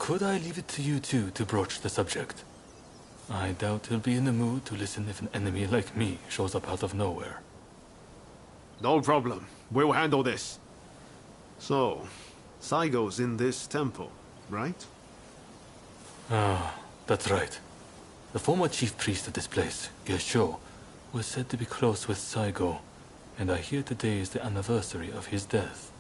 could I leave it to you two to broach the subject? I doubt he'll be in the mood to listen if an enemy like me shows up out of nowhere. No problem. We'll handle this. So, Saigo's in this temple, right? Ah, that's right. The former chief priest of this place, Gesho, was said to be close with Saigo, and I hear today is the anniversary of his death.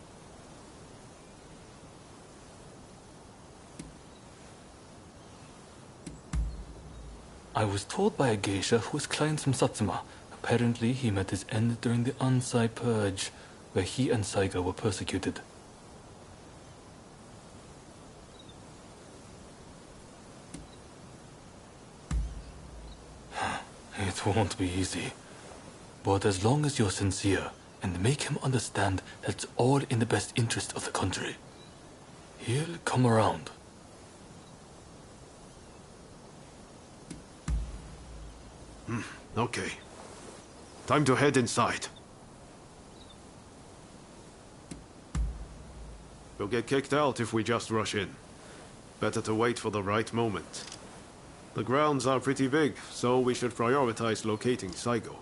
I was told by a geisha who was client from Satsuma. Apparently he met his end during the Ansai Purge, where he and Saigo were persecuted. It won't be easy. But as long as you're sincere, and make him understand that it's all in the best interest of the country, he'll come around. Okay. Time to head inside. We'll get kicked out if we just rush in. Better to wait for the right moment. The grounds are pretty big, so we should prioritize locating Saigo.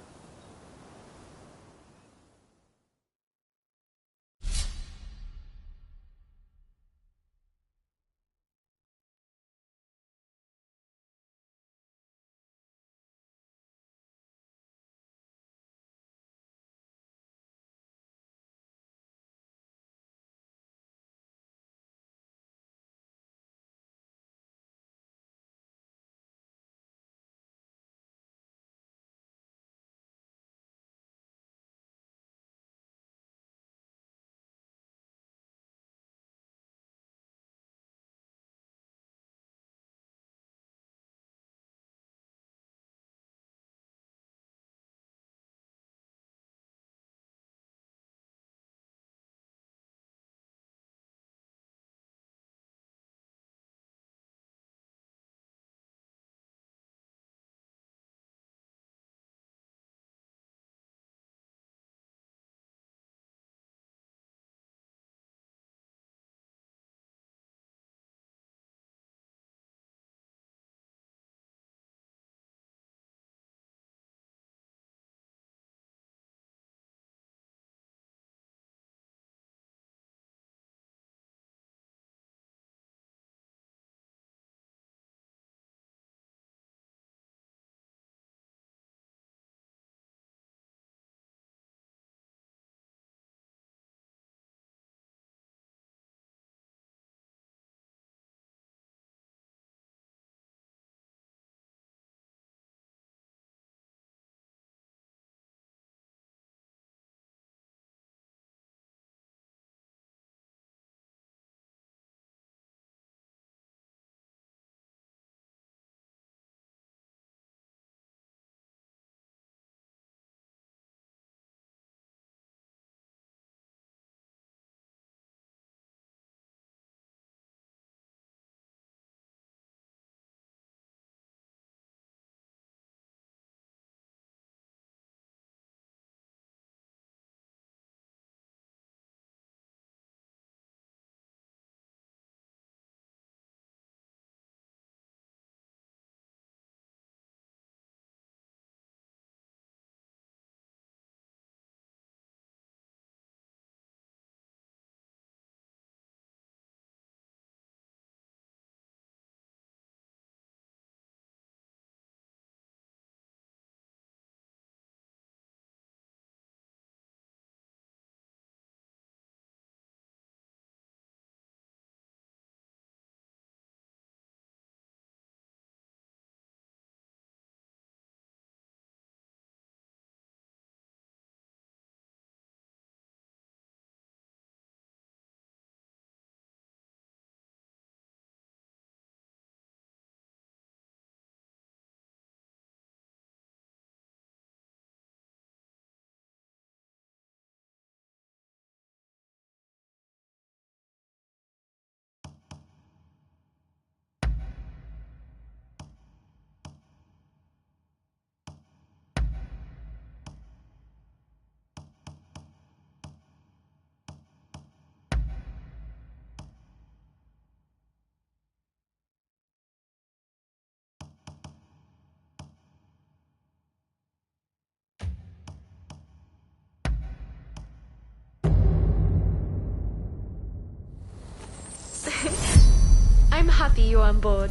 happy you're on board.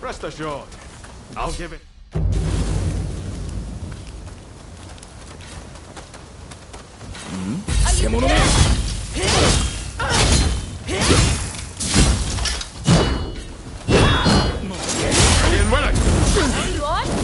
Rest assured, I'll give it. 獣め Ready and willing. Hang on.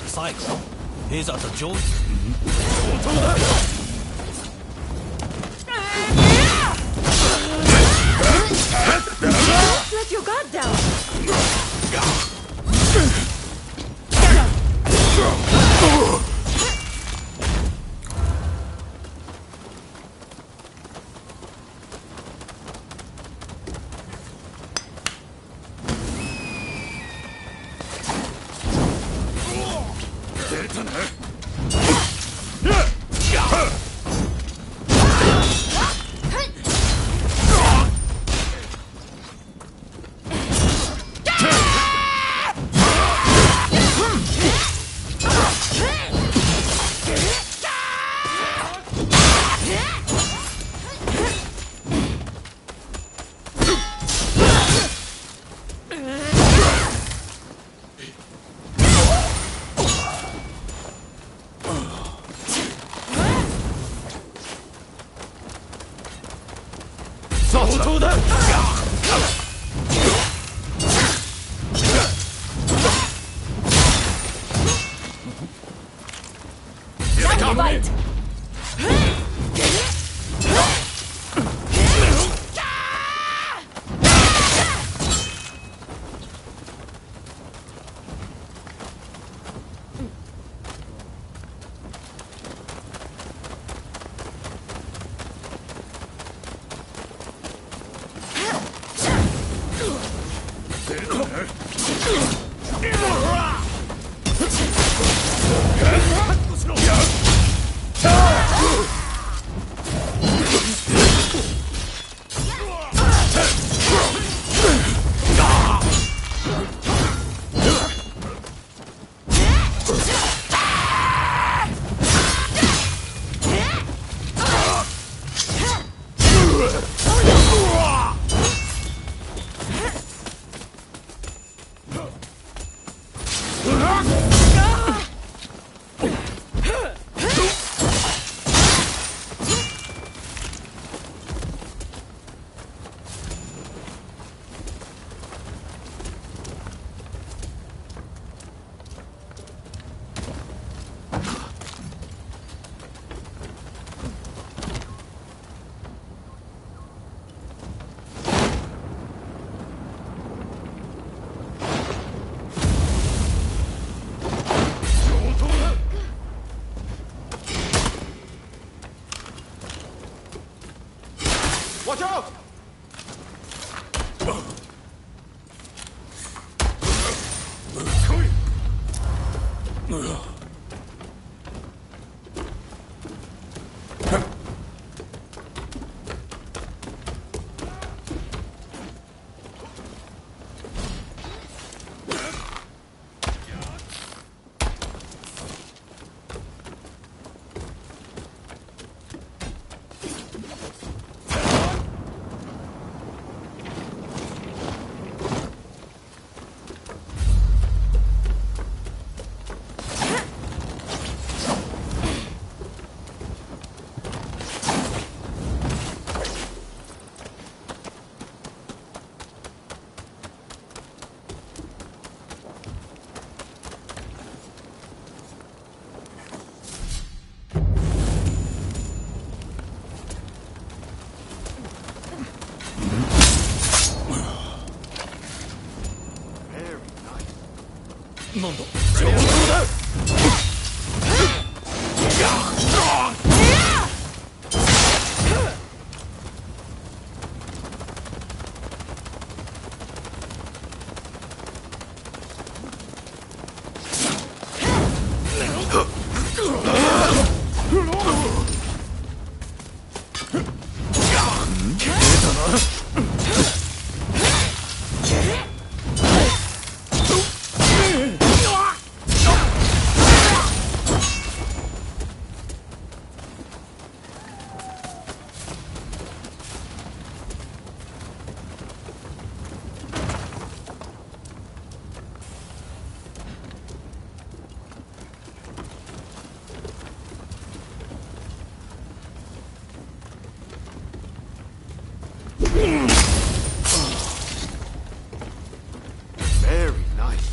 Psycho. He's at the joint. Let your guard down. Fight! Watch out! Ugh. なんだ上等だ。Very nice.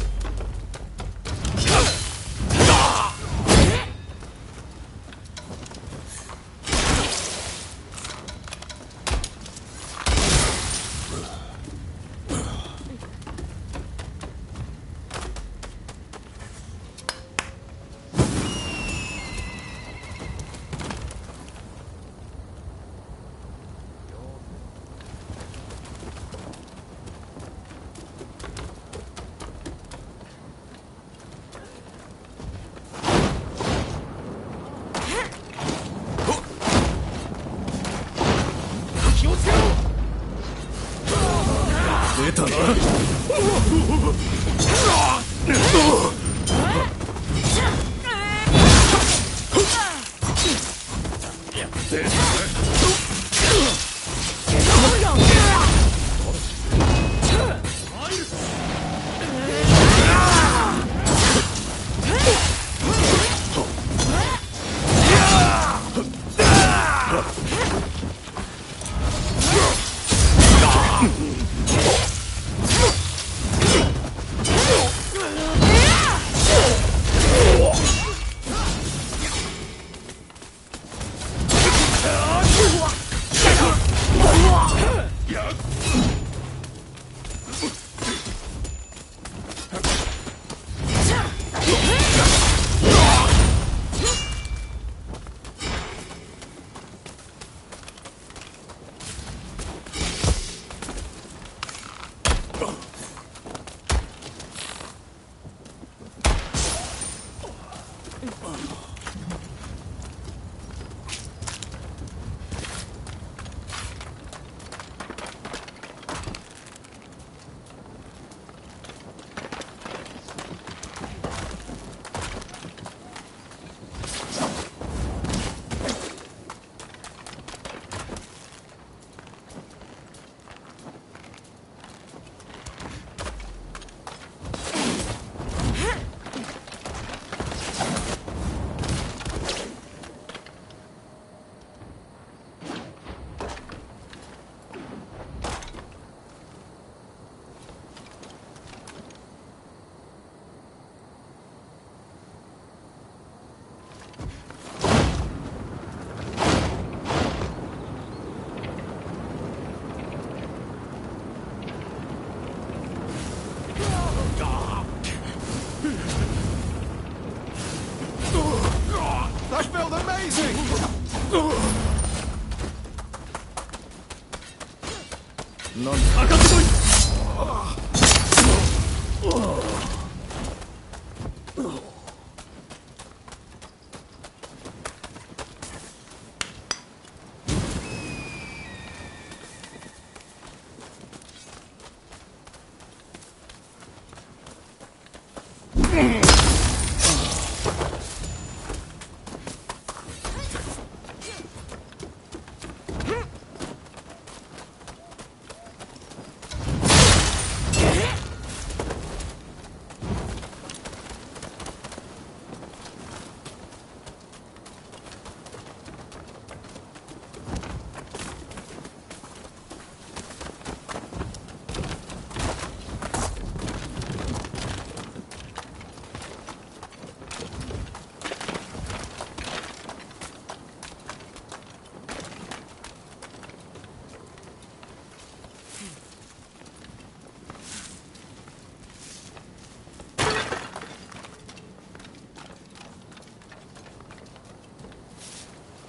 That felt amazing!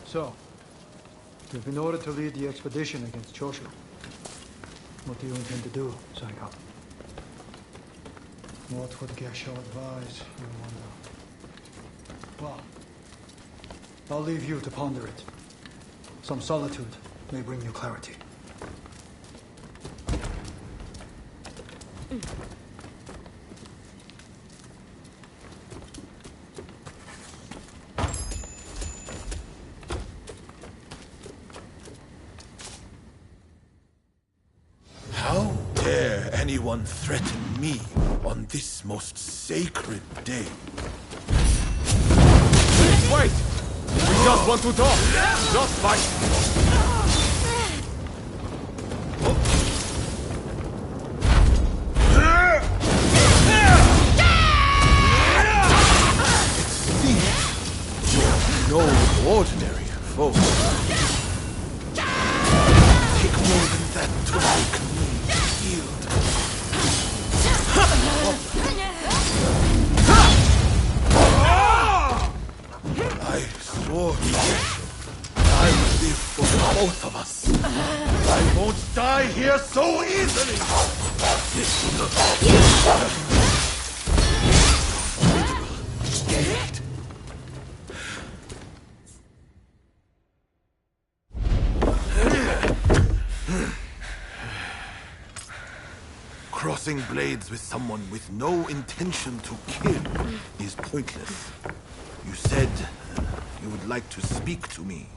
So, you've been ordered to lead the expedition against Choshu. What do you intend to do, Saigo? What would Gesho advise, I wonder? Well, I'll leave you to ponder it. Some solitude may bring you clarity. How dare anyone threaten me on this most sacred day? Please wait! We just want to talk! Just fight! No ordinary foe. Take more than that to make me yield. I swore I would live for both of us. I won't die here so easily. Crossing blades with someone with no intention to kill is pointless. You said you would like to speak to me.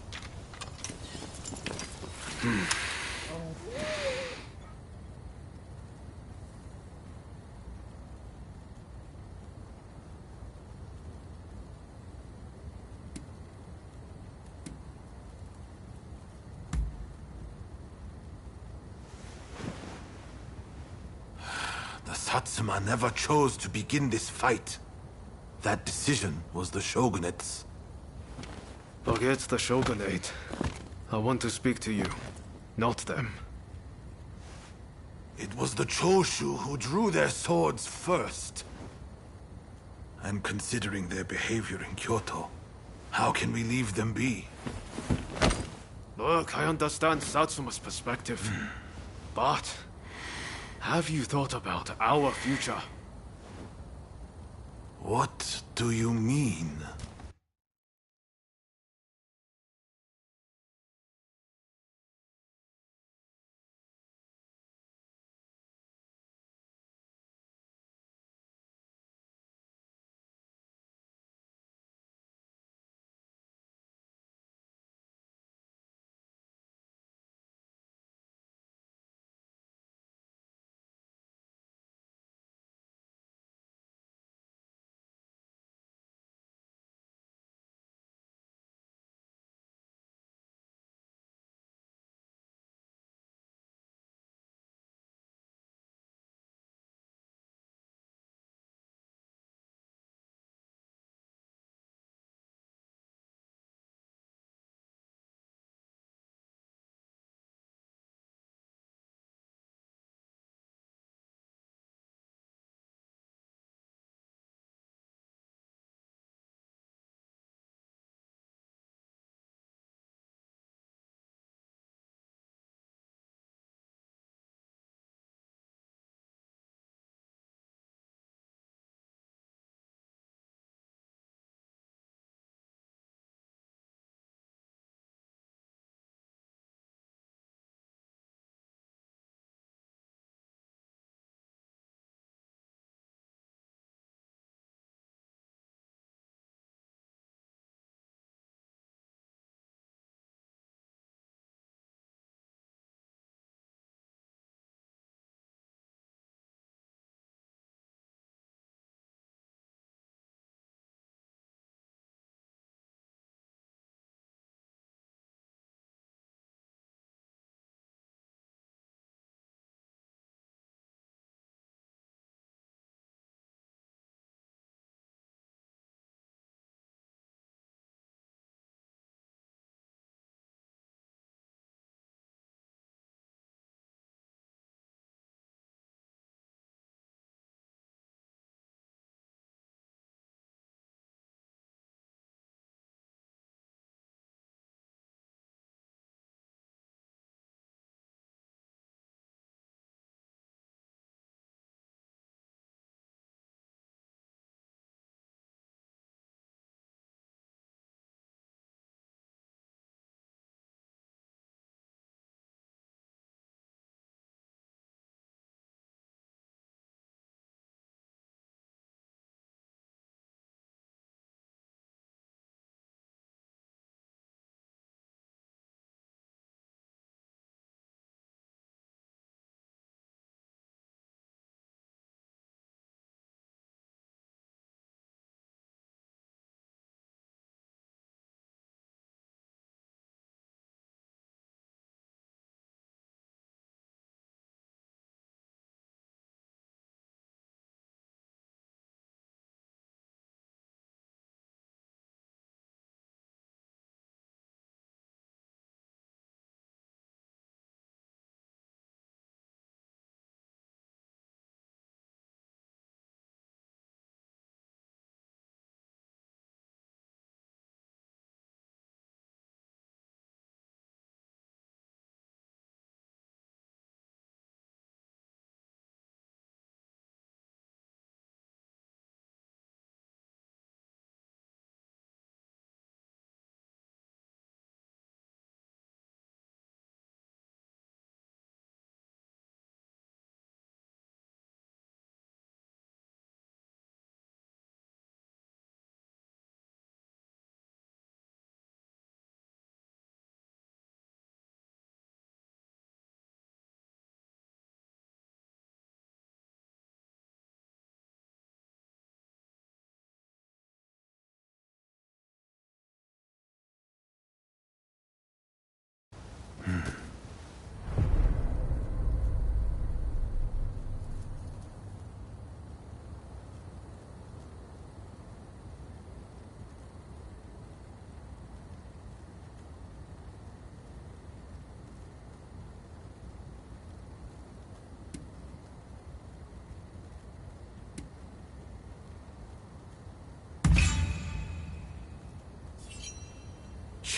The Satsuma never chose to begin this fight. That decision was the Shogunate's. Forget the Shogunate. I want to speak to you, not them. It was the Choshu who drew their swords first. And considering their behavior in Kyoto, how can we leave them be? Look, I understand Satsuma's perspective. But have you thought about our future? What do you mean?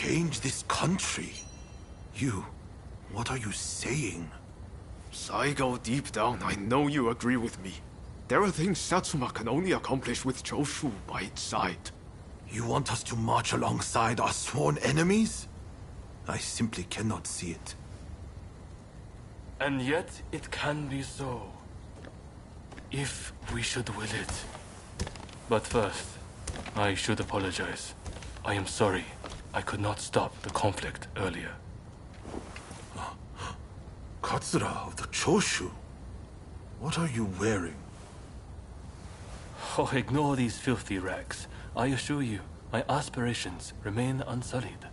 change this country. What are you saying? Saigo, deep down, I know you agree with me. There are things Satsuma can only accomplish with Choshu by its side. You want us to march alongside our sworn enemies? I simply cannot see it. And yet, it can be so. If we should will it. But first, I should apologize. I am sorry I could not stop the conflict earlier. Katsura of the Choshu? What are you wearing? Oh, ignore these filthy rags. I assure you, my aspirations remain unsullied.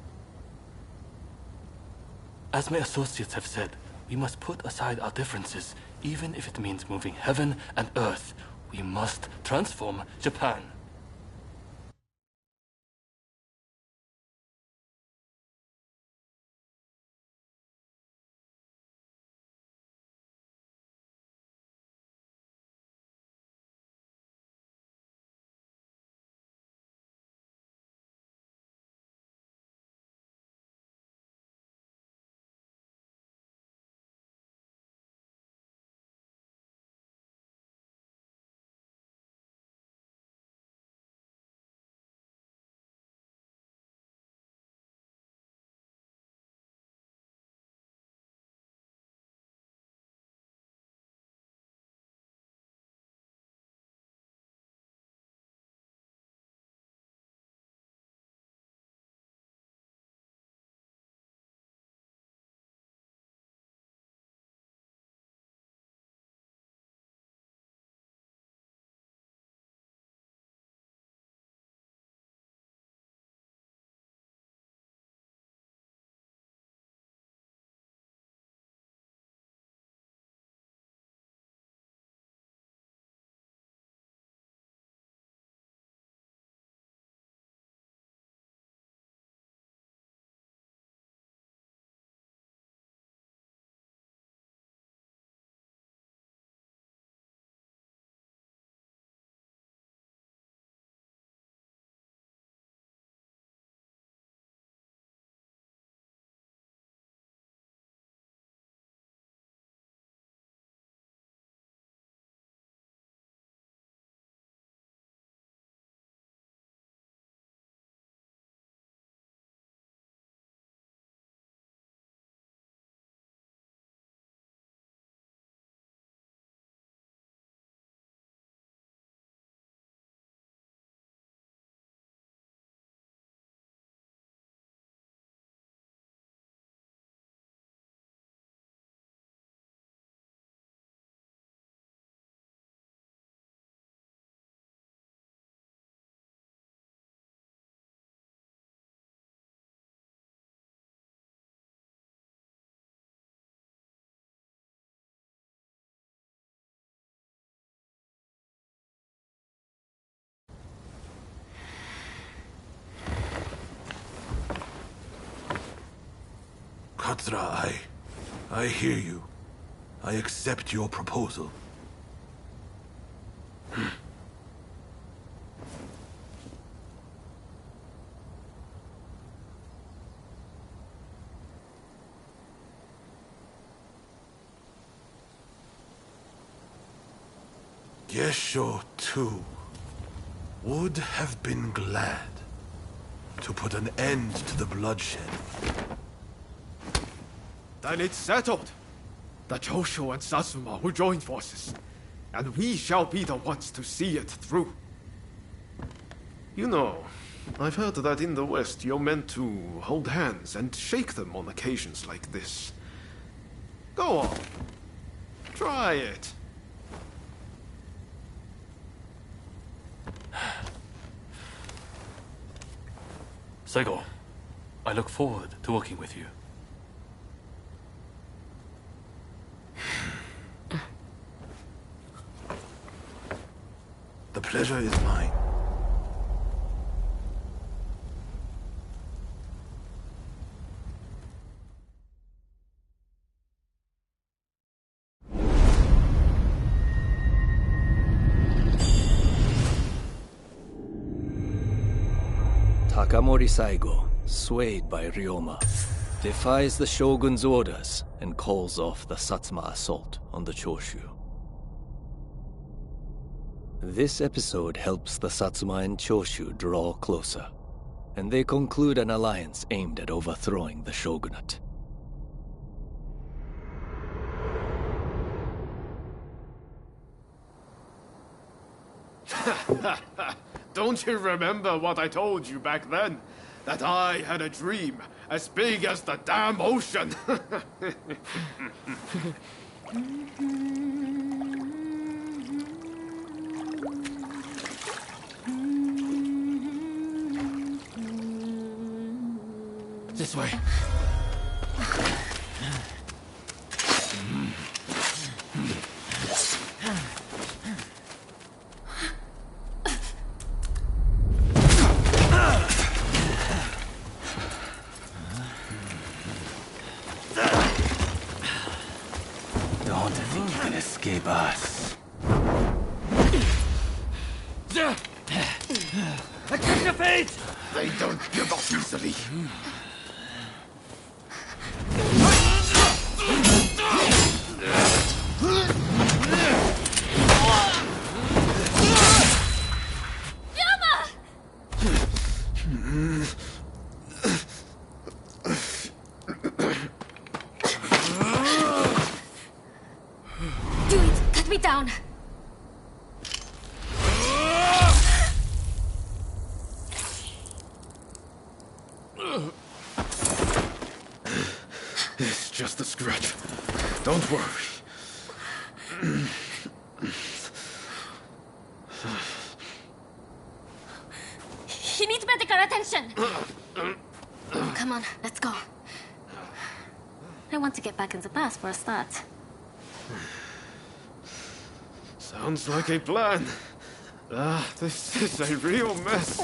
As my associates have said, we must put aside our differences, even if it means moving heaven and earth. We must transform Japan. Katsura, I hear you. I accept your proposal. Gesho, too, would have been glad to put an end to the bloodshed. Then it's settled. The Choshu and Satsuma will join forces, and we shall be the ones to see it through. You know, I've heard that in the West you're meant to hold hands and shake them on occasions like this. Go on. Try it. Saigo, I look forward to working with you. The pleasure is mine. Takamori Saigo, swayed by Ryoma, defies the Shogun's orders and calls off the Satsuma assault on the Choshu. This episode helps the Satsuma and Choshu draw closer, and they conclude an alliance aimed at overthrowing the shogunate. Don't you remember what I told you back then? That I had a dream as big as the damn ocean. This way. Don't think you can escape us. Anticipate! They don't give up easily. Do it! Cut me down! It's just a scratch. Don't worry. He needs medical attention! Come on, let's go. I want to get back in the past for a start. Sounds like a plan. This is a real mess.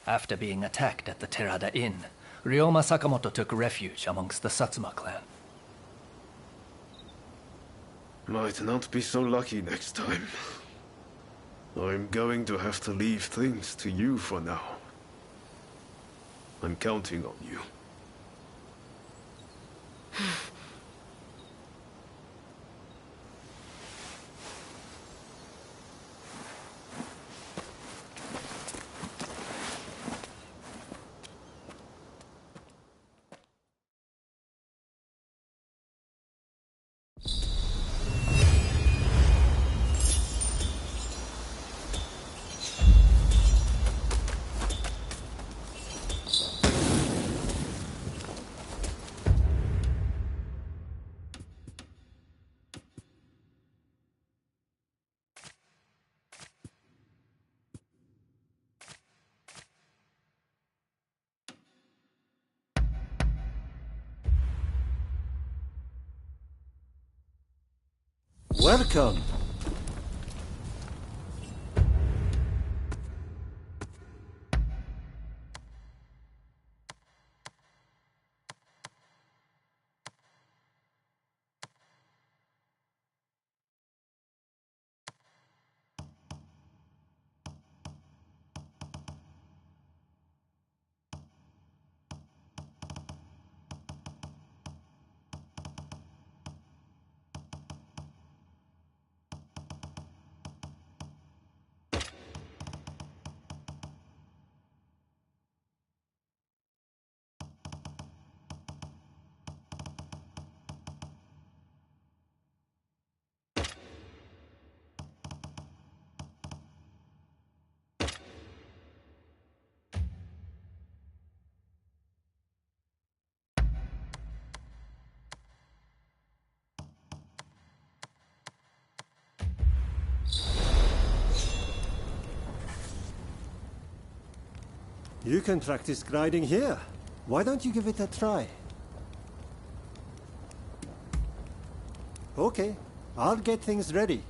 After being attacked at the Terada Inn, Ryoma Sakamoto took refuge amongst the Satsuma clan. Might not be so lucky next time. I'm going to have to leave things to you for now. I'm counting on you. Welcome. You can practice gliding here. Why don't you give it a try? Okay, I'll get things ready.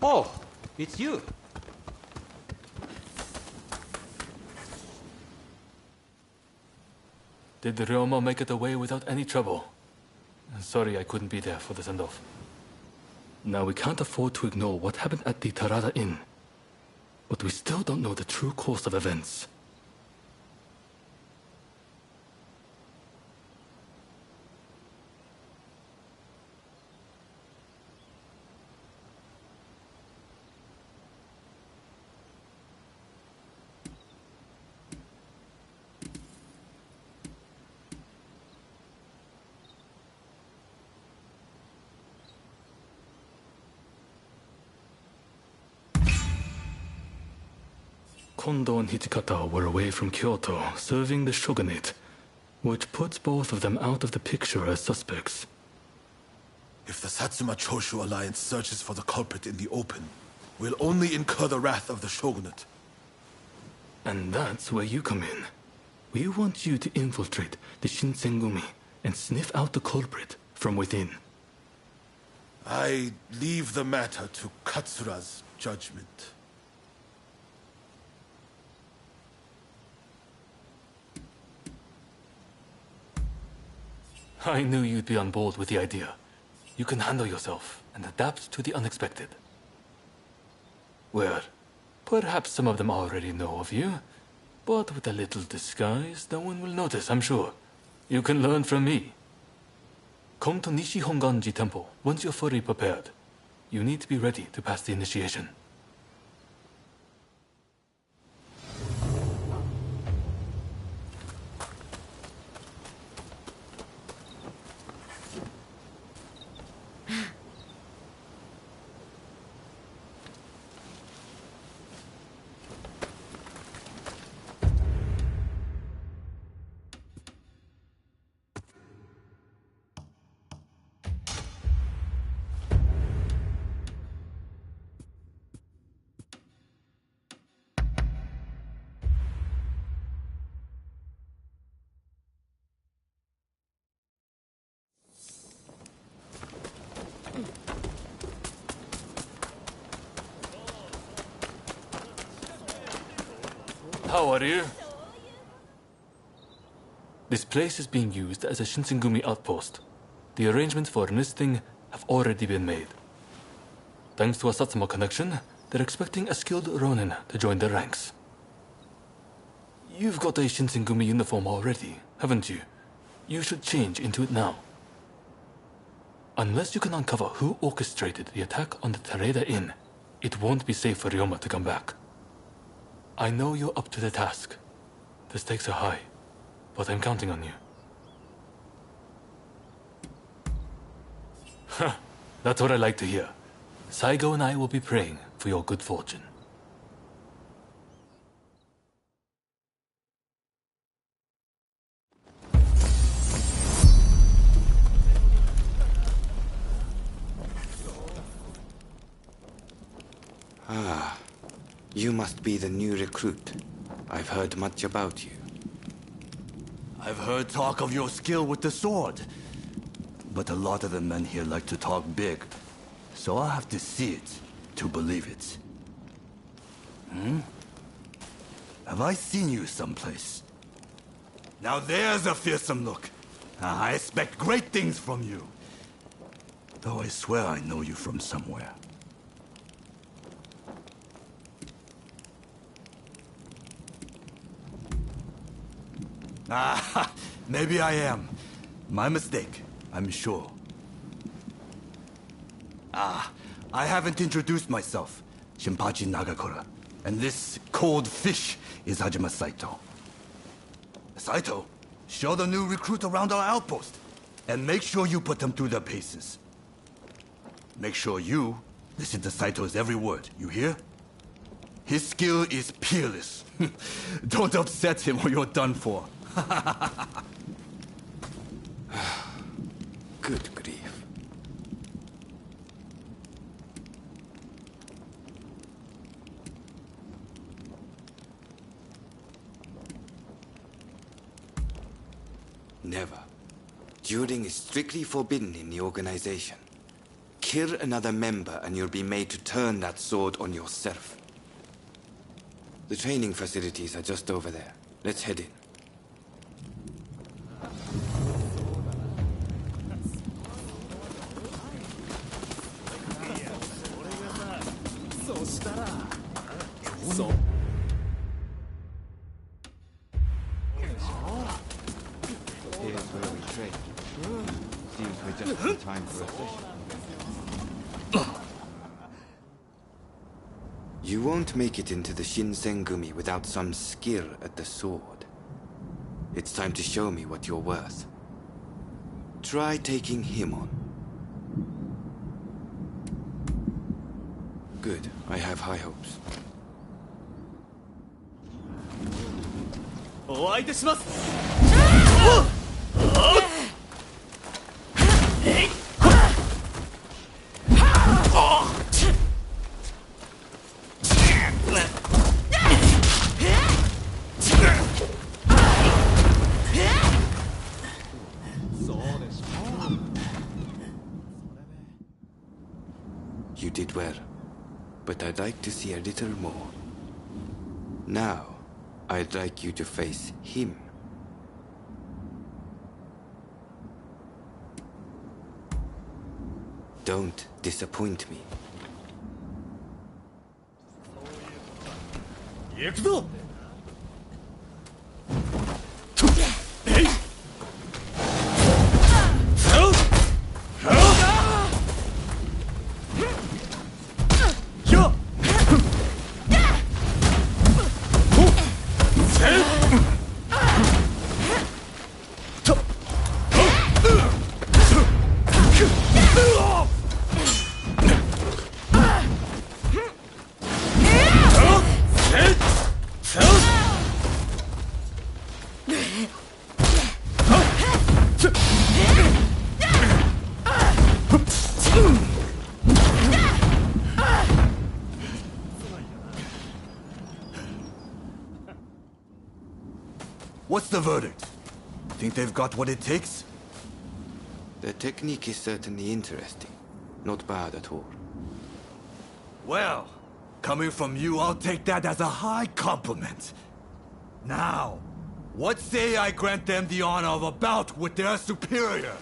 Oh, it's you. Did Ryoma make it away without any trouble? Sorry I couldn't be there for the send-off. Now we can't afford to ignore what happened at the Tarada Inn. But we still don't know the true course of events. Kondo and Hijikata were away from Kyoto, serving the shogunate, which puts both of them out of the picture as suspects. If the Satsuma Choshu alliance searches for the culprit in the open, we'll only incur the wrath of the shogunate. And that's where you come in. We want you to infiltrate the Shinsengumi and sniff out the culprit from within. I leave the matter to Katsura's judgment. I knew you'd be on board with the idea. You can handle yourself and adapt to the unexpected. Well, perhaps some of them already know of you, but with a little disguise, no one will notice, I'm sure. You can learn from me. Come to Nishi Honganji Temple once you're fully prepared. You need to be ready to pass the initiation. How are you? This place is being used as a Shinsengumi outpost. The arrangements for enlisting have already been made. Thanks to a Satsuma connection, they're expecting a skilled Ronin to join their ranks. You've got a Shinsengumi uniform already, haven't you? You should change into it now. Unless you can uncover who orchestrated the attack on the Tareda Inn, it won't be safe for Ryoma to come back. I know you're up to the task. The stakes are high, but I'm counting on you. That's what I like to hear. Saigo and I will be praying for your good fortune. Ah, you must be the new recruit. I've heard much about you. I've heard talk of your skill with the sword. But a lot of the men here like to talk big. So I'll have to see it to believe it. Have I seen you someplace? Now there's a fearsome look. I expect great things from you. Though I swear I know you from somewhere. Ah, maybe I am. My mistake, I'm sure. I haven't introduced myself. Shinpachi Nagakura. And this cold fish is Hajime Saito. Saito, show the new recruit around our outpost. And make sure you put them through their paces. Make sure you listen to Saito's every word, you hear? His skill is peerless. Don't upset him or you're done for. Good grief. Never. Dueling is strictly forbidden in the organization. kill another member and you'll be made to turn that sword on yourself. The training facilities are just over there. Let's head in. Here's where we trade. Seems we're just in time for a session. You won't make it into the Shinsengumi without some skill at the sword. It's time to show me what you're worth. Try taking him on. Good. I have high hopes. お相手します。You did well, but I'd like to see a little more. Now, I'd like you to face him. Don't disappoint me. 行くぞ。What's the verdict? Think they've got what it takes? The technique is certainly interesting. Not bad at all. Well, coming from you, I'll take that as a high compliment. Now, what say I grant them the honor of a bout with their superior?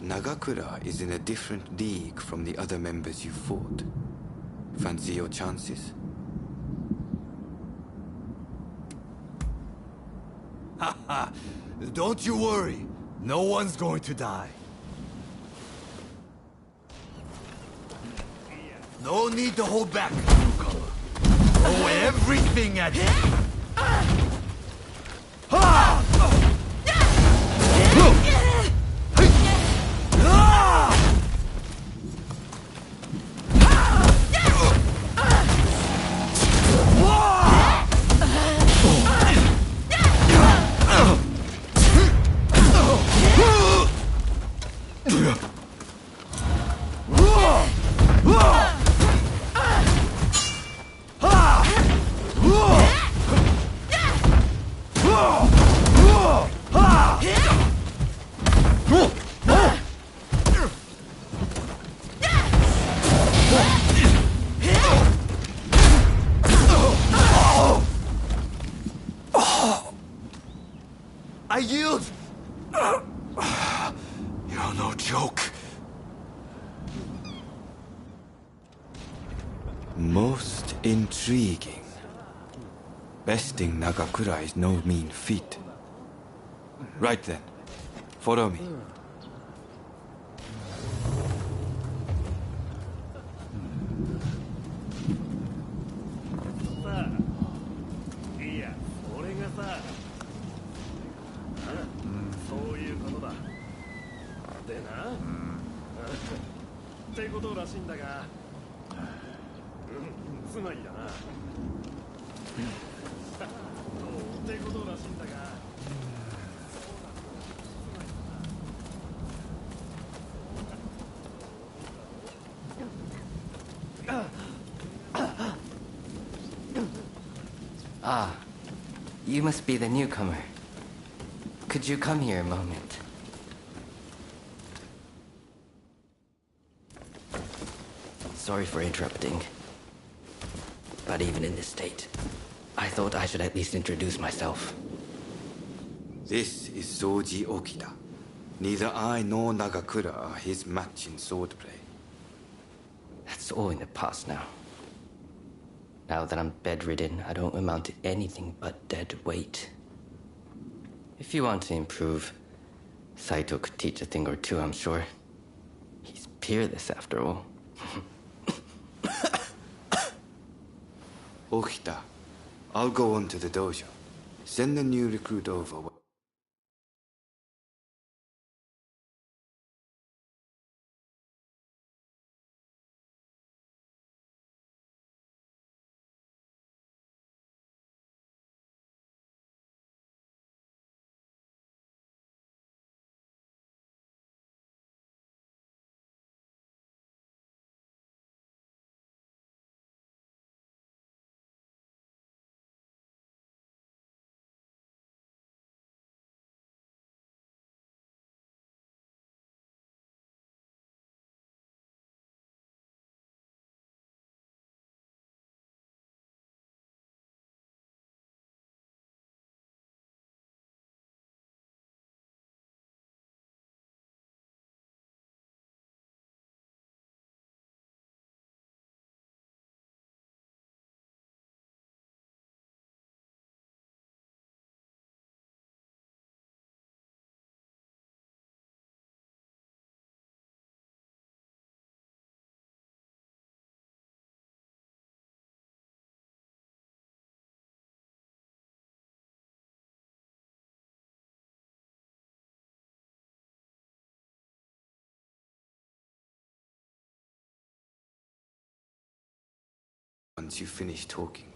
Nagakura is in a different league from the other members you fought. Fancy your chances? Haha, don't you worry. No one's going to die. No need to hold back, newcomer. Throw everything at him. Ha! I yield! You're no joke. Most intriguing. Besting Nagakura is no mean feat. Right then, follow me. Ah, you must be the newcomer. Could you come here a moment? Sorry for interrupting. But even in this state, I thought I should at least introduce myself. This is Soji Okita. Neither I nor Nagakura are his match in swordplay. That's all in the past now. Now that I'm bedridden, I don't amount to anything but dead weight. If you want to improve, Saito could teach a thing or two, I'm sure. He's peerless after all. Okita, I'll go on to the dojo. Send the new recruit over. Once you finish talking.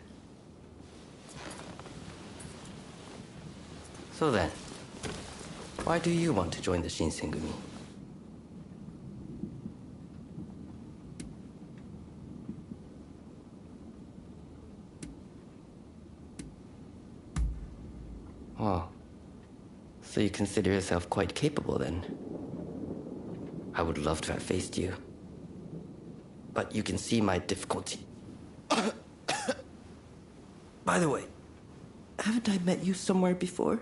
So then, why do you want to join the Shinsengumi? Oh, so you consider yourself quite capable then? I would love to have faced you. But you can see my difficulty. By the way, haven't I met you somewhere before?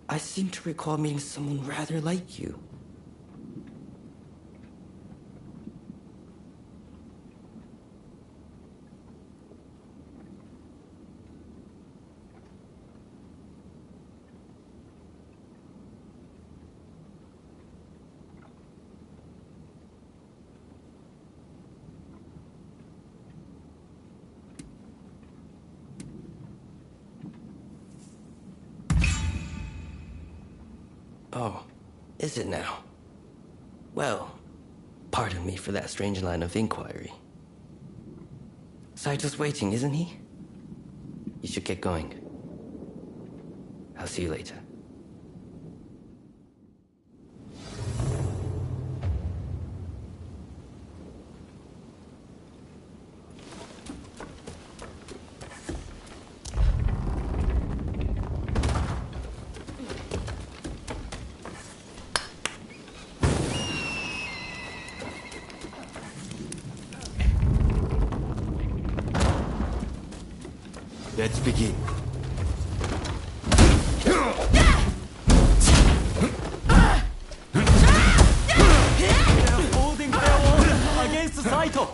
I seem to recall meeting someone rather like you. Oh, is it now? Well, pardon me for that strange line of inquiry. Saito's waiting, isn't he? You should get going. I'll see you later. Let's begin. Holding their own against Saito.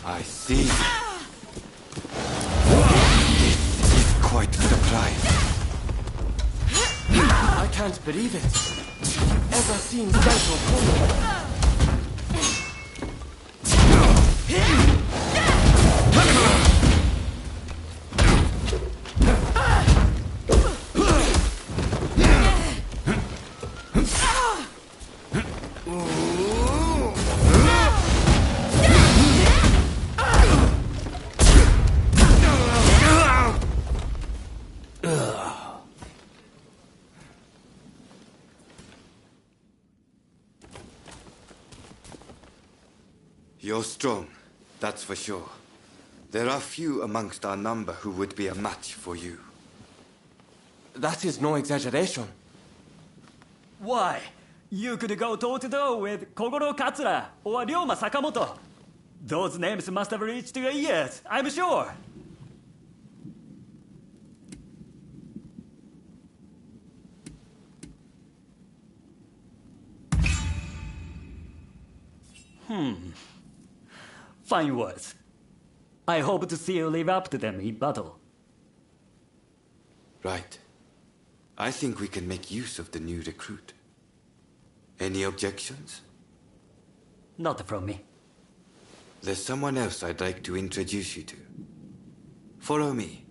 I see. This is quite a surprise. I can't believe it. Ever seen Saito combo? You're strong, that's for sure. There are few amongst our number who would be a match for you. That is no exaggeration. Why? You could go toe-to-toe with Kogoro Katsura or Ryoma Sakamoto. Those names must have reached your ears, I'm sure. Fine words. I hope to see you live up to them in battle. Right. I think we can make use of the new recruit. Any objections? Not from me. There's someone else I'd like to introduce you to. Follow me.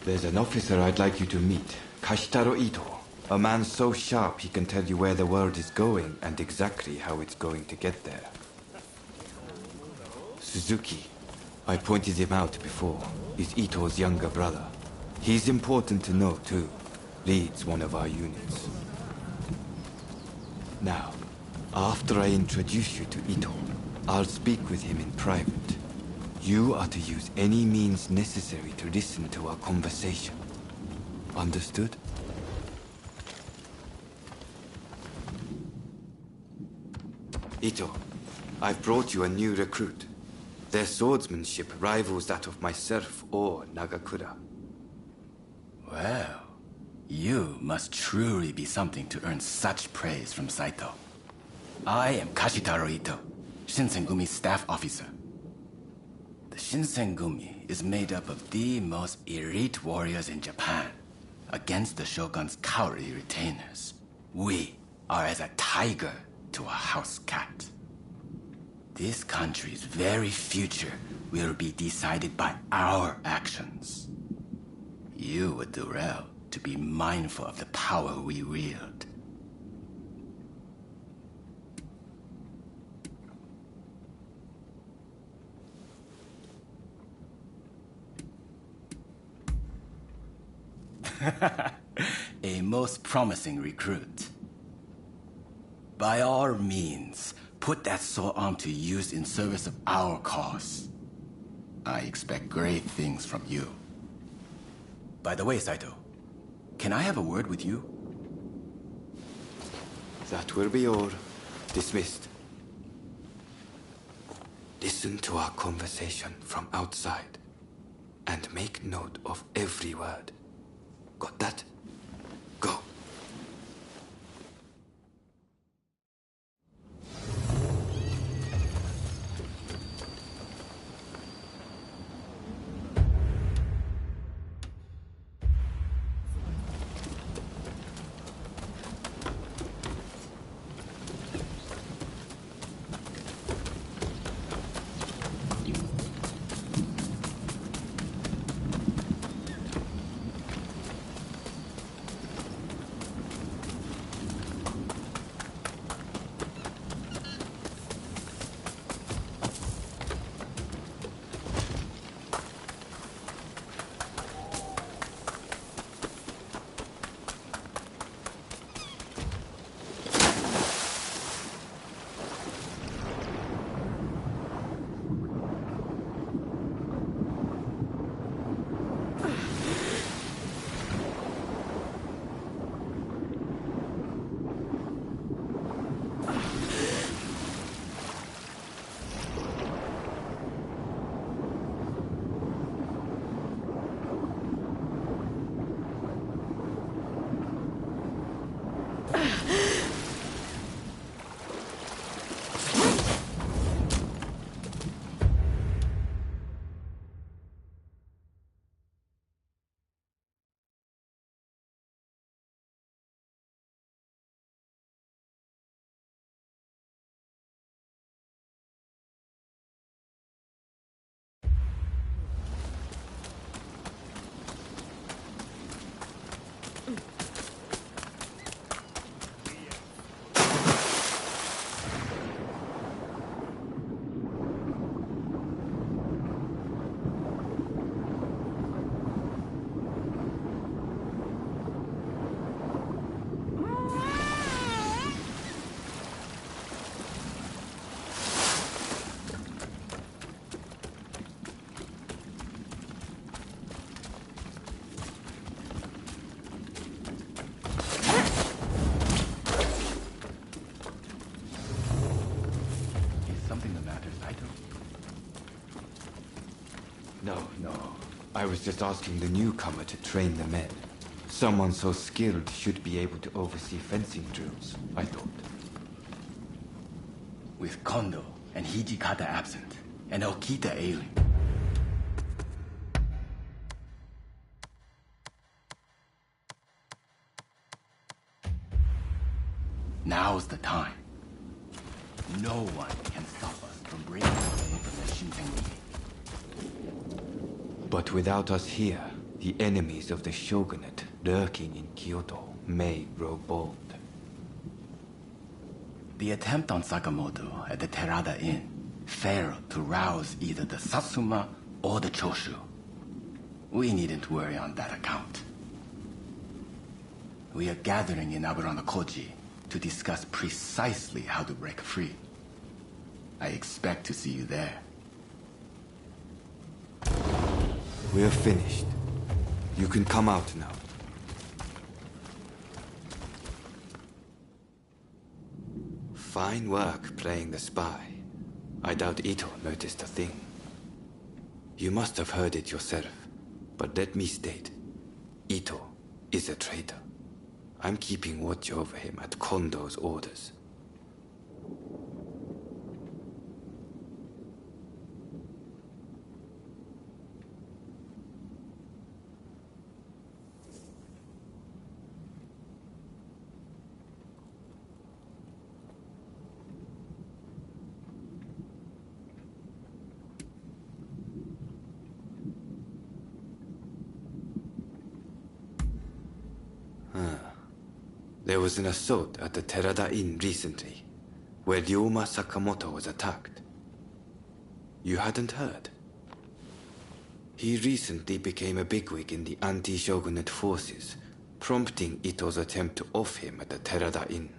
There's an officer I'd like you to meet, Kashitaro Ito. A man so sharp he can tell you where the world is going and exactly how it's going to get there. Suzuki, I pointed him out before, is Ito's younger brother. He's important to know too. Leads one of our units. Now, after I introduce you to Ito, I'll speak with him in private. You are to use any means necessary to listen to our conversation. Understood? Ito, I've brought you a new recruit. Their swordsmanship rivals that of myself or Nagakura. Well, you must truly be something to earn such praise from Saito. I am Kashitaro Ito, Shinsengumi's staff officer. The Shinsengumi is made up of the most elite warriors in Japan. Against the Shogun's cowardly retainers, we are as a tiger to a house cat. This country's very future will be decided by our actions. You would do well to be mindful of the power we wield. A most promising recruit. By all means, put that sword arm to use in service of our cause. I expect great things from you. By the way, Saito, can I have a word with you? That will be all. Dismissed. Listen to our conversation from outside and make note of every word. Got that? Go. No. I was just asking the newcomer to train the men. Someone so skilled should be able to oversee fencing drills, I thought. With Kondo and Hijikata absent, and Okita ailing, now's the time. No one can stop us from breaking away from the Shinsengumi. But without us here, the enemies of the shogunate lurking in Kyoto may grow bold. The attempt on Sakamoto at the Terada Inn failed to rouse either the Satsuma or the Choshu. We needn't worry on that account. We are gathering in Aburanokoji to discuss precisely how to break free. I expect to see you there. We're finished. You can come out now. Fine work playing the spy. I doubt Ito noticed a thing. You must have heard it yourself, but let me state, Ito is a traitor. I'm keeping watch over him at Kondo's orders. There was an assault at the Terada Inn recently, where Ryoma Sakamoto was attacked. You hadn't heard? He recently became a bigwig in the anti-shogunate forces, prompting Ito's attempt to off him at the Terada Inn.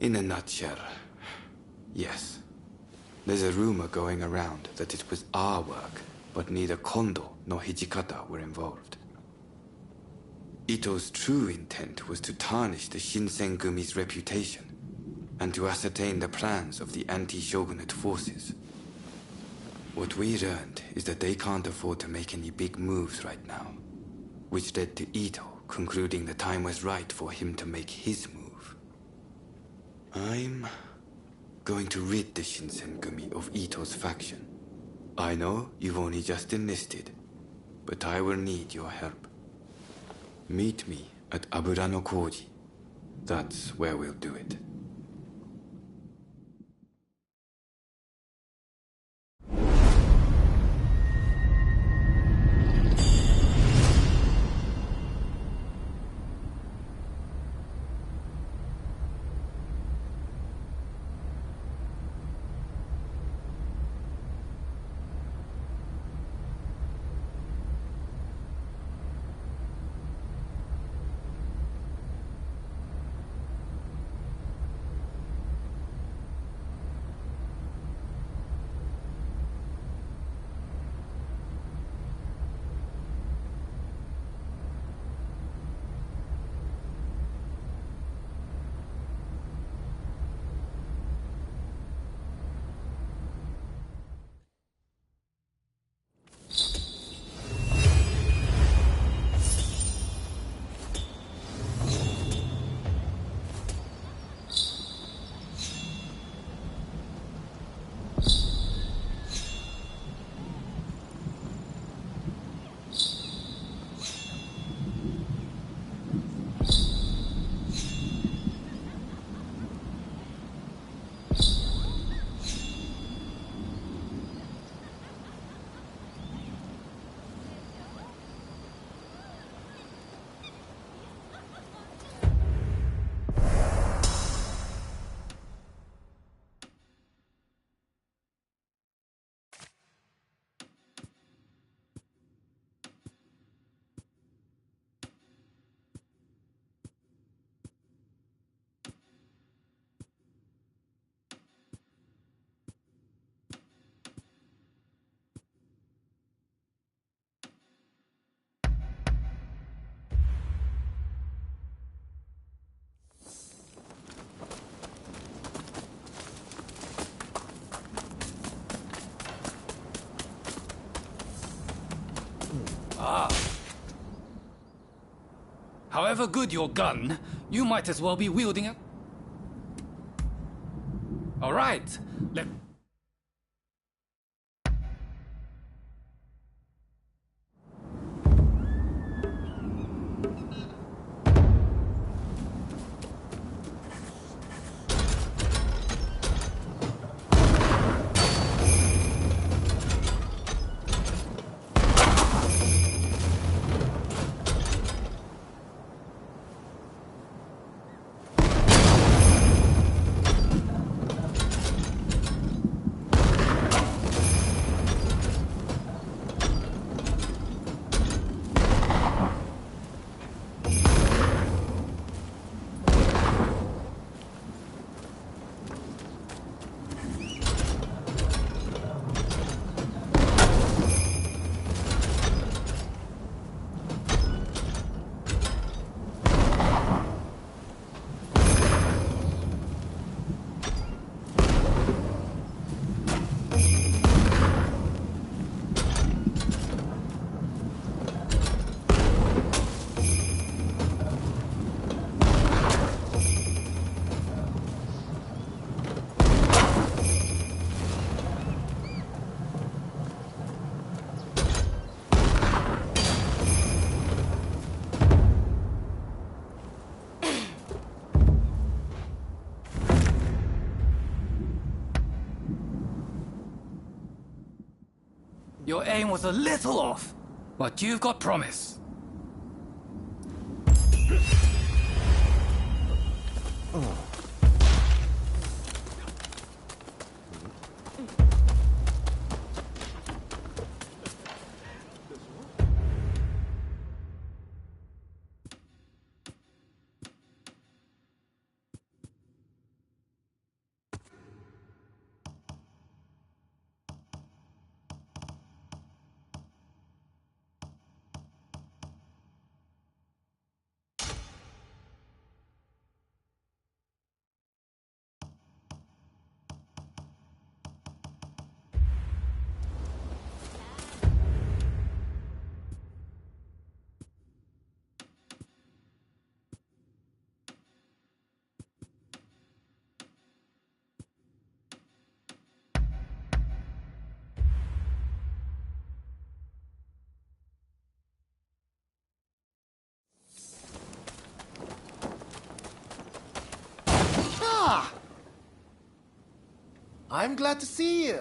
In a nutshell, yes. There's a rumor going around that it was our work, but neither Kondo nor Hijikata were involved. Ito's true intent was to tarnish the Shinsengumi's reputation and to ascertain the plans of the anti-shogunate forces. What we learned is that they can't afford to make any big moves right now, which led to Ito concluding the time was right for him to make his move. I'm going to rid the Shinsengumi of Ito's faction. I know you've only just enlisted, but I will need your help. Meet me at Aburanokoji. That's where we'll do it. However good your gun, you might as well be wielding it. All right, let... Your aim was a little off, but you've got promise. I'm glad to see you.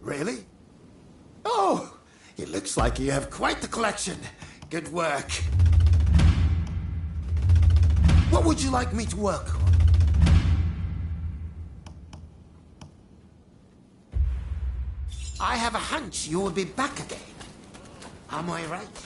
Really? Oh, it looks like you have quite the collection. Good work. What would you like me to work on? I have a hunch you will be back again. Am I right?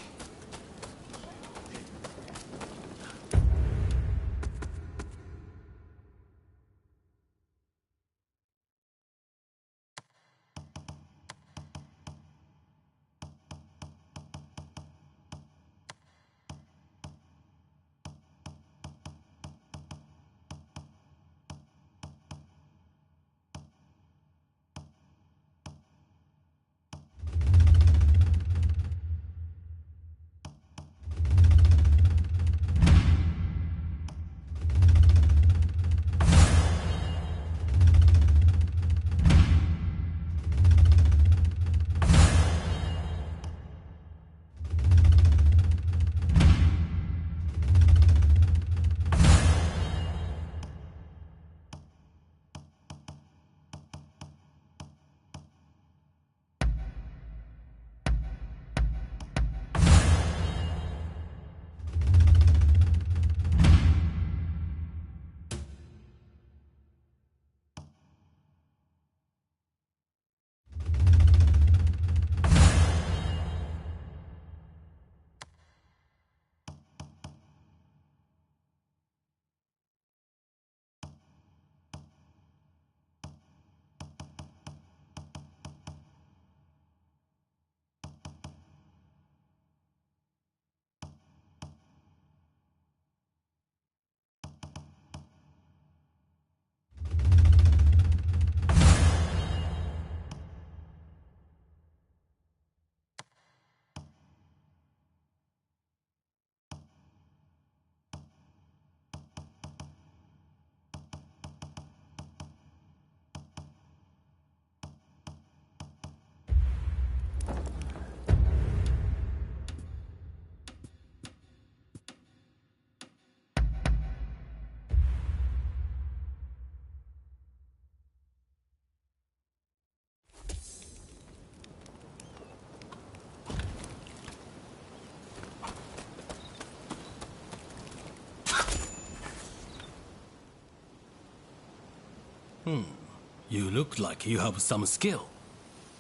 You look like you have some skill.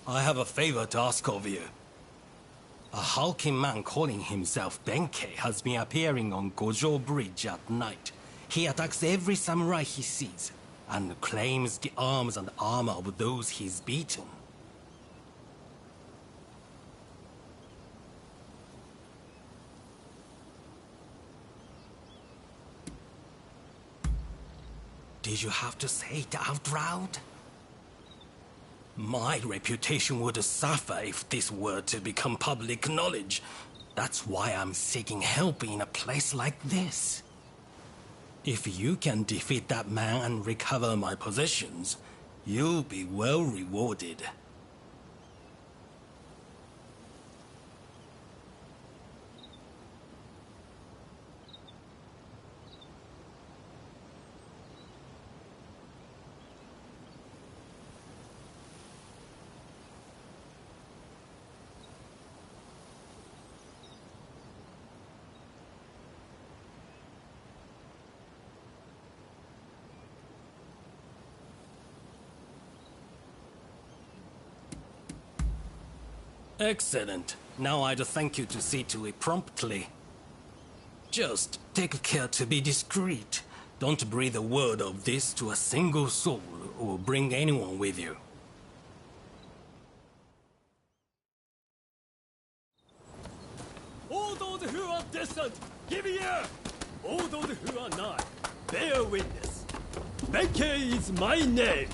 I have a favor to ask of you. A hulking man calling himself Benkei has been appearing on Gojo Bridge at night. He attacks every samurai he sees, and claims the arms and armor of those he's beaten. Did you have to say it out loud? My reputation would suffer if this were to become public knowledge. That's why I'm seeking help in a place like this. If you can defeat that man and recover my possessions, you'll be well rewarded. Excellent. Now I'd thank you to see to it promptly. Just take care to be discreet. Don't breathe a word of this to a single soul, or bring anyone with you. All those who are distant, give ear! All those who are not, bear witness. Benkei is my name.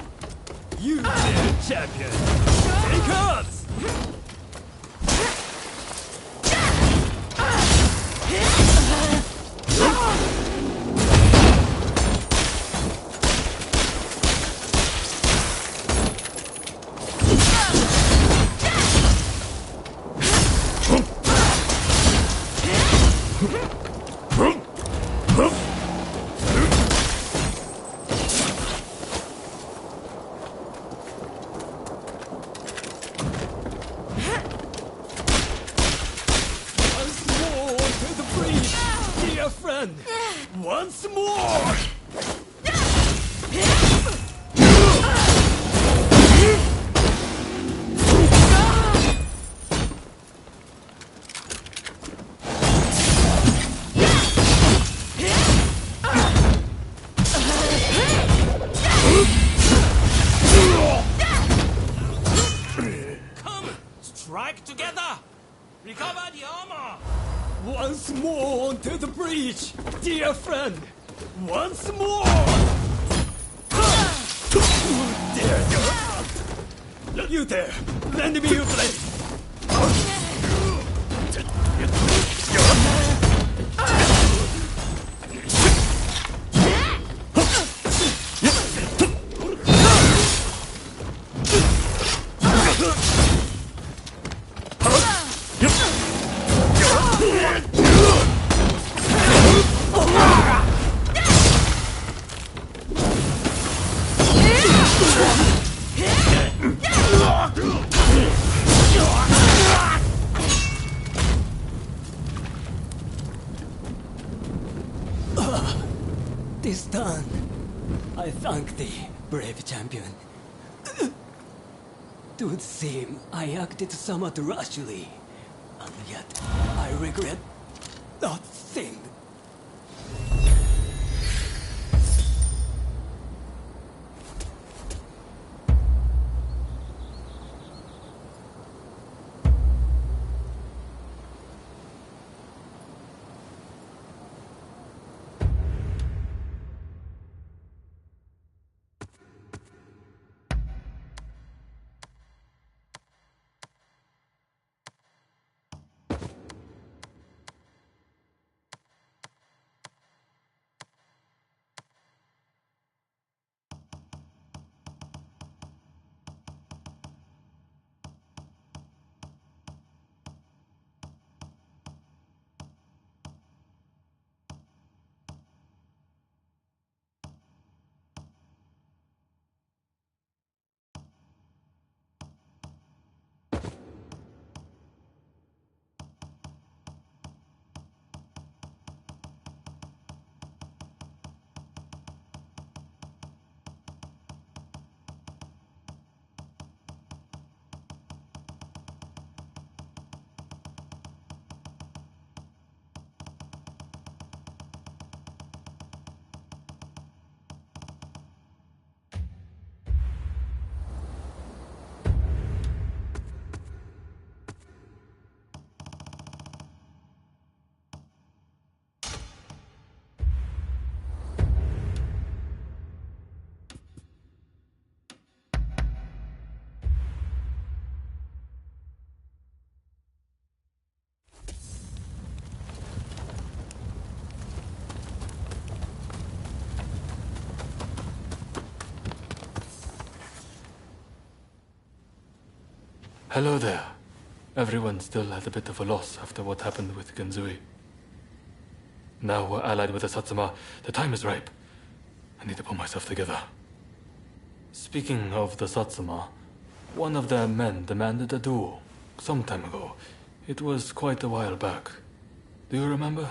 You, their champion. Take us! Once more! Come! Strike together! Recover the armor! Once more onto the breach, dear friend! Once more! There you are! You there! Lend me your blade! This done, I thank thee, brave champion. Would seem I acted somewhat rashly, and yet I regret nothing. Hello there. Everyone's still at a bit of a loss after what happened with Genzui. Now we're allied with the Satsuma. The time is ripe. I need to pull myself together. Speaking of the Satsuma, one of their men demanded a duel some time ago. It was quite a while back. Do you remember?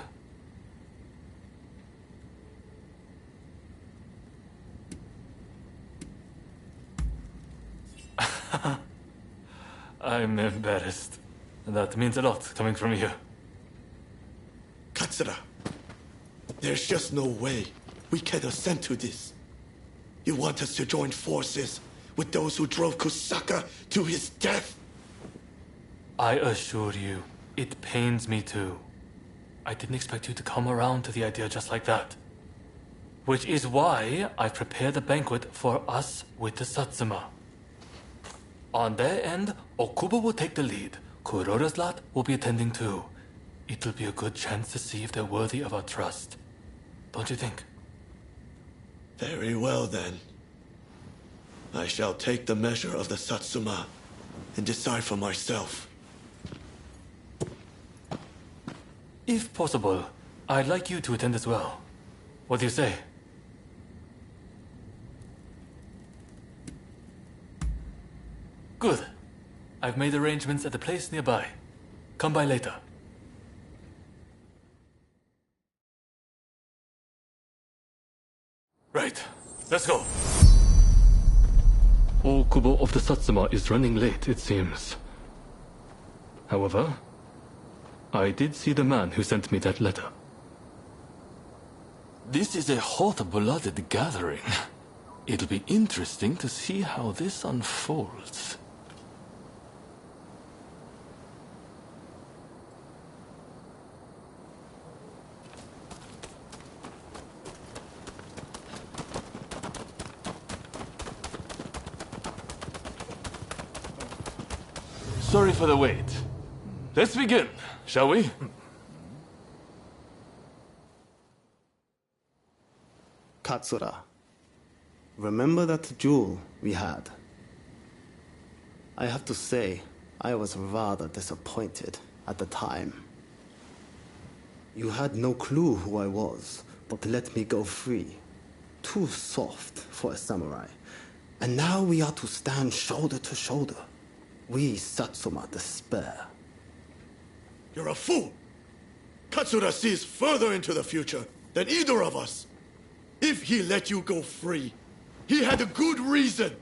I'm embarrassed. That means a lot coming from you. Katsura, there's just no way we can assent to this. You want us to join forces with those who drove Kusaka to his death? I assure you, it pains me too. I didn't expect you to come around to the idea just like that. Which is why I've prepared a banquet for us with the Satsuma. On their end, Okubo will take the lead. Kuroda's lot will be attending too. It'll be a good chance to see if they're worthy of our trust. Don't you think? Very well then. I shall take the measure of the Satsuma and decide for myself. If possible, I'd like you to attend as well. What do you say? Good. I've made arrangements at a place nearby. Come by later. Right. Let's go. Okubo of the Satsuma is running late, it seems. However, I did see the man who sent me that letter. This is a hot-blooded gathering. It'll be interesting to see how this unfolds. Sorry for the wait. Let's begin, shall we? Katsura, remember that duel we had? I have to say, I was rather disappointed at the time. You had no clue who I was, but let me go free. Too soft for a samurai. And now we are to stand shoulder to shoulder. We Satsuma despair. You're a fool! Katsura sees further into the future than either of us. If he let you go free, he had a good reason.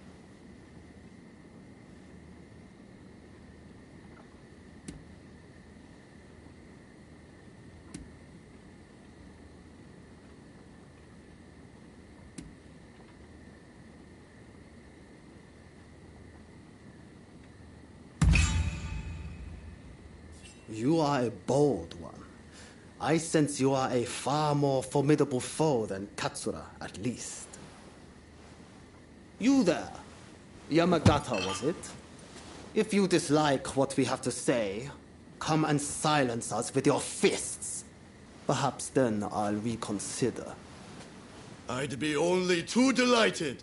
You are a bold one. I sense you are a far more formidable foe than Katsura, at least. You there, Yamagata, was it? If you dislike what we have to say, come and silence us with your fists. Perhaps then I'll reconsider. I'd be only too delighted.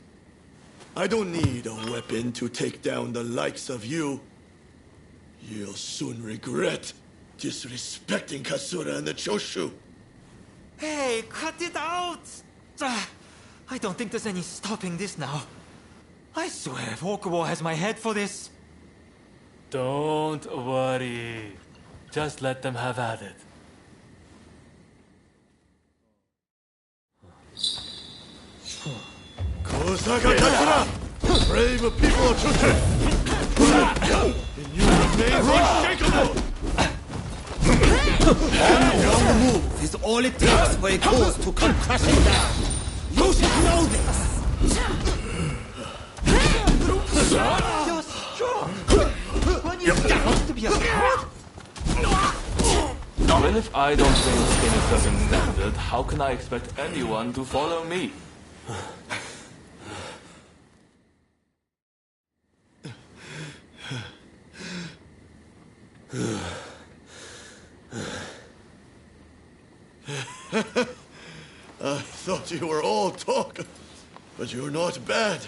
I don't need a weapon to take down the likes of you. You'll soon regret disrespecting Katsura and the Choshu. Hey, cut it out! I don't think there's any stopping this now. I swear, if Okubo has my head for this... Don't worry. Just let them have at it. Kosaka Katsura! Brave people of Choshu! And you remain unshakable! One move is all it takes for a cause to come crashing down. You should know this. You're strong! When you're supposed to be a coward? Well, if I don't maintain a certain standard, how can I expect anyone to follow me? I thought you were all talk, but you're not bad.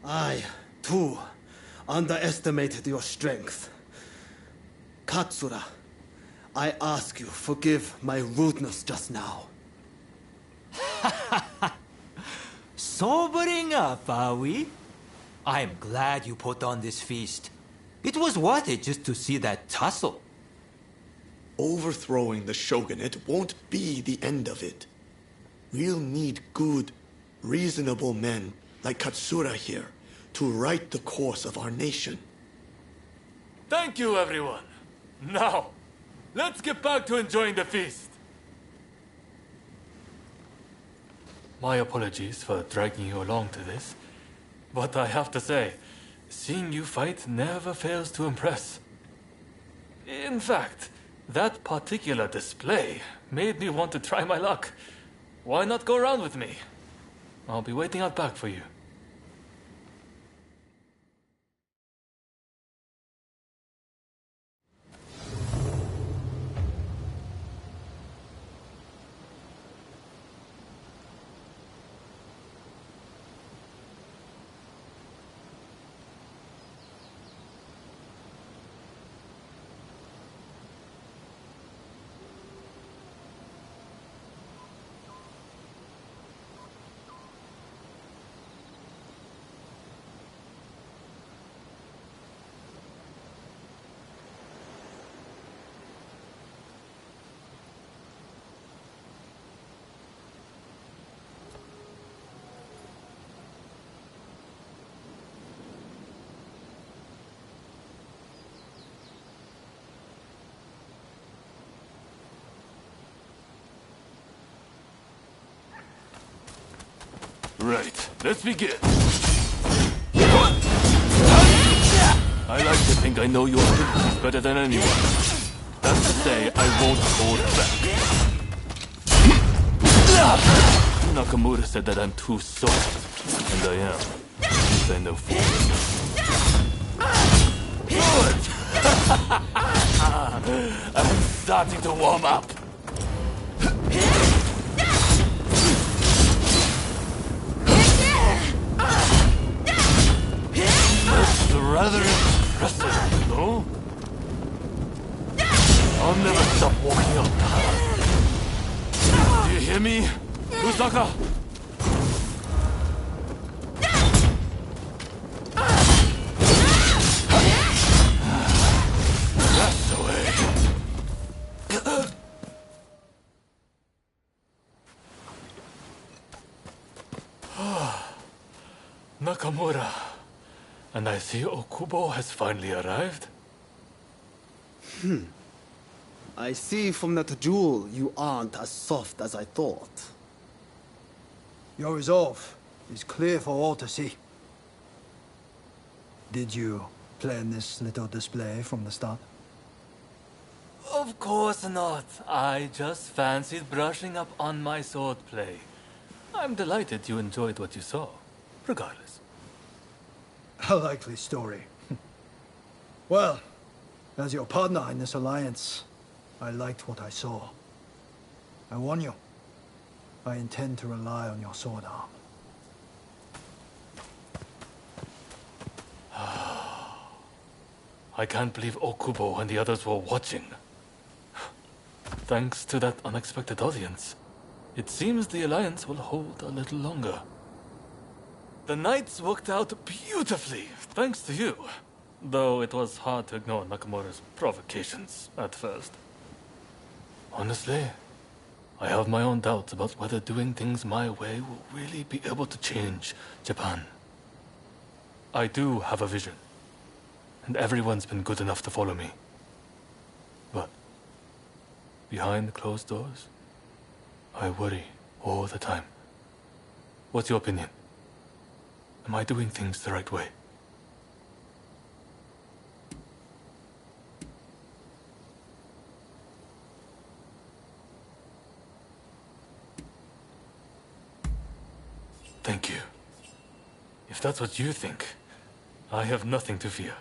I, too, underestimated your strength. Katsura, I ask you, forgive my rudeness just now. Sobering up, are we? I am glad you put on this feast. It was worth it just to see that tussle. Overthrowing the shogunate won't be the end of it. We'll need good, reasonable men like Katsura here to right the course of our nation. Thank you, everyone. Now, let's get back to enjoying the feast. My apologies for dragging you along to this, but I have to say, seeing you fight never fails to impress. In fact, that particular display made me want to try my luck. Why not go around with me? I'll be waiting out back for you. Right, let's begin. I like to think I know your abilities better than anyone. That's to say, I won't hold back. Nakamura said that I'm too soft, and I am. Since I know for Good! I'm starting to warm up. Rather impressive, no? I'll never stop walking up the path. Do you hear me, Usaka? That's the way. Nakamura. And I see Okubo has finally arrived. I see from that jewel you aren't as soft as I thought. Your resolve is clear for all to see. Did you plan this little display from the start? Of course not. I just fancied brushing up on my swordplay. I'm delighted you enjoyed what you saw, regardless. A likely story. Well, as your partner in this alliance, I liked what I saw. I warn you, I intend to rely on your sword arm. I can't believe Okubo and the others were watching. Thanks to that unexpected audience, it seems the alliance will hold a little longer. The nights worked out beautifully, thanks to you. Though it was hard to ignore Nakamura's provocations at first. Honestly, I have my own doubts about whether doing things my way will really be able to change Japan. I do have a vision, and everyone's been good enough to follow me. But behind closed doors, I worry all the time. What's your opinion? Am I doing things the right way? Thank you. If that's what you think, I have nothing to fear.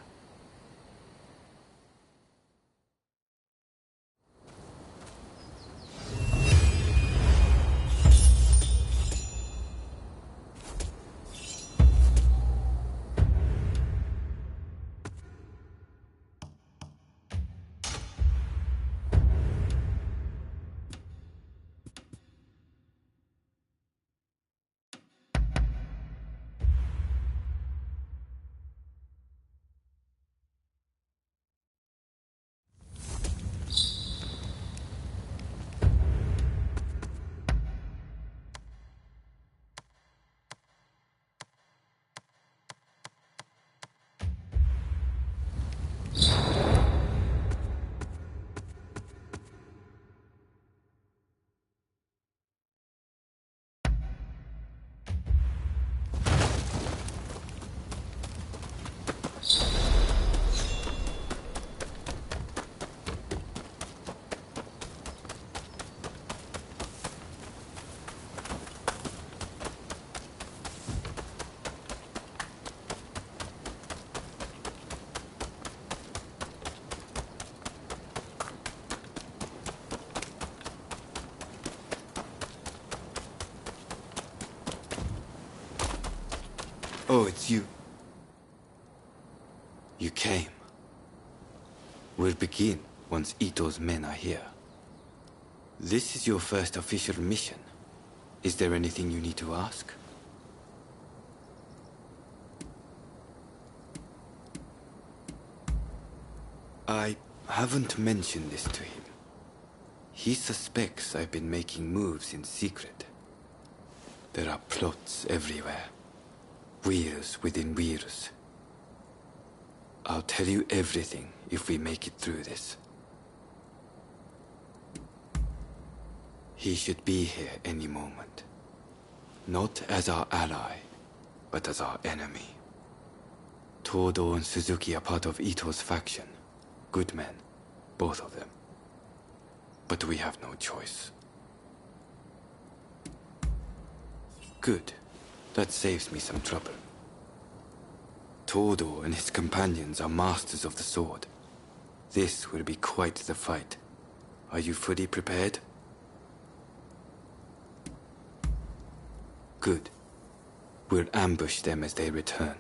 Oh, it's you. You came. We'll begin once Ito's men are here. This is your first official mission. Is there anything you need to ask? I haven't mentioned this to him. He suspects I've been making moves in secret. There are plots everywhere. Wheels within wheels. I'll tell you everything if we make it through this. He should be here any moment. Not as our ally, but as our enemy. Todo and Suzuki are part of Ito's faction. Good men, both of them. But we have no choice. Good. That saves me some trouble. Todo and his companions are masters of the sword. This will be quite the fight. Are you fully prepared? Good. We'll ambush them as they return.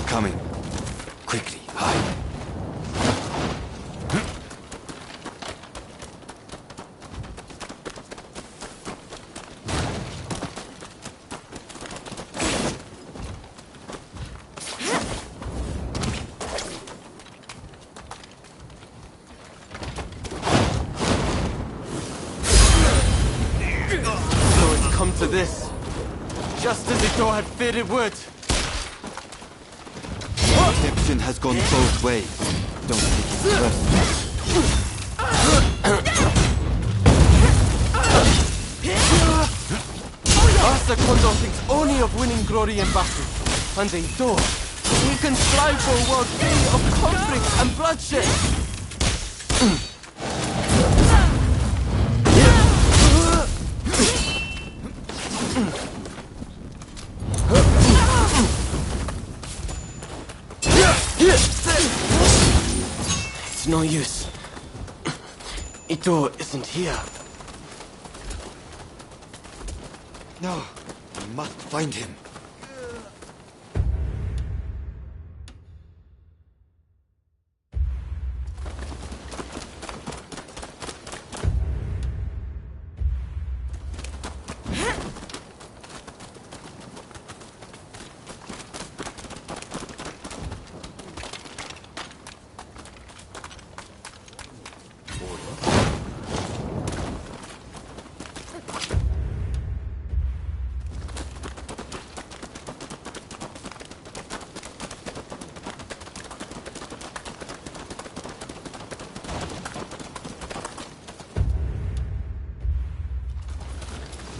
Coming. Quickly, hide. So it's come to this. Just as Ito had feared it would. Deception has gone both ways. Don't take it personally. Master Kondo thinks only of winning glory in battle. And Ito, he can strive for a world free of conflict and bloodshed. It's no use. Ito isn't here. No, we must find him.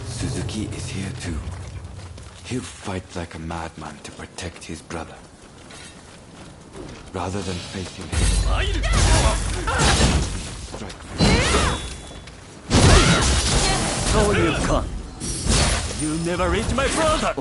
Suzuki is here too. He'll fight like a madman to protect his brother. Rather than face him head on. Strike first. So you've come. You'll never reach my brother!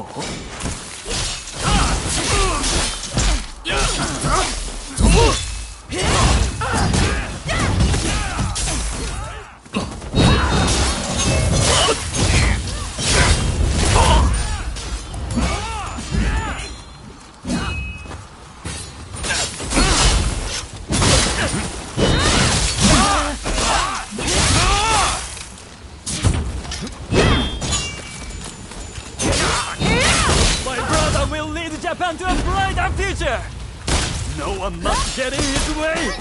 Japan to a brighter future! No one must get in his way!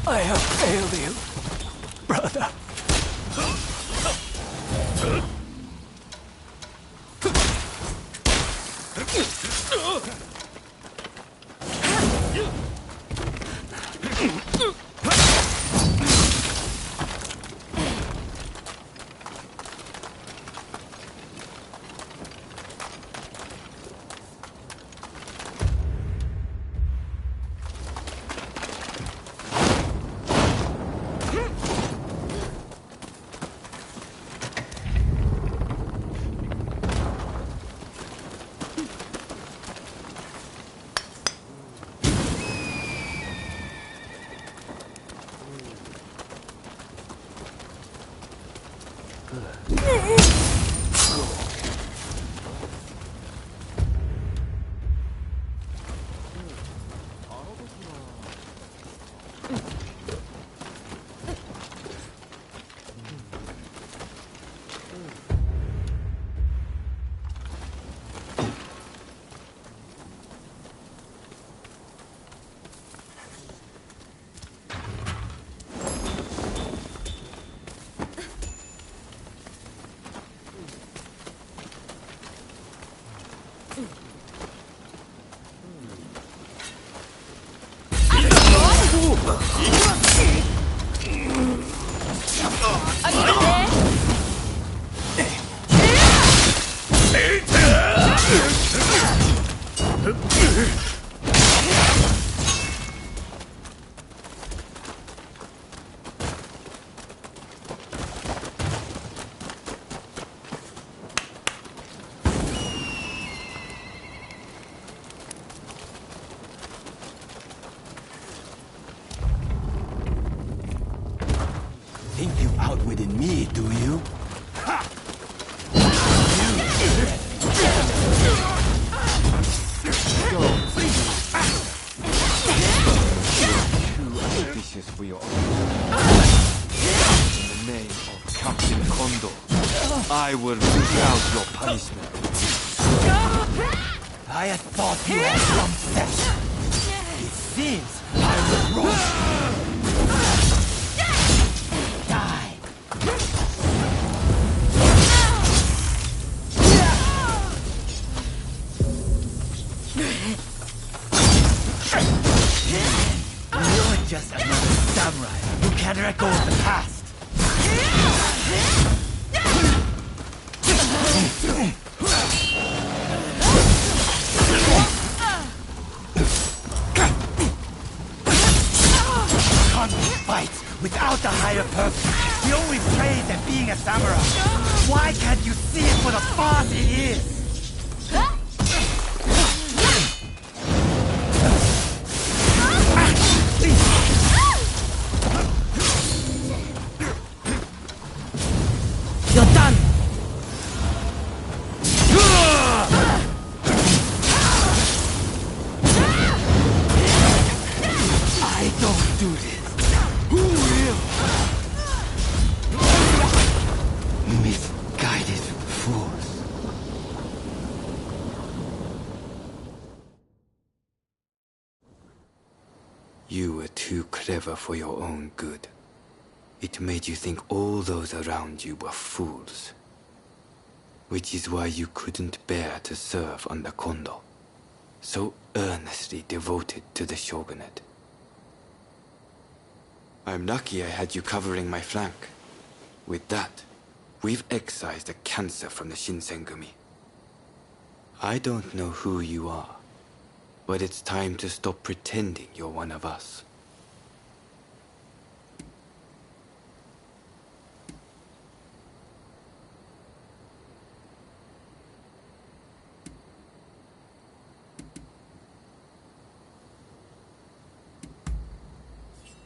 I have failed you, brother. Think you outwitted me, do you? Go, please. Too ambitious for your own. In the name of Captain Kondo, I will wreak out your punishment. I had thought you had some sense. It seems I was wrong. Just another samurai who can't let go of the past. Can't fight without the higher purpose. We only praise at being a samurai. Why can't you see it for the farce it is? You're done! I don't do this. Who will? Misguided fools. You were too clever for your own good. It made you think all those around you were fools. Which is why you couldn't bear to serve under Kondo, so earnestly devoted to the shogunate. I'm lucky I had you covering my flank. With that, we've excised a cancer from the Shinsengumi. I don't know who you are, but it's time to stop pretending you're one of us.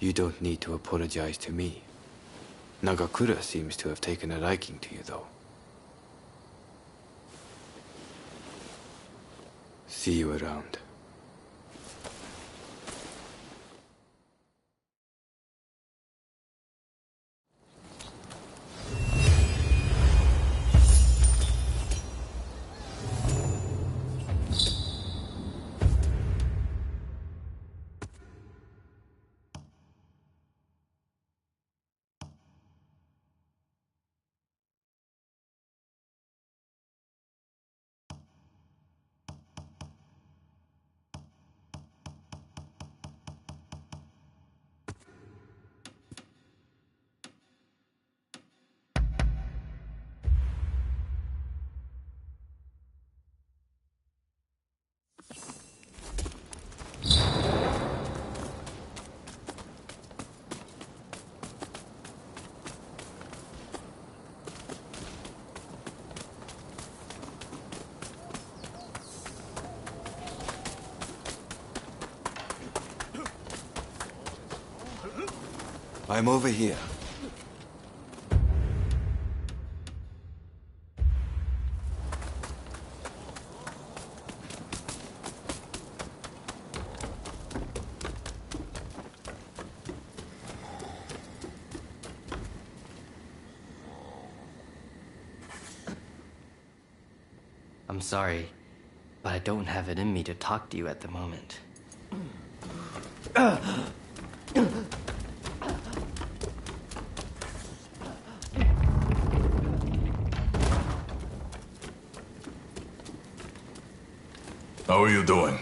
You don't need to apologize to me. Nagakura seems to have taken a liking to you, though. See you around. I'm over here. I'm sorry, but I don't have it in me to talk to you at the moment. How are you doing?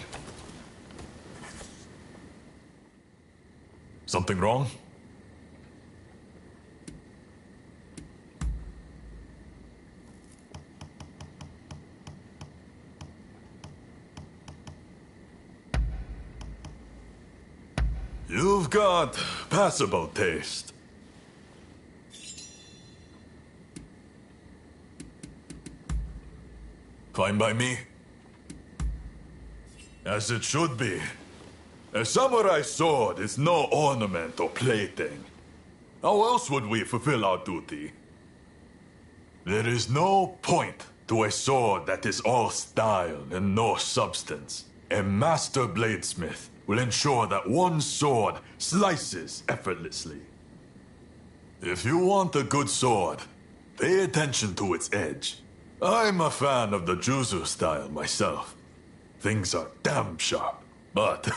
Something wrong? You've got passable taste. Fine by me. As it should be. A samurai sword is no ornament or plaything. How else would we fulfill our duty? There is no point to a sword that is all style and no substance. A master bladesmith will ensure that one sword slices effortlessly. If you want a good sword, pay attention to its edge. I'm a fan of the Juzu style myself. Things are damn sharp, but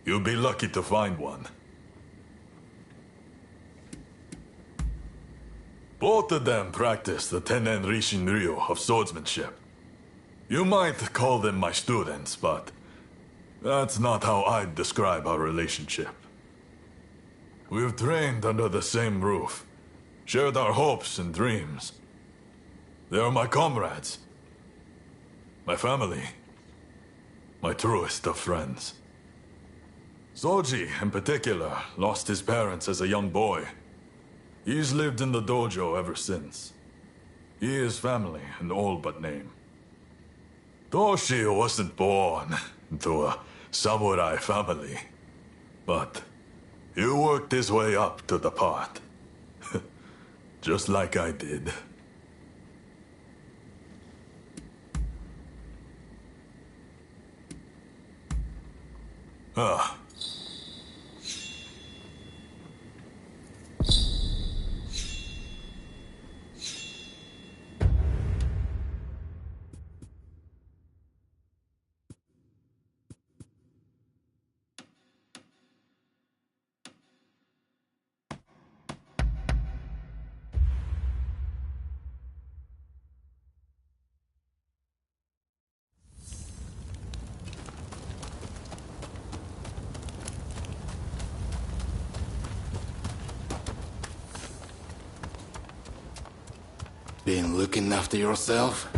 you'll be lucky to find one. Both of them practice the Tennen Rishin Ryu of swordsmanship. You might call them my students, but that's not how I'd describe our relationship. We've trained under the same roof, shared our hopes and dreams. They are my comrades, my family, my truest of friends. Soji, in particular, lost his parents as a young boy. He's lived in the dojo ever since. He is family in all but name. Toshi wasn't born into a samurai family, but he worked his way up to the part. Just like I did. Ah. Been looking after yourself?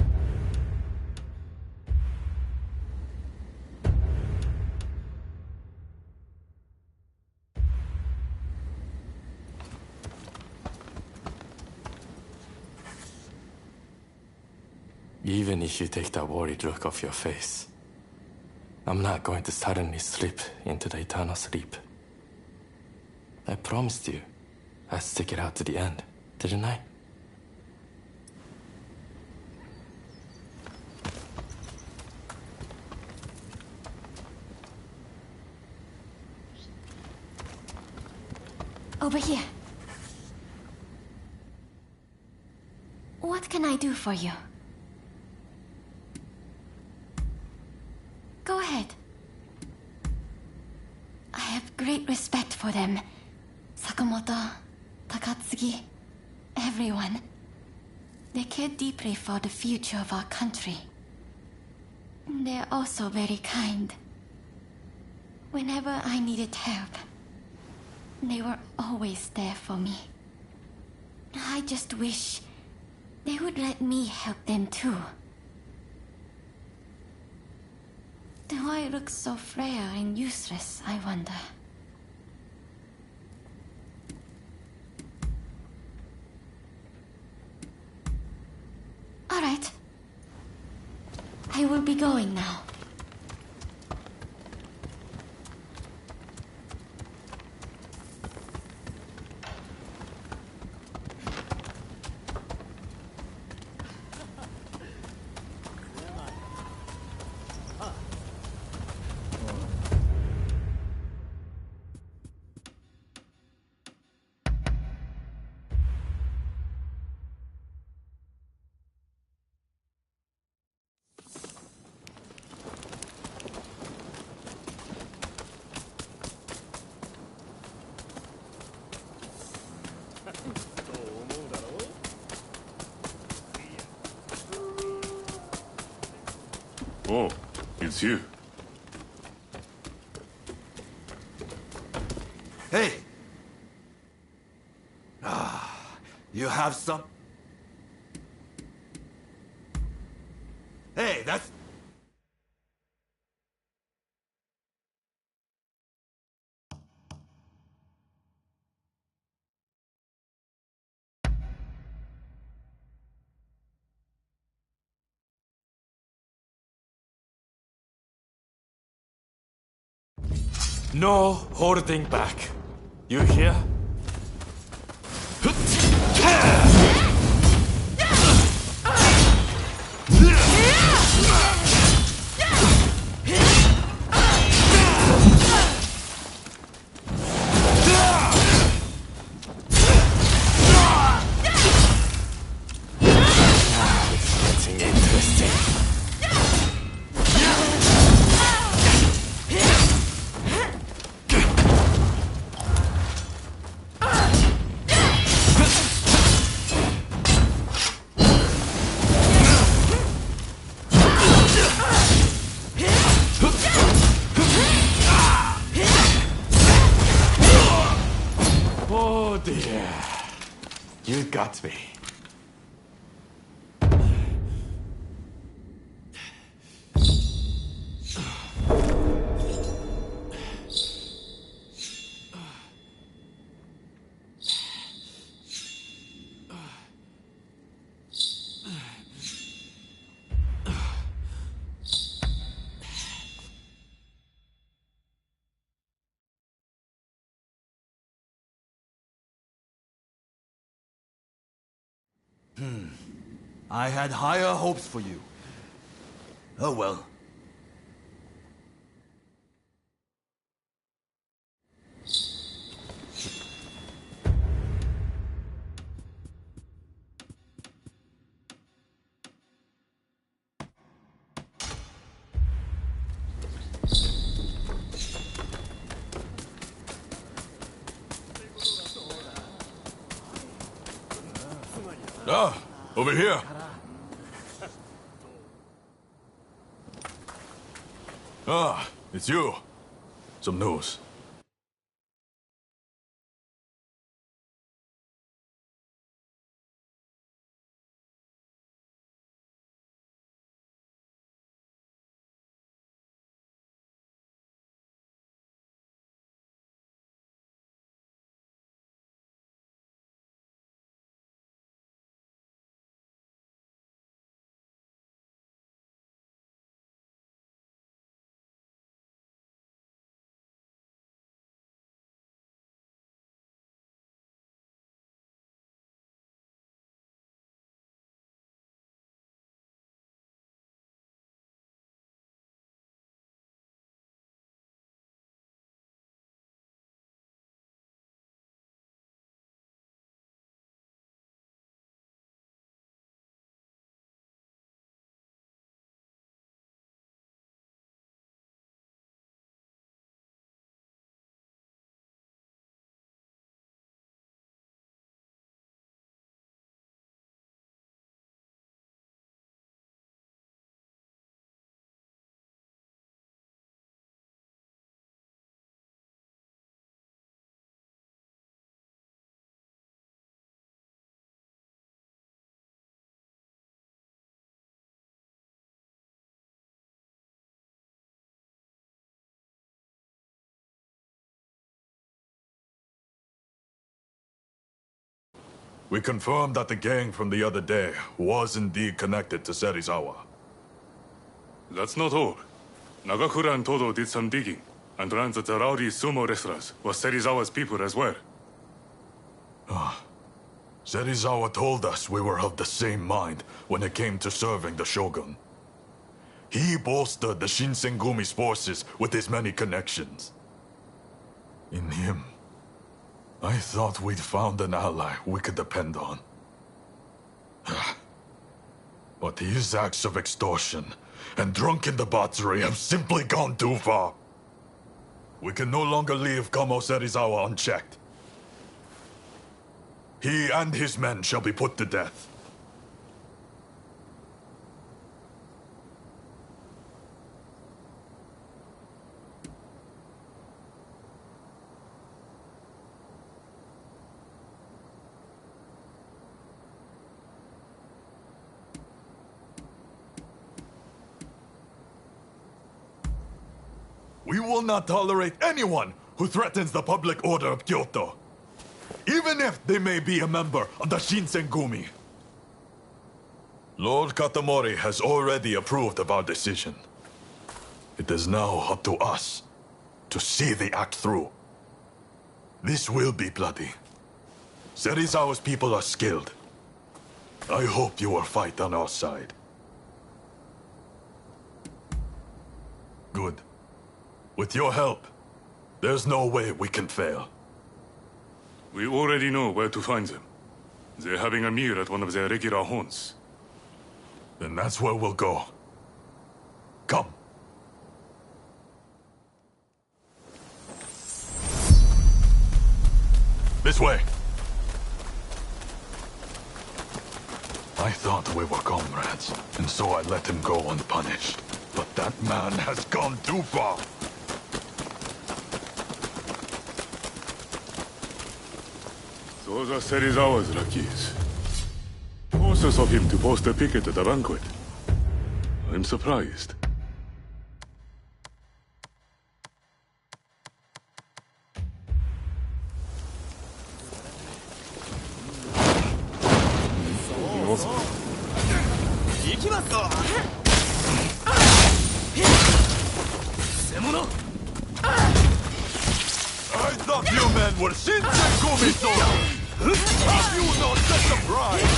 Even if you take that worried look off your face, I'm not going to suddenly slip into the eternal sleep. I promised you I'd stick it out to the end, didn't I? Over here. What can I do for you? Go ahead. I have great respect for them. Sakamoto, Takatsuki, everyone. They care deeply for the future of our country. They're also very kind. Whenever I needed help, they were always there for me. I just wish they would let me help them too. Do I look so frail and useless, I wonder? All right. I will be going now. Oh, it's you. Hey! You have some... Hey, that's... No holding back. You hear? It's getting interesting. Oh dear. You got me. I had higher hopes for you. Oh well. Ah, over here. Ah, it's you. Some news. We confirmed that the gang from the other day was indeed connected to Serizawa. That's not all. Nagakura and Todo did some digging, and learned that the rowdy sumo wrestlers were Serizawa's people as well. Serizawa told us we were of the same mind when it came to serving the Shogun. He bolstered the Shinsengumi's forces with his many connections. In him, I thought we'd found an ally we could depend on. But his acts of extortion and drunken debauchery have simply gone too far. We can no longer leave Kamo Serizawa unchecked. He and his men shall be put to death. We will not tolerate anyone who threatens the public order of Kyoto, even if they may be a member of the Shinsengumi. Lord Katamori has already approved of our decision. It is now up to us to see the act through. This will be bloody. Serizawa's people are skilled. I hope you will fight on our side. Good. With your help, there's no way we can fail. We already know where to find them. They're having a meal at one of their regular haunts. Then that's where we'll go. Come. This way. I thought we were comrades, and so I let him go unpunished. But that man has gone too far. Those are Serizawa's lackeys. Forces of him to post a picket at the banquet. I'm surprised. I thought you men were Shinsengumi soldiers! Have you no sense of pride?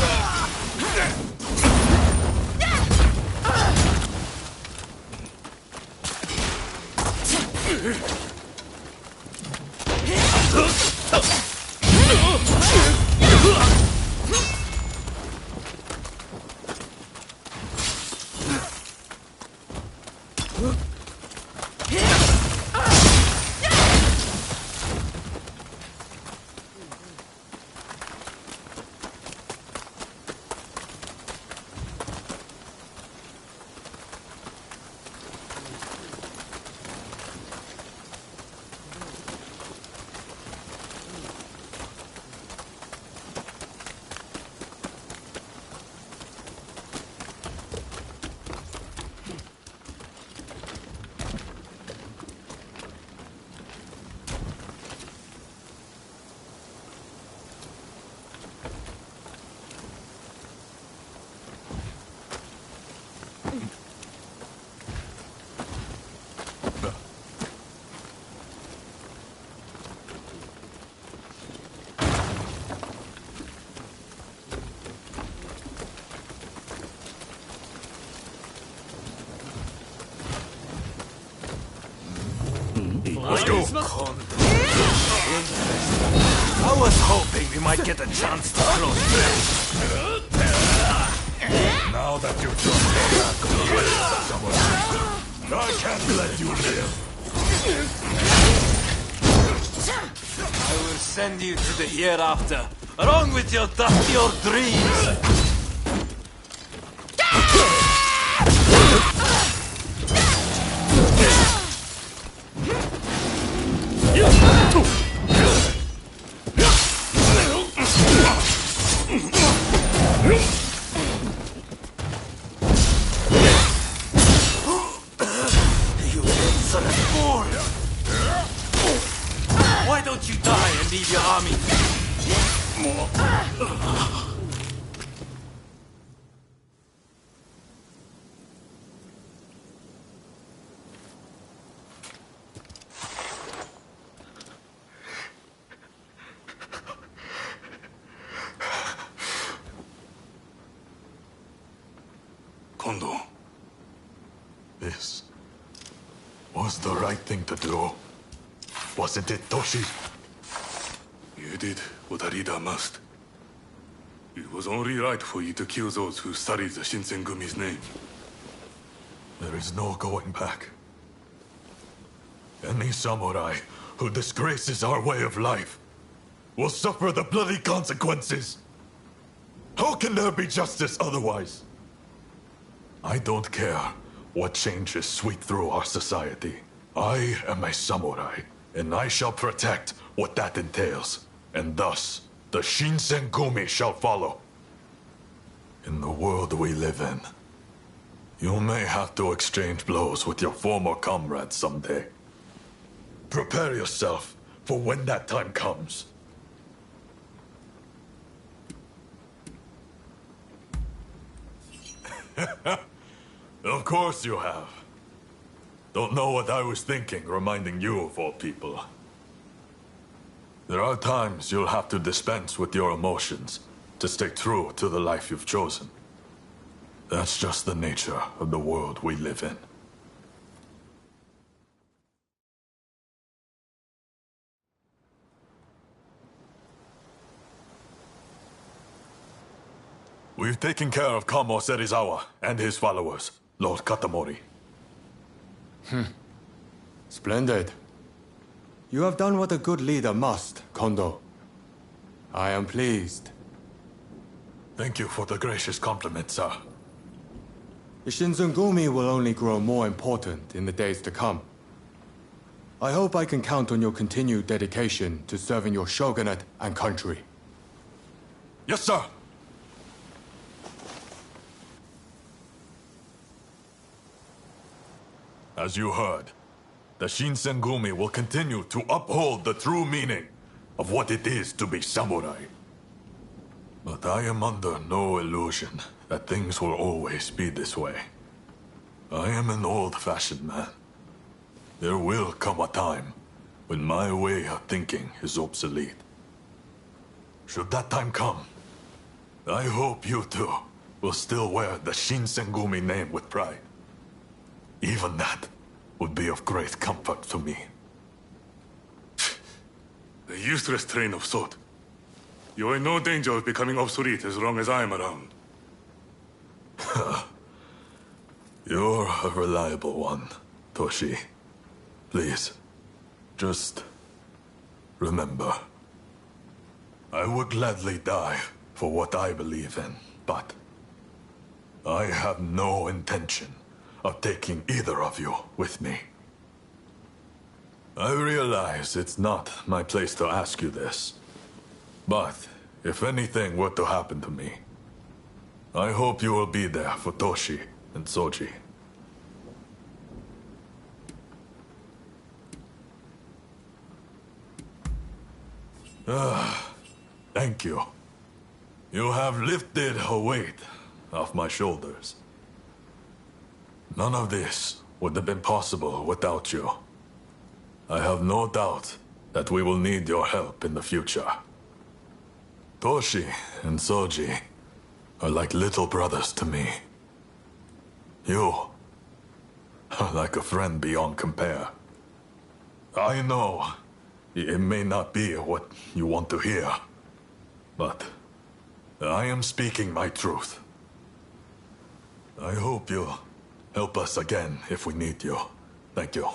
Let's go. I was hoping we might get a chance to close this. Now that you've done that, I can't let you live. I will send you to the hereafter, along with your your dreams. Why don't you die and leave your army? Kondo. This was the right thing to do. Wasn't it, Toshi? You did what a leader must. It was only right for you to kill those who studied the Shinsengumi's name. There is no going back. Any samurai who disgraces our way of life will suffer the bloody consequences. How can there be justice otherwise? I don't care what changes sweep through our society. I am a samurai, and I shall protect what that entails. And thus, the Shinsengumi shall follow. In the world we live in, you may have to exchange blows with your former comrades someday. Prepare yourself for when that time comes. Of course you have. Don't know what I was thinking, reminding you of all people. There are times you'll have to dispense with your emotions to stay true to the life you've chosen. That's just the nature of the world we live in. We've taken care of Kamo Serizawa and his followers, Lord Katamori. Splendid. You have done what a good leader must, Kondo. I am pleased. Thank you for the gracious compliment, sir. The Shinsengumi will only grow more important in the days to come. I hope I can count on your continued dedication to serving your shogunate and country. Yes, sir! As you heard, the Shinsengumi will continue to uphold the true meaning of what it is to be samurai. But I am under no illusion that things will always be this way. I am an old-fashioned man. There will come a time when my way of thinking is obsolete. Should that time come, I hope you two will still wear the Shinsengumi name with pride. Even that would be of great comfort to me. The useless train of thought. You're in no danger of becoming obsolete as long as I'm around. You're a reliable one, Toshi. Please, just remember. I would gladly die for what I believe in, but I have no intention of taking either of you with me. I realize it's not my place to ask you this, but if anything were to happen to me, I hope you will be there for Toshi and Soji. Thank you. You have lifted a weight off my shoulders. None of this would have been possible without you. I have no doubt that we will need your help in the future. Toshi and Soji are like little brothers to me. You are like a friend beyond compare. I know it may not be what you want to hear, but I am speaking my truth. I hope you'll help us again if we need you. Thank you.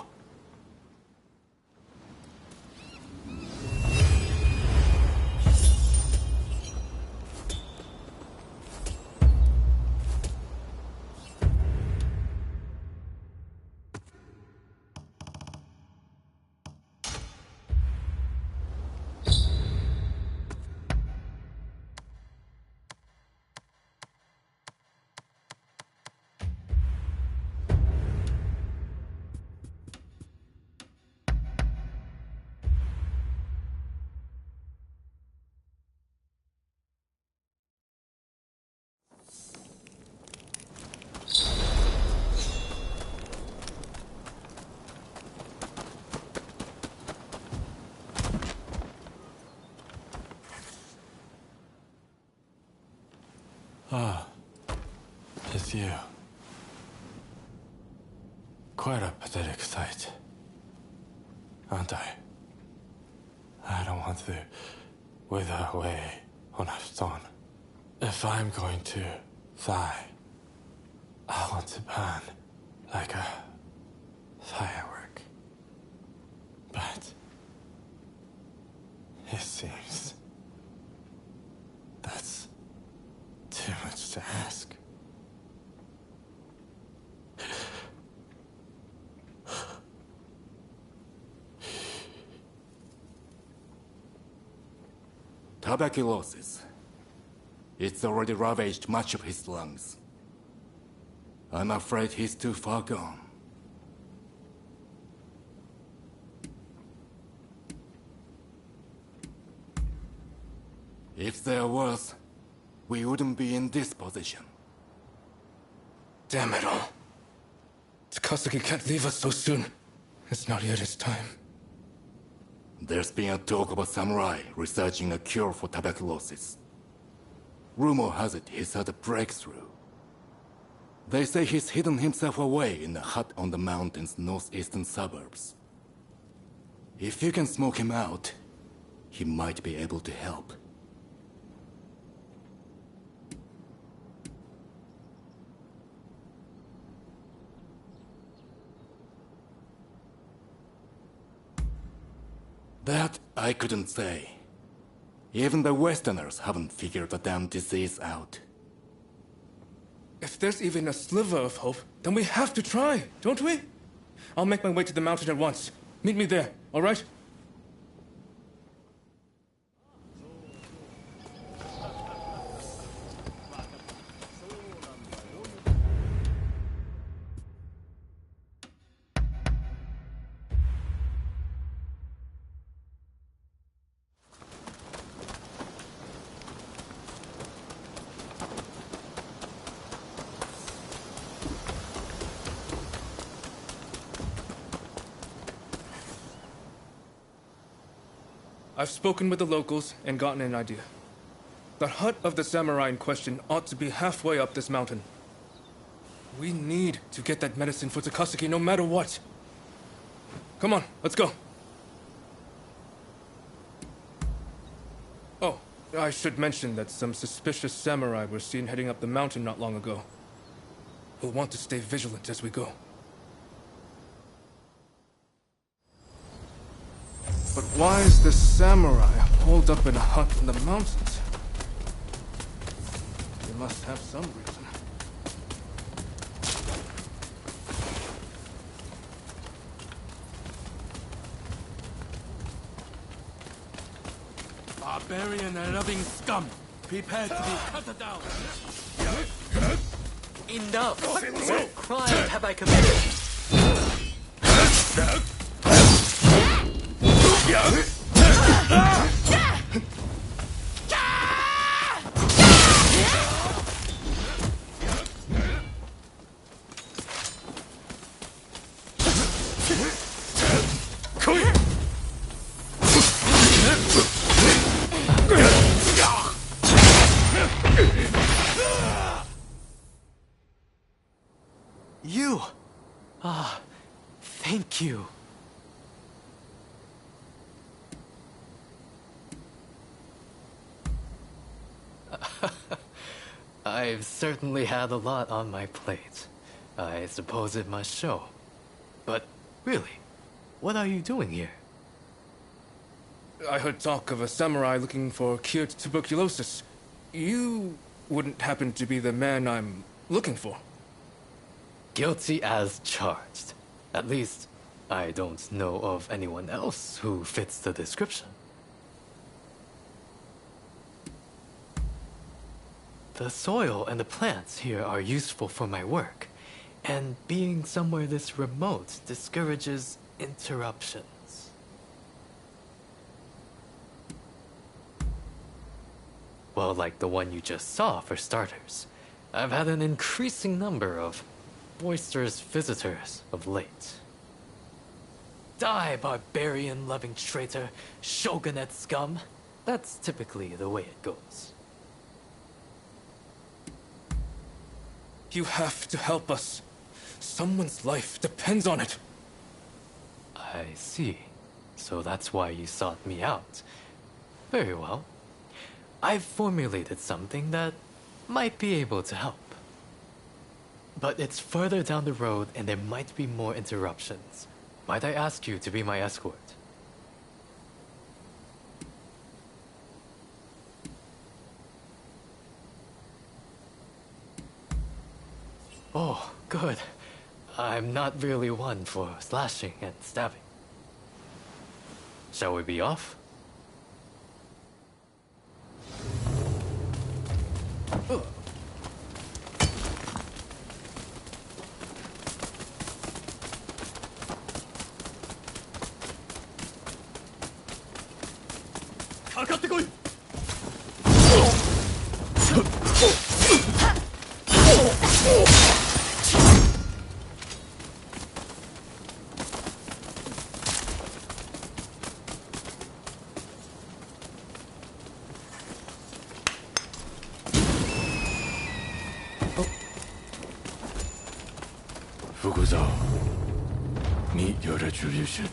Ah, it's you. Quite a pathetic sight, aren't I? I don't want to wither away on a stone. If I'm going to die, I want to burn like a firework. But it seems that's too much to ask. Tuberculosis. It's already ravaged much of his lungs. I'm afraid he's too far gone. If there was, we wouldn't be in this position. Damn it all. Takasugi can't leave us so soon. It's not yet his time. There's been a talk of a samurai researching a cure for tuberculosis. Rumor has it he's had a breakthrough. They say he's hidden himself away in a hut on the mountain's northeastern suburbs. If you can smoke him out, he might be able to help. That I couldn't say. Even the Westerners haven't figured the damn disease out. If there's even a sliver of hope, then we have to try, don't we? I'll make my way to the mountain at once. Meet me there, all right? I've spoken with the locals and gotten an idea. The hut of the samurai in question ought to be halfway up this mountain. We need to get that medicine for Takasugi no matter what. Come on, let's go. Oh, I should mention that some suspicious samurai were seen heading up the mountain not long ago. We'll want to stay vigilant as we go. But why is this samurai holed up in a hut in the mountains? They must have some reason. Barbarian and loving scum, prepare to be cut down. Enough! What crime have I committed? You! Ah, thank you. I've certainly had a lot on my plate. I suppose it must show. But really, what are you doing here? I heard talk of a samurai looking for a cure to tuberculosis. You wouldn't happen to be the man I'm looking for? Guilty as charged. At least, I don't know of anyone else who fits the description. The soil and the plants here are useful for my work, and being somewhere this remote discourages interruptions. Well, like the one you just saw, for starters. I've had an increasing number of boisterous visitors of late. Die, barbarian-loving traitor, shogunate scum. That's typically the way it goes. You have to help us. Someone's life depends on it. I see. So that's why you sought me out. Very well. I've formulated something that might be able to help. But it's further down the road and there might be more interruptions. Might I ask you to be my escort? Oh, good. I'm not really one for slashing and stabbing. Shall we be off? Fukuzo, meet your retribution.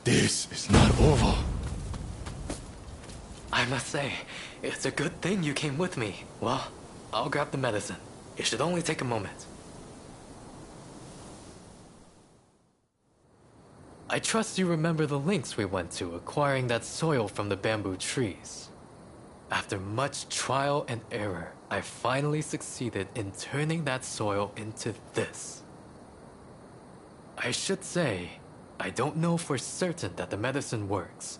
This is not over. I must say, it's a good thing you came with me. Well, I'll grab the medicine. It should only take a moment. I trust you remember the lengths we went to acquiring that soil from the bamboo trees. After much trial and error, I finally succeeded in turning that soil into this. I should say, I don't know for certain that the medicine works.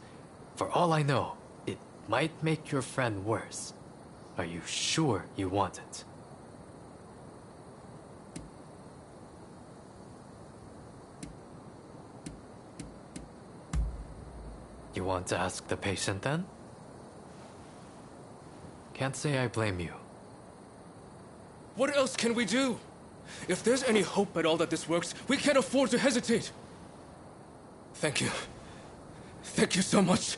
For all I know, it might make your friend worse. Are you sure you want it? You want to ask the patient then? Can't say I blame you. What else can we do? If there's any hope at all that this works, we can't afford to hesitate. Thank you. Thank you so much.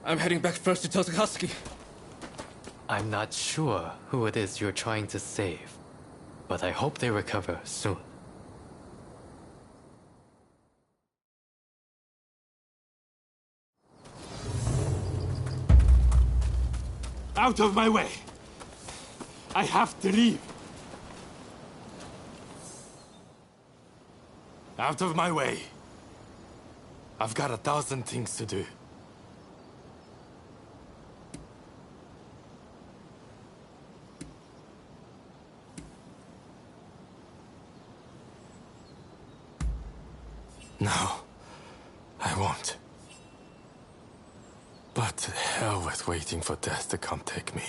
I'm heading back first to tell Takatsuki. I'm not sure who it is you're trying to save, but I hope they recover soon. Out of my way! I have to leave! Out of my way! I've got 1,000 things to do. No, I won't. But to hell with waiting for death to come take me.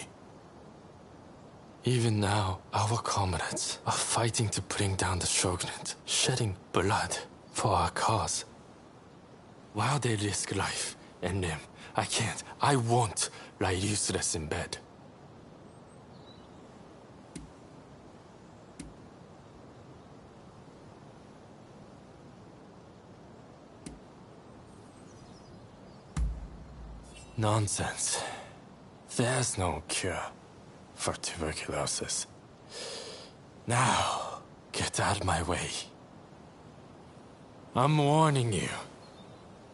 Even now, our comrades are fighting to bring down the shogunate, shedding blood for our cause. While they risk life and limb, I can't, I won't lie useless in bed. Nonsense. There's no cure for tuberculosis. Now, get out of my way. I'm warning you.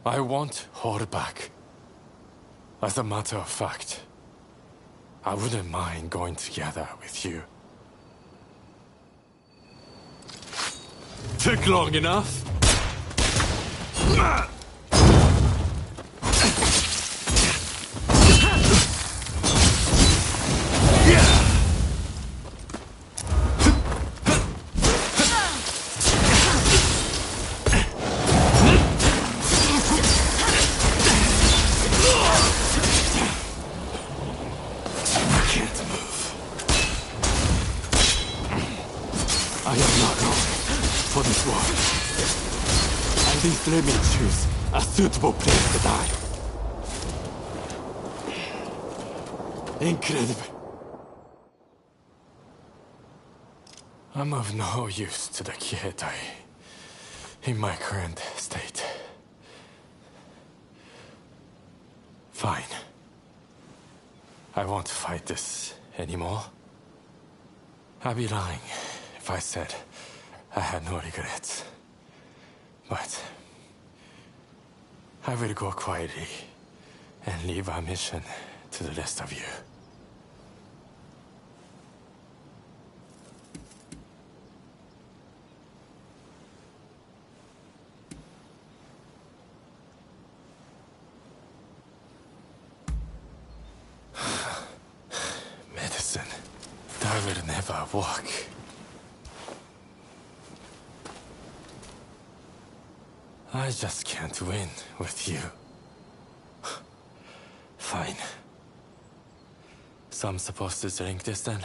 I won't hold back. As a matter of fact, I wouldn't mind going together with you. Took long enough. Let me choose a suitable place to die. Incredible. I'm of no use to the Kietai in my current state. Fine. I won't fight this anymore. I'd be lying if I said I had no regrets. But I will go quietly and leave our mission to the rest of you. Medicine. That will never work. I just can't win with you. Fine. So I'm supposed to drink this then?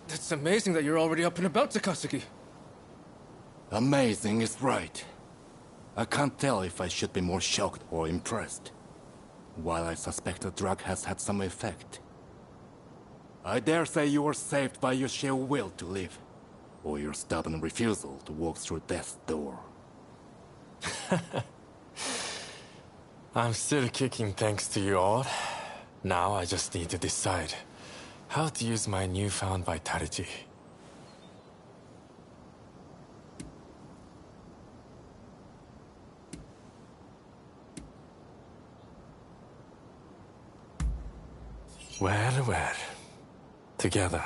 It's amazing that you're already up and about, Takasugi. Amazing is right. I can't tell if I should be more shocked or impressed. While I suspect the drug has had some effect, I dare say you were saved by your sheer will to live, or your stubborn refusal to walk through death's door. I'm still kicking thanks to you all. Now I just need to decide how to use my newfound vitality. Well, well. Together,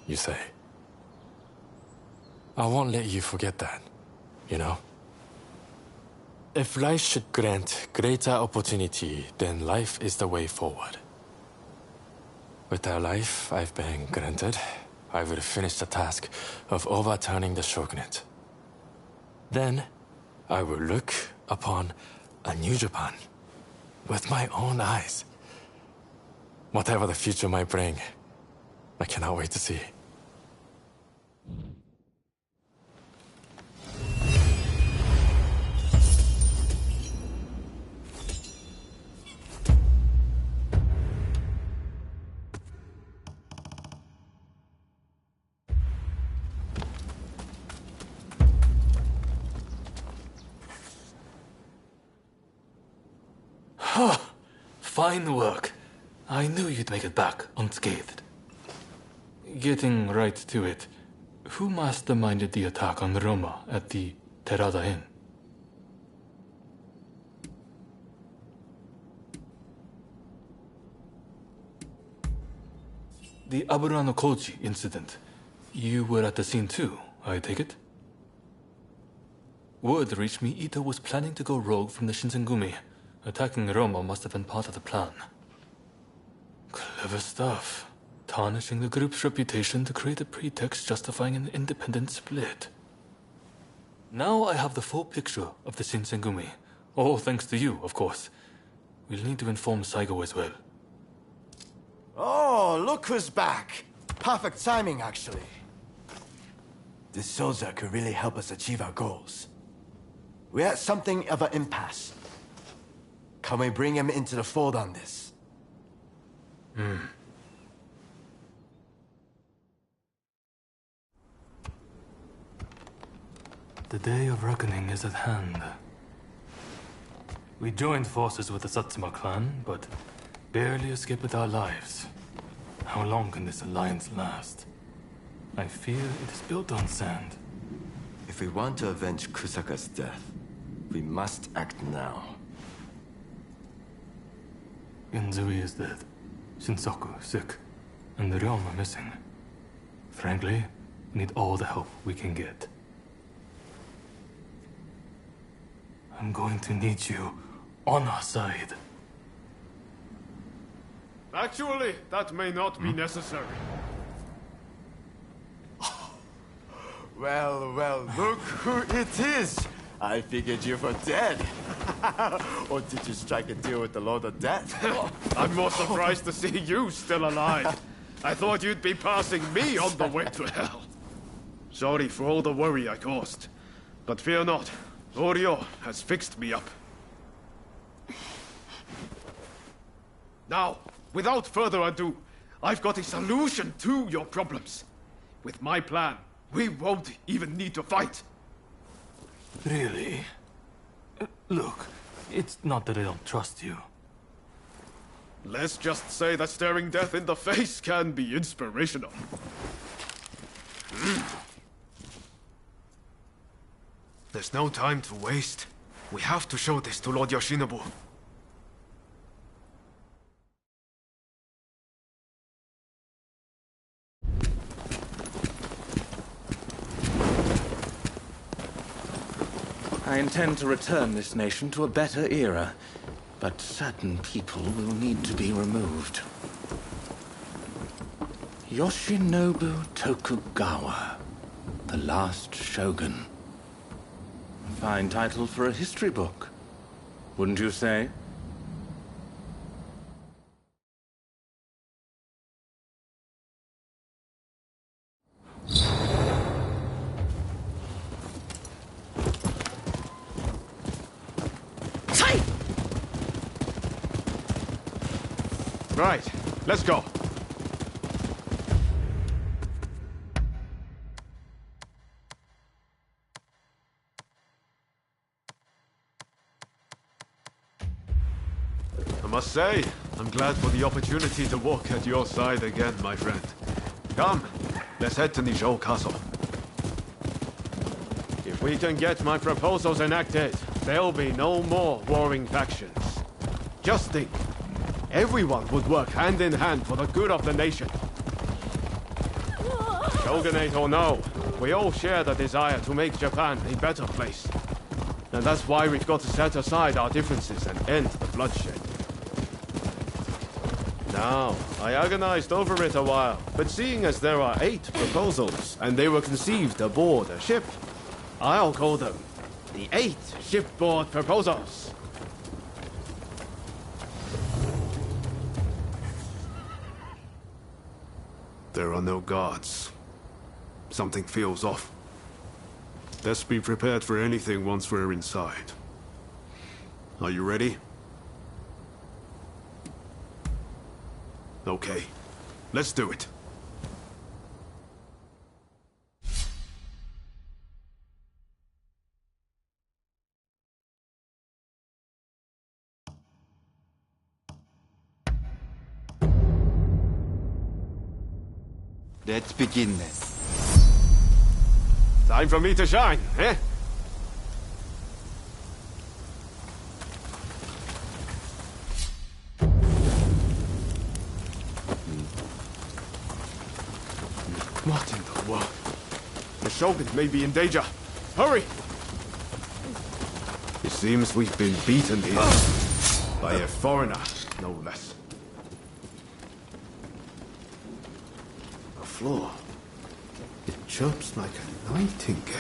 you say. I won't let you forget that, you know? If life should grant greater opportunity, then life is the way forward. With the life I've been granted, I will finish the task of overturning the shogunate. Then, I will look upon a new Japan with my own eyes. Whatever the future might bring, I cannot wait to see. Fine work. I knew you'd make it back unscathed. Getting right to it, who masterminded the attack on Roma at the Terada Inn? The Aburano Koji incident. You were at the scene too, I take it? Word reached me Ito was planning to go rogue from the Shinsengumi. Attacking Roma must have been part of the plan. Clever stuff. Tarnishing the group's reputation to create a pretext justifying an independent split. Now I have the full picture of the Shinsengumi. All thanks to you, of course. We'll need to inform Saigo as well. Oh, look who's back. Perfect timing, actually. This soldier could really help us achieve our goals. We're at something of an impasse. Can we bring him into the fold on this? The day of reckoning is at hand. We joined forces with the Satsuma clan, but barely escaped with our lives. How long can this alliance last? I fear it is built on sand. If we want to avenge Kusaka's death, we must act now. Genzui is dead, Shinsaku sick, and the realm are missing. Frankly, we need all the help we can get. I'm going to need you on our side. Actually, that may not be necessary. Well, look who it is! I figured you were dead. Or did you strike a deal with the Lord of Death? I'm more surprised to see you still alive. I thought you'd be passing me on the way to hell. Sorry for all the worry I caused. But fear not, Oryo has fixed me up. Now, without further ado, I've got a solution to your problems. With my plan, we won't even need to fight. Really? Look, it's not that I don't trust you. Let's just say that staring death in the face can be inspirational. There's no time to waste. We have to show this to Lord Yoshinobu. I intend to return this nation to a better era, but certain people will need to be removed. Yoshinobu Tokugawa, the last shogun. A fine title for a history book, wouldn't you say? Right, let's go. I must say, I'm glad for the opportunity to walk at your side again, my friend. Come, let's head to Nijou Castle. If we can get my proposals enacted, there'll be no more warring factions. Just think, everyone would work hand in hand for the good of the nation. Shogunate or no, we all share the desire to make Japan a better place. And that's why we've got to set aside our differences and end the bloodshed. Now, I agonized over it a while, but seeing as there are 8 proposals, and they were conceived aboard a ship, I'll call them the 8 shipboard proposals. There are no guards. Something feels off. Let's be prepared for anything once we're inside. Are you ready? Okay, let's do it. Let's begin then. Time for me to shine, eh? What in the world? The Shogun may be in danger. Hurry! It seems we've been beaten here. By a foreigner, no less. The floor. It chirps like a nightingale.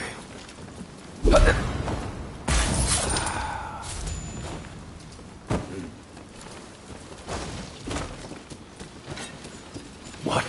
What?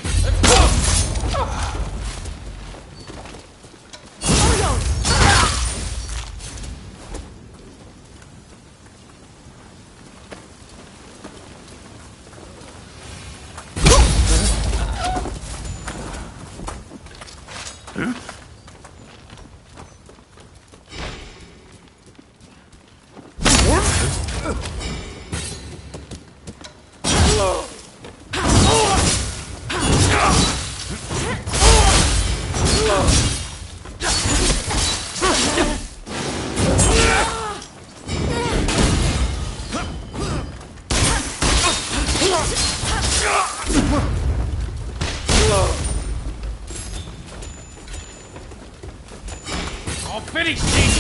I'll finish this!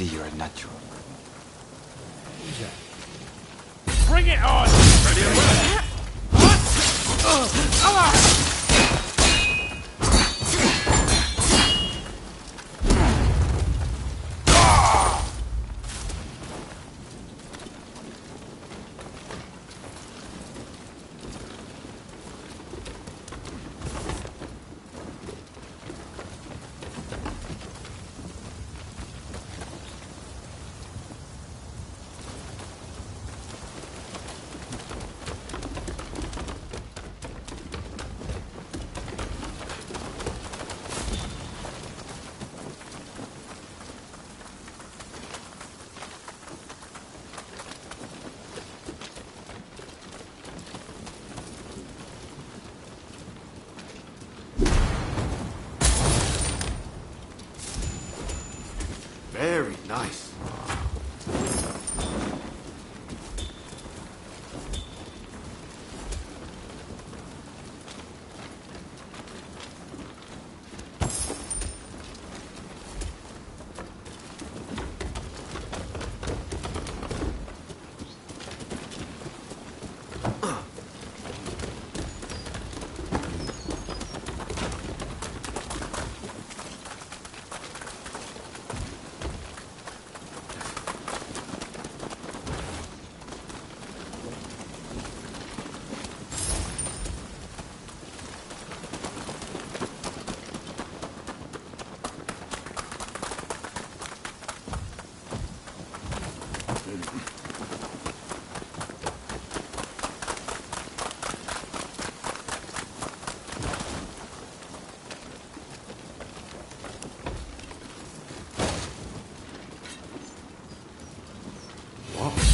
see you're a natural. Bring it on! Ready and ready! Very nice.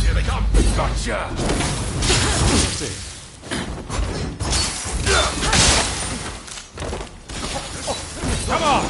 Here they come! Gotcha! Come on!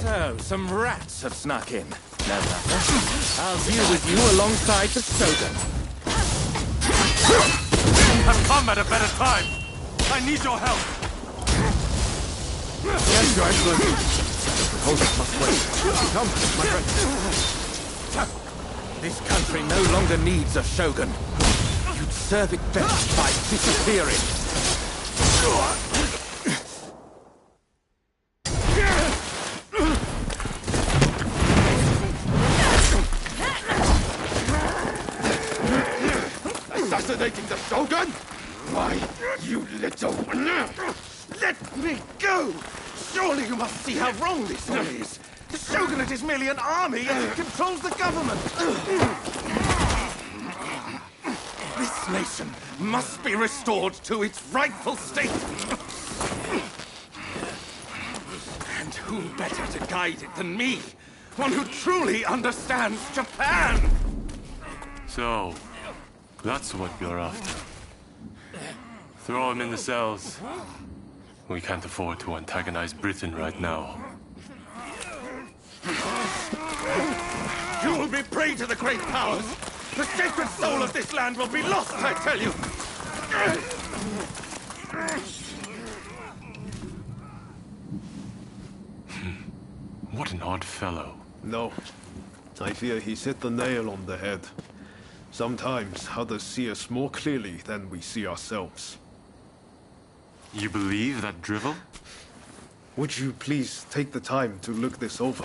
So, some rats have snuck in. No matter. I'll deal with you alongside the Shogun. I've come at a better time! I need your help! Yes, Your Excellency. The proposal must wait. Come, my friend. This country no longer needs a Shogun. You'd serve it best by disappearing. Assassinating the Shogun? Why, you little... Let me go! Surely you must see how wrong this all is. The Shogunate is merely an army and it controls the government. This nation must be restored to its rightful state. And who better to guide it than me? One who truly understands Japan! So, that's what you're after. Throw him in the cells. We can't afford to antagonize Britain right now. You will be prey to the great powers! The sacred soul of this land will be lost, I tell you! What an odd fellow. No. I fear he's hit the nail on the head. Sometimes others see us more clearly than we see ourselves. You believe that drivel? Would you please take the time to look this over?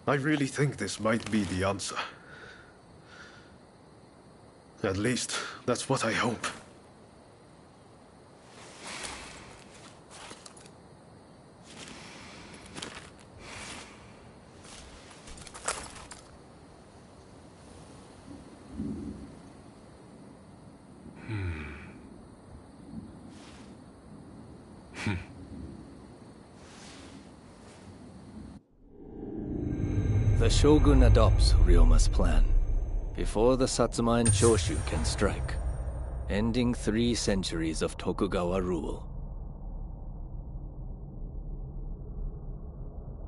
I really think this might be the answer. At least, that's what I hope. The Shogun adopts Ryoma's plan before the Satsuma and Choshu can strike, ending 3 centuries of Tokugawa rule.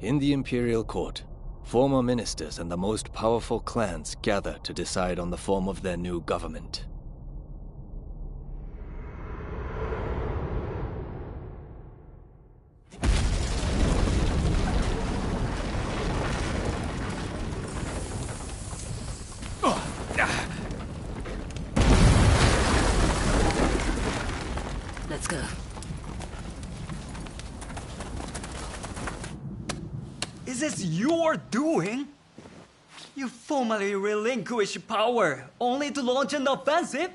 In the imperial court, former ministers and the most powerful clans gather to decide on the form of their new government. Let's go. Is this your doing? You formally relinquished power, only to launch an offensive?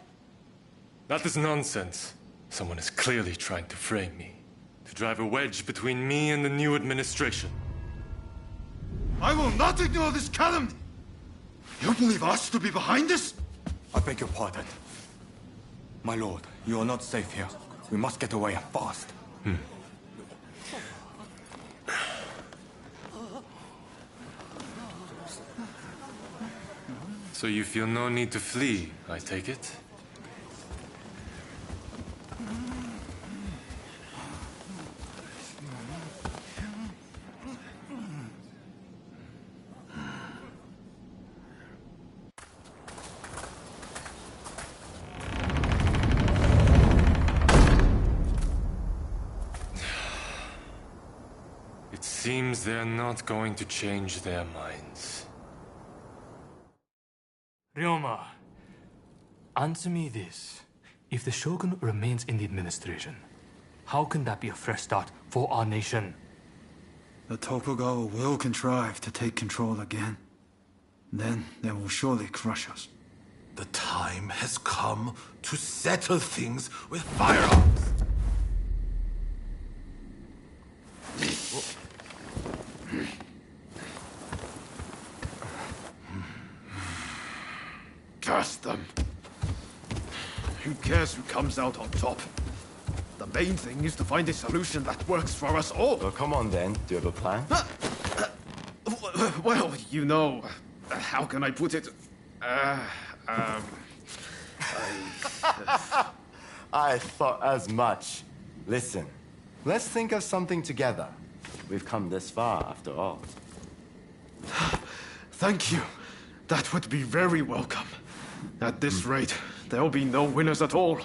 That is nonsense. Someone is clearly trying to frame me, to drive a wedge between me and the new administration. I will not ignore this calumny! You believe us to be behind this? I beg your pardon. My lord, you are not safe here. We must get away fast. So you feel no need to flee, I take it? It seems they're not going to change their minds. Ryoma, answer me this. If the Shogun remains in the administration, how can that be a fresh start for our nation? The Tokugawa will contrive to take control again. Then they will surely crush us. The time has come to settle things with firearms. Curse them. Who cares who comes out on top? The main thing is to find a solution that works for us all. Well, come on then. Do you have a plan? Well, you know, how can I put it? I thought as much. Listen, let's think of something together. We've come this far, after all. Thank you. That would be very welcome. At this rate, there'll be no winners at all.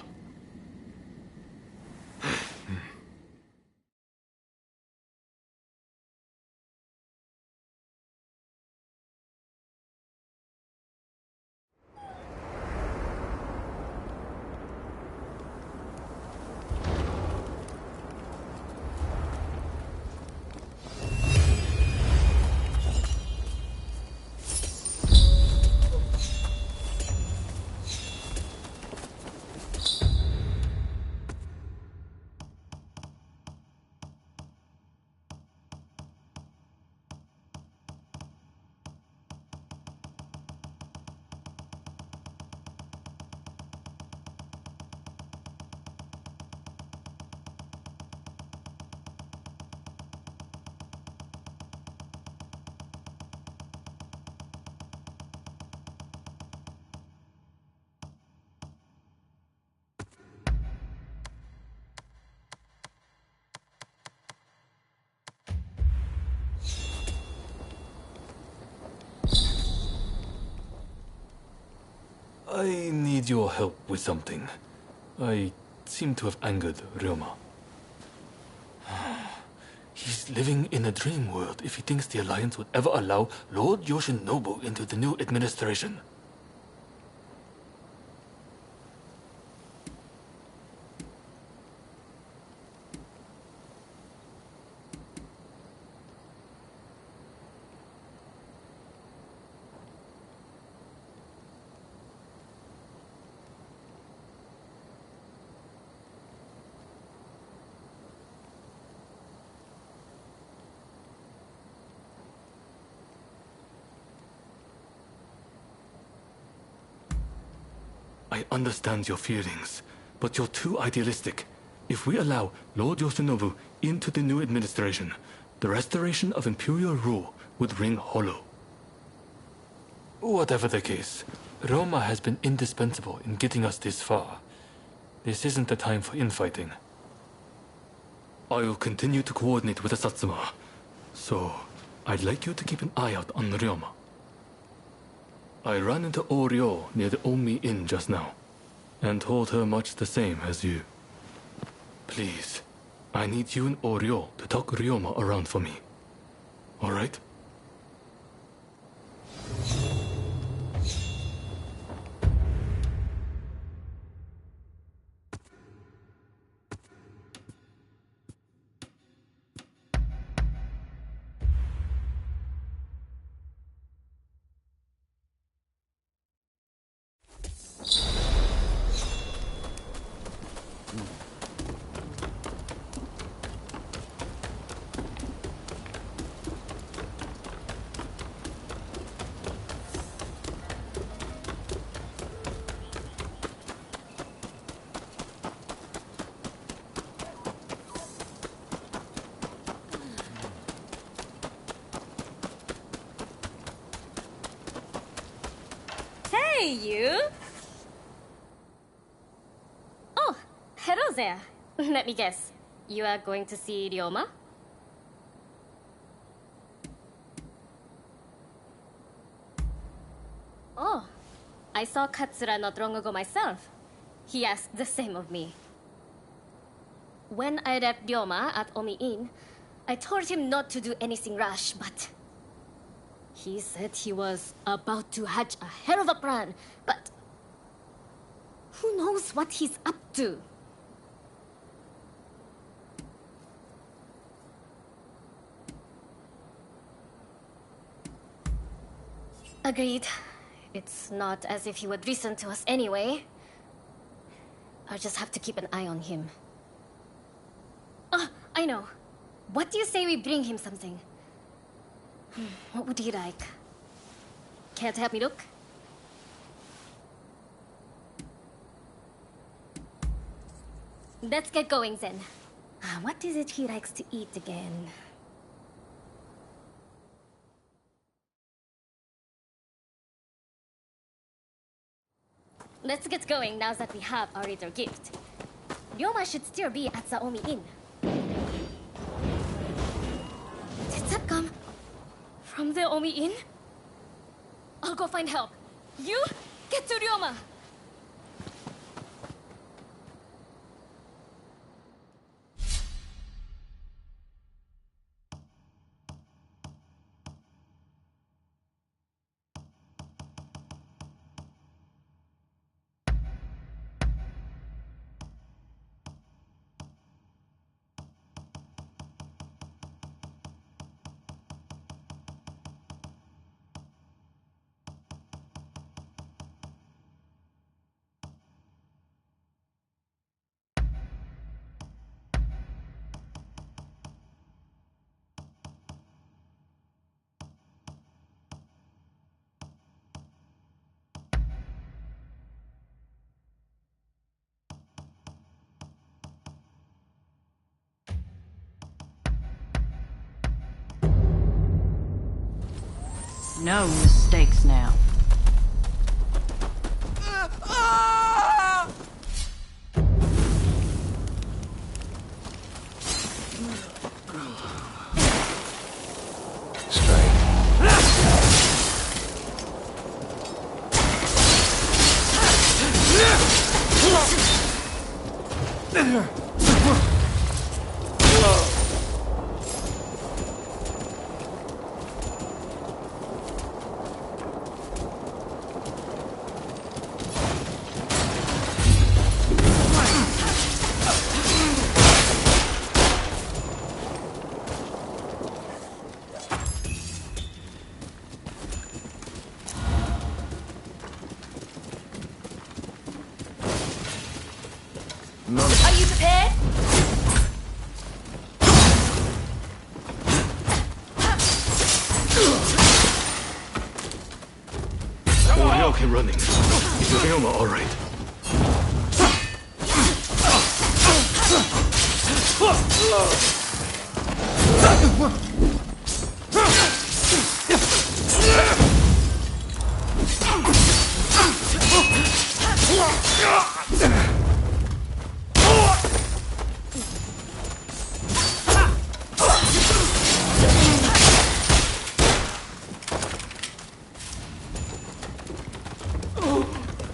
I need your help with something. I seem to have angered Ryoma. He's living in a dream world if he thinks the Alliance would ever allow Lord Yoshinobu into the new administration. I understand your feelings, but you're too idealistic. If we allow Lord Yoshinobu into the new administration, the restoration of imperial rule would ring hollow. Whatever the case, Roma has been indispensable in getting us this far. This isn't the time for infighting. I will continue to coordinate with the Satsuma, so I'd like you to keep an eye out on Ryoma. I ran into Oryo near the Omi Inn just now, and told her much the same as you. Please, I need you and Oryo to talk Ryoma around for me. All right? Hey, you! Oh, hello there. Let me guess. You are going to see Ryoma? Oh, I saw Katsura not long ago myself. He asked the same of me. When I left Ryoma at Omi Inn, I told him not to do anything rash, but he said he was about to hatch a hell of a plan, but who knows what he's up to? Agreed. It's not as if he would listen to us anyway. I'll just have to keep an eye on him. Ah, I know. What do you say we bring him something? What would he like? Care to help me look? Let's get going then. What is it he likes to eat again? Let's get going now that we have our little gift. Ryoma should still be at the Omi Inn. Did that come from the Omi Inn? I'll go find help. You get to Ryoma! No mistakes now. Are you prepared? Oryo came running. Is Ryoma all right?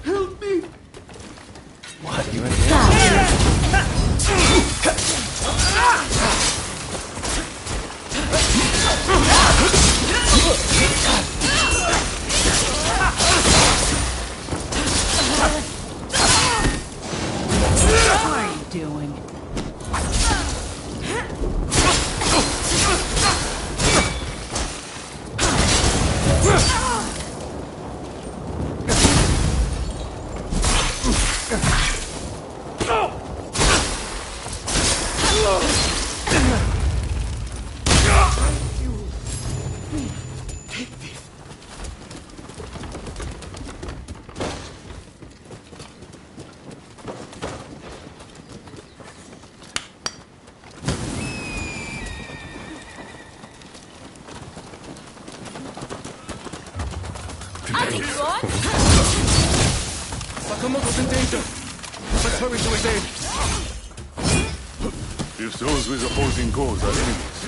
Help me! What, you in there? What are you doing? Sakamoto's in danger. Let's hurry to his aid. If those with opposing goals are enemies,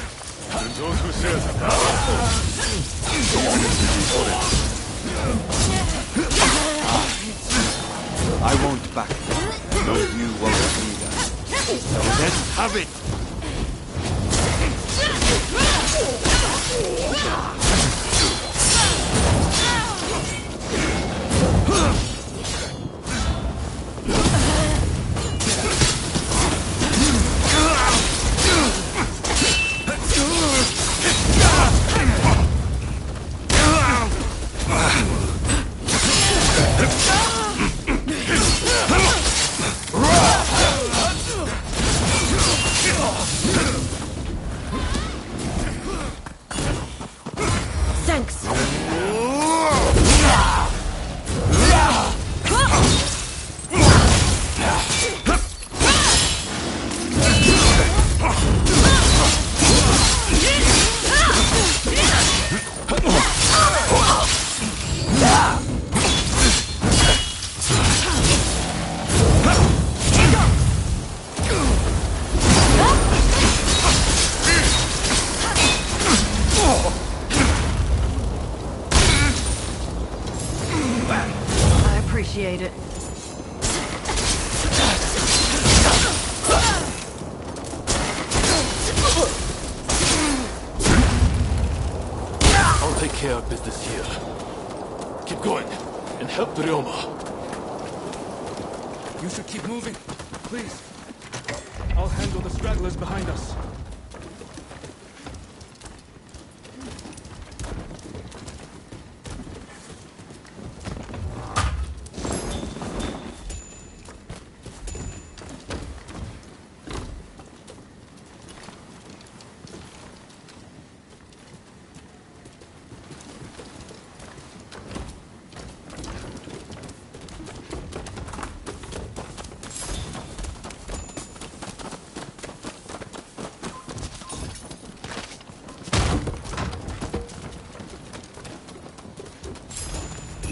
then those who share the power I won't back down. No, you won't either. Let's have it! Thanks. I appreciate it. I'll take care of business here. Keep going, and help Ryoma. You should keep moving. Please. I'll handle the stragglers behind us.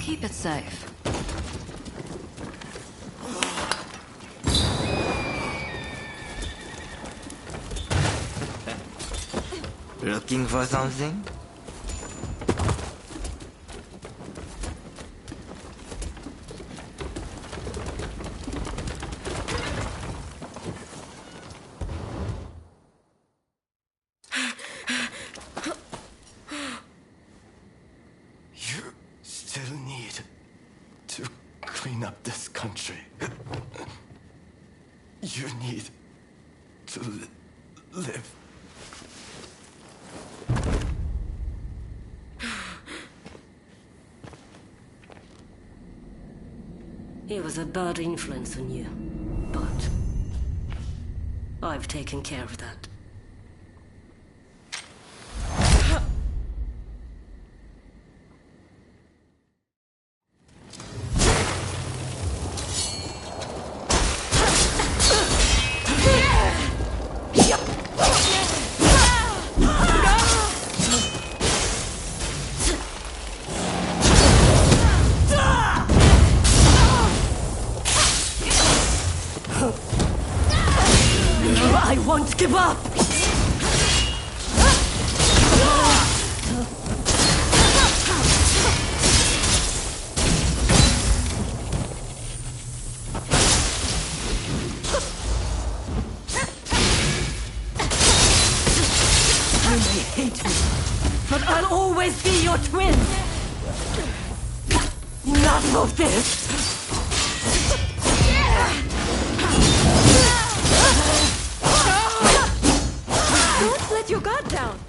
Keep it safe. Looking for something? You still need to clean up this country. You need to live. He was a bad influence on you, but I've taken care of that. won't give up! You may hate me, but I'll always be your twin! Enough of this! Don't let your guard down!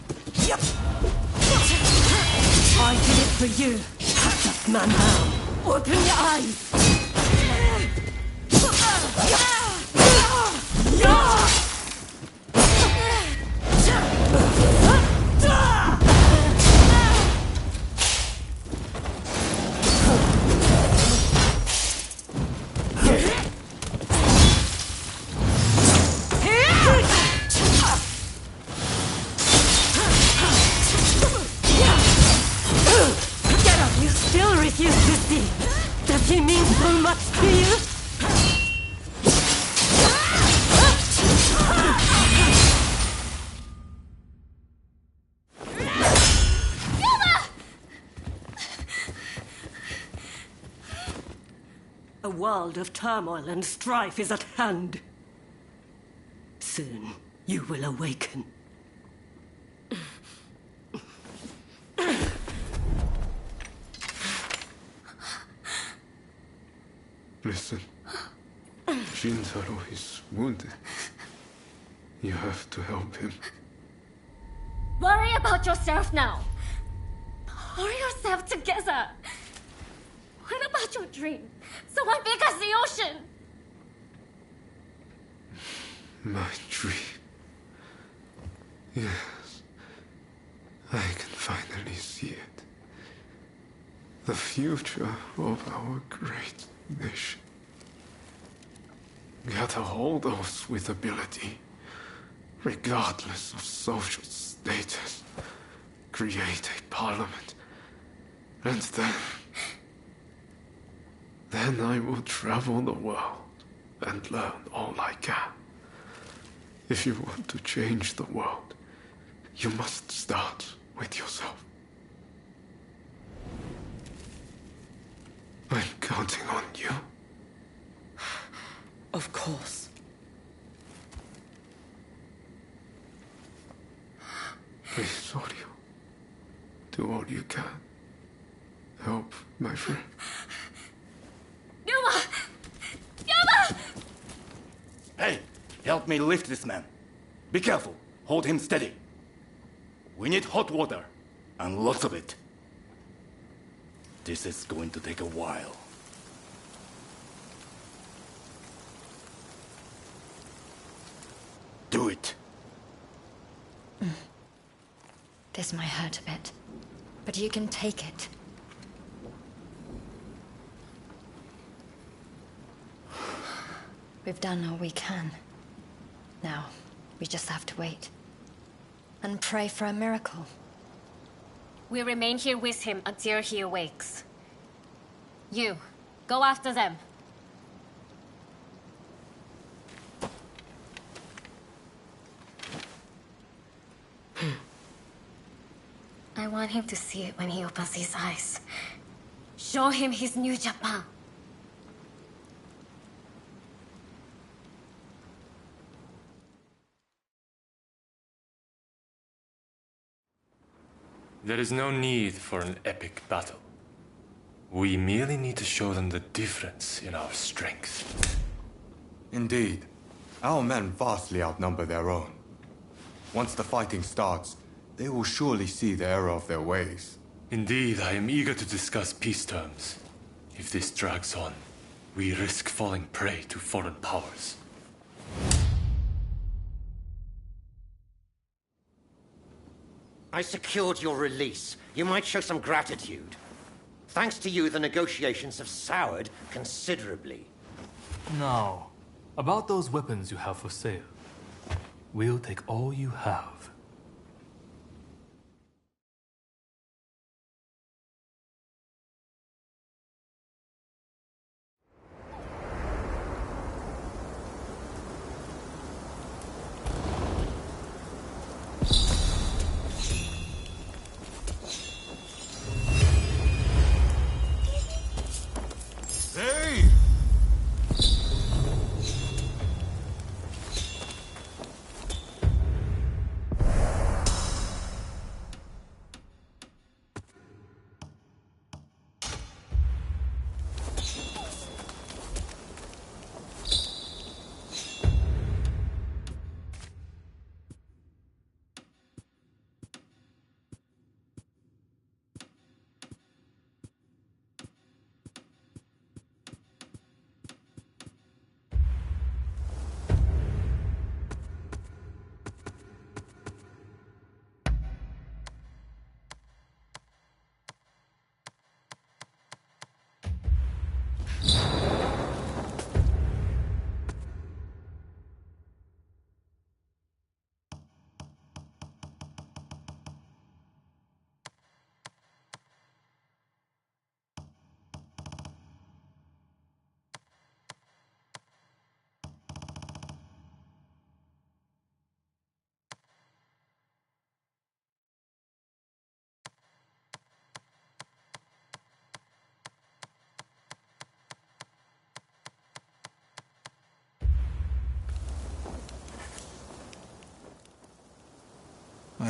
I did it for you. This man now. Open your eyes! Does he mean so much to you? A world of turmoil and strife is at hand. Soon you will awaken. Listen, Shintaro is wounded. You have to help him. Worry about yourself now. Pull yourself together. What about your dream? Someone big as the ocean. My dream. Yes. I can finally see it. The future of our great nation. Gather all those with ability, regardless of social status. Create a parliament. And then I will travel the world and learn all I can. If you want to change the world, you must start with yourself. I'm counting on you. Of course. Please, Soryu, do all you can. Help my friend. Yuma! Yuma! Hey, help me lift this man. Be careful. Hold him steady. We need hot water, and lots of it. This is going to take a while. Do it. This might hurt a bit, but you can take it. We've done all we can. Now, we just have to wait. And pray for a miracle. We remain here with him until he awakes. You, go after them. I want him to see it when he opens his eyes. Show him his new Japan. There is no need for an epic battle. We merely need to show them the difference in our strength. Indeed. Our men vastly outnumber their own. Once the fighting starts, they will surely see the error of their ways. Indeed, I am eager to discuss peace terms. If this drags on, we risk falling prey to foreign powers. I secured your release. You might show some gratitude. Thanks to you, the negotiations have soured considerably. Now, about those weapons you have for sale. We'll take all you have.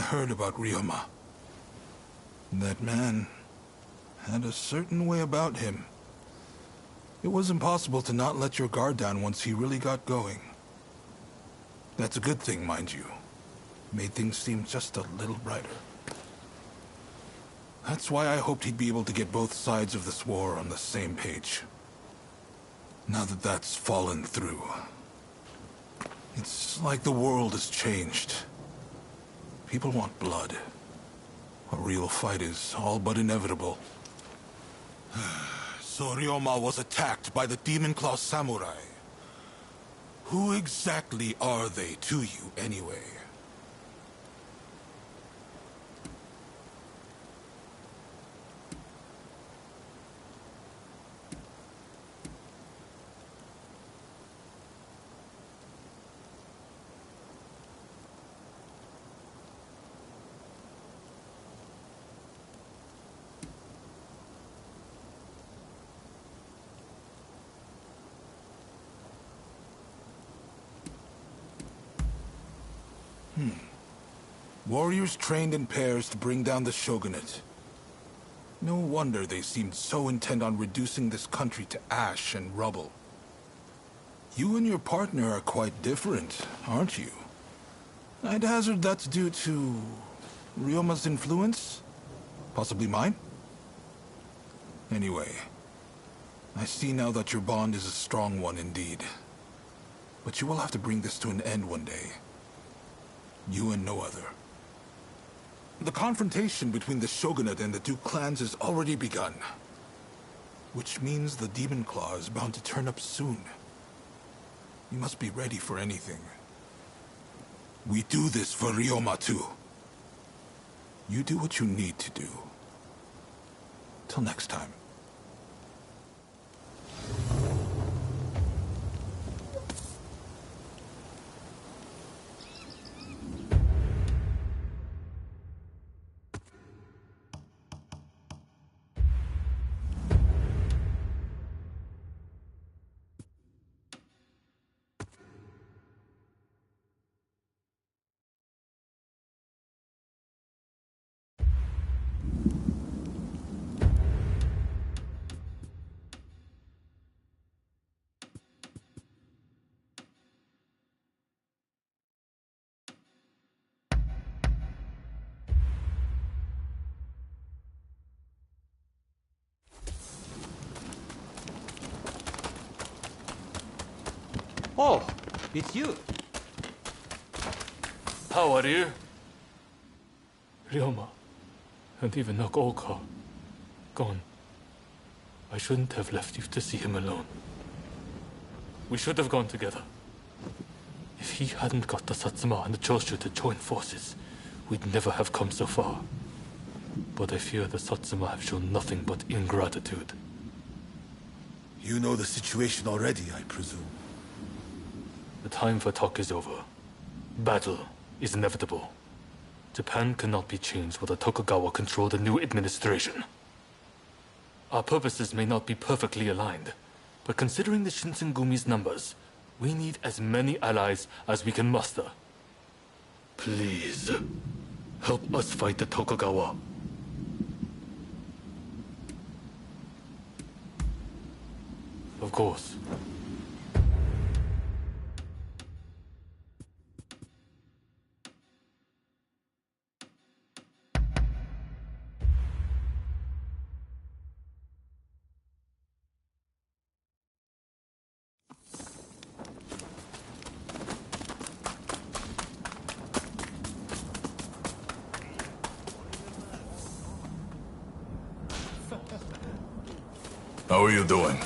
heard about Ryoma. That man had a certain way about him. It was impossible to not let your guard down once he really got going. That's a good thing, mind you. Made things seem just a little brighter. That's why I hoped he'd be able to get both sides of this war on the same page. Now that that's fallen through, it's like the world has changed. People want blood. A real fight is all but inevitable. So Ryoma was attacked by the Demon Claw Samurai. Who exactly are they to you, anyway? Warriors trained in pairs to bring down the shogunate. No wonder they seemed so intent on reducing this country to ash and rubble. You and your partner are quite different, aren't you? I'd hazard that's due to Ryoma's influence? Possibly mine? Anyway, I see now that your bond is a strong one indeed. But you will have to bring this to an end one day. You and no other. The confrontation between the shogunate and the two clans has already begun. Which means the Demon Claw is bound to turn up soon. You must be ready for anything. We do this for Ryoma too. You do what you need to do. Till next time. Oh, it's you. How are you? Ryoma, and even Nagoka, gone. I shouldn't have left you to see him alone. We should have gone together. If he hadn't got the Satsuma and the Choshu to join forces, we'd never have come so far. But I fear the Satsuma have shown nothing but ingratitude. You know the situation already, I presume. The time for talk is over. Battle is inevitable. Japan cannot be changed while the Tokugawa control the new administration. Our purposes may not be perfectly aligned, but considering the Shinsengumi's numbers, we need as many allies as we can muster. Please, help us fight the Tokugawa. Of course. How are you doing?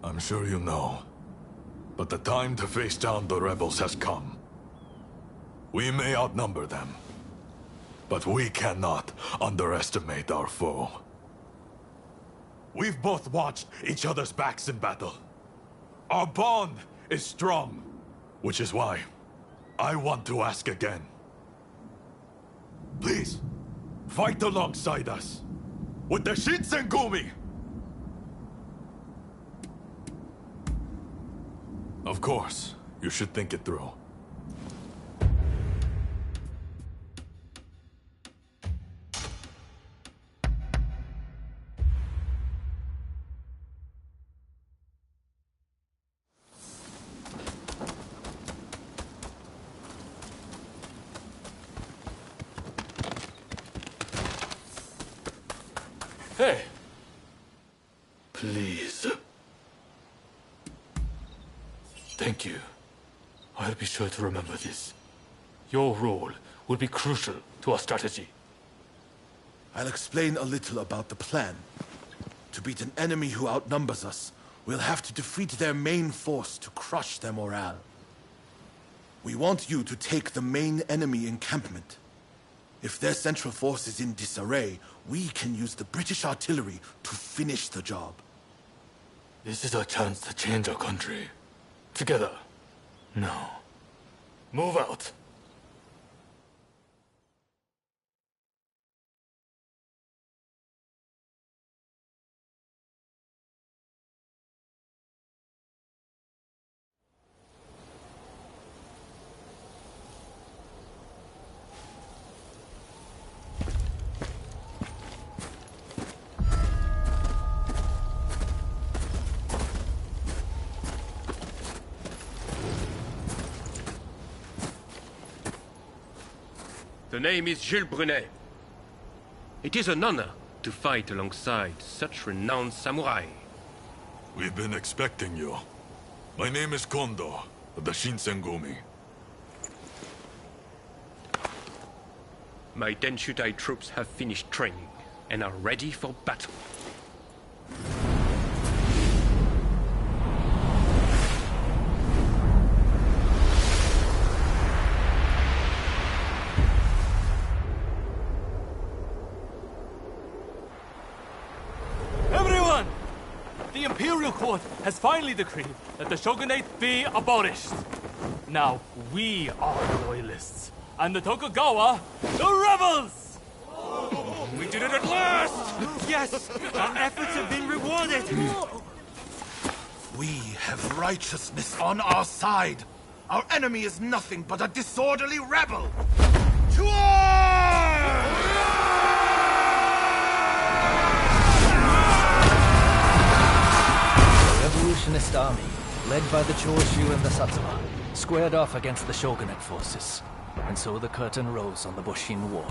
I'm sure you know, but the time to face down the rebels has come. We may outnumber them, but we cannot underestimate our foe. We've both watched each other's backs in battle. Our bond is strong. Which is why I want to ask again. Please, fight alongside us with the Shinsengumi! Of course. You should think it through. Hey! Please. Thank you. I'll be sure to remember this. Your role will be crucial to our strategy. I'll explain a little about the plan. To beat an enemy who outnumbers us, we'll have to defeat their main force to crush their morale. We want you to take the main enemy encampment. If their central force is in disarray, we can use the British artillery to finish the job. This is our chance to change our country. Together. Now, move out. The name is Jules Brunet. It is an honor to fight alongside such renowned samurai. We've been expecting you. My name is Kondo, of the Shinsengumi. My Denshutai troops have finished training and are ready for battle. Everyone! The Imperial Court has finally decreed that the shogunate be abolished. Now we are the loyalists, and the Tokugawa, the rebels! We did it at last! Yes! Our efforts have been rewarded! We have righteousness on our side. Our enemy is nothing but a disorderly rebel. To arms! The revolutionist army, led by the Choshu and the Satsuma, squared off against the shogunate forces. And so the curtain rose on the Boshin War.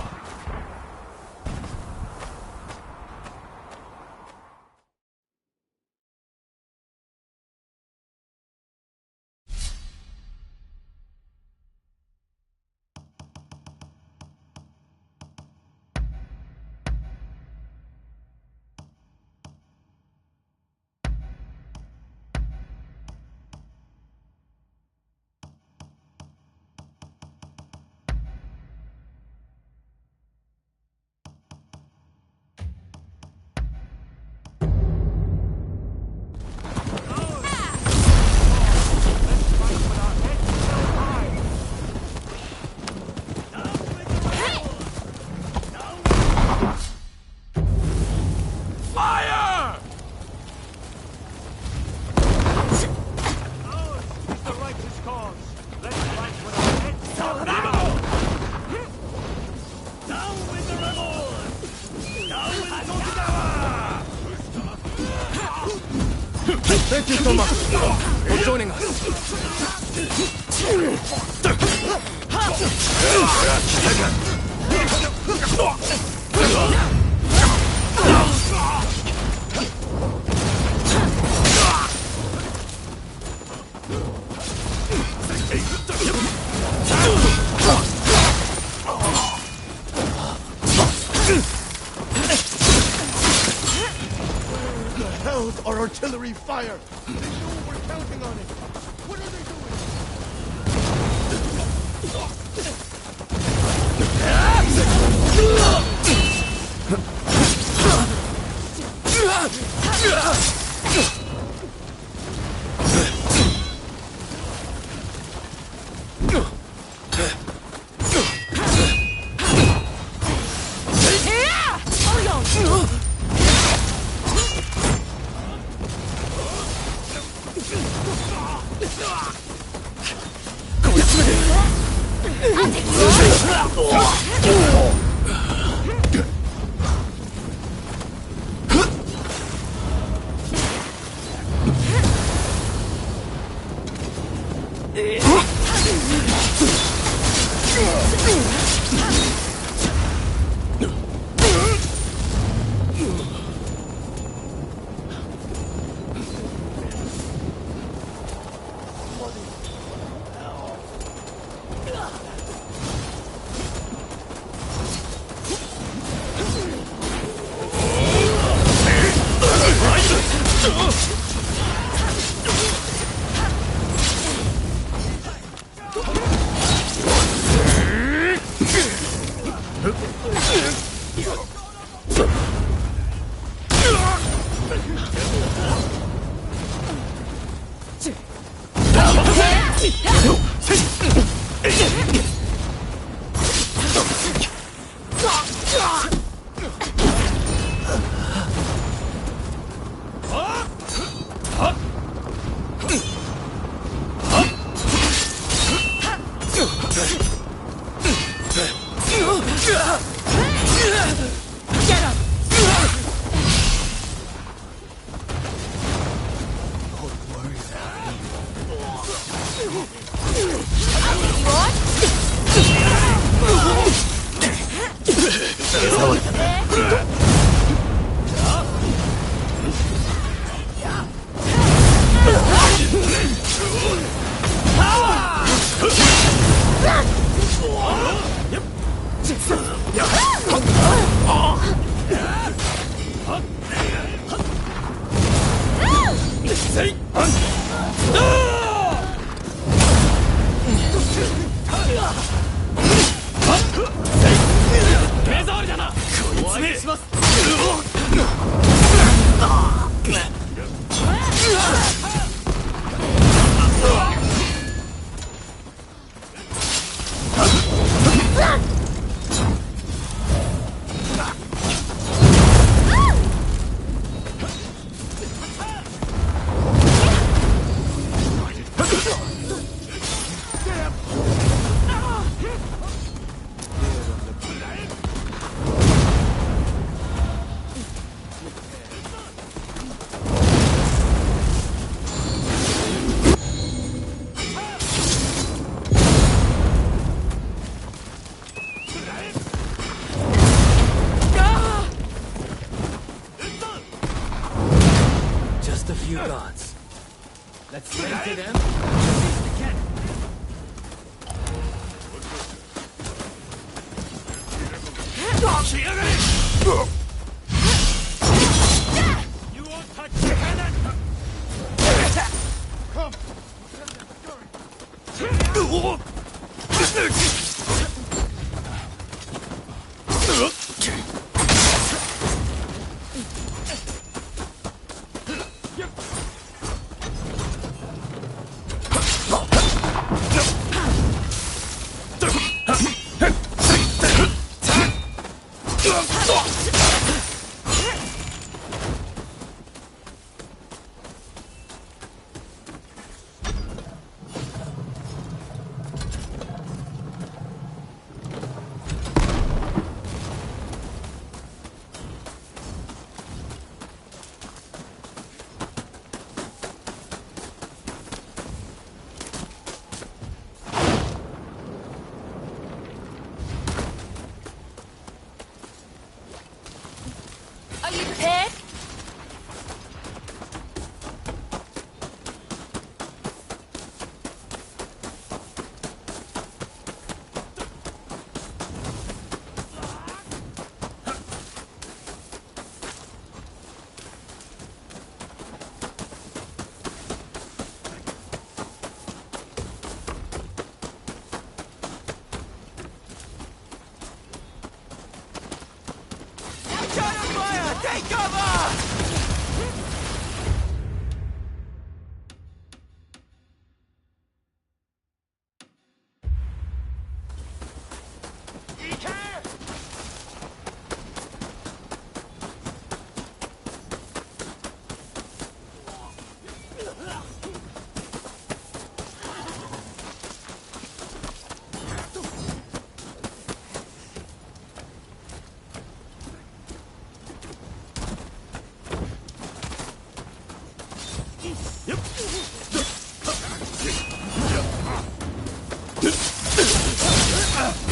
Thank you so much for joining us. Held our artillery fire! They knew we're counting on it! What are they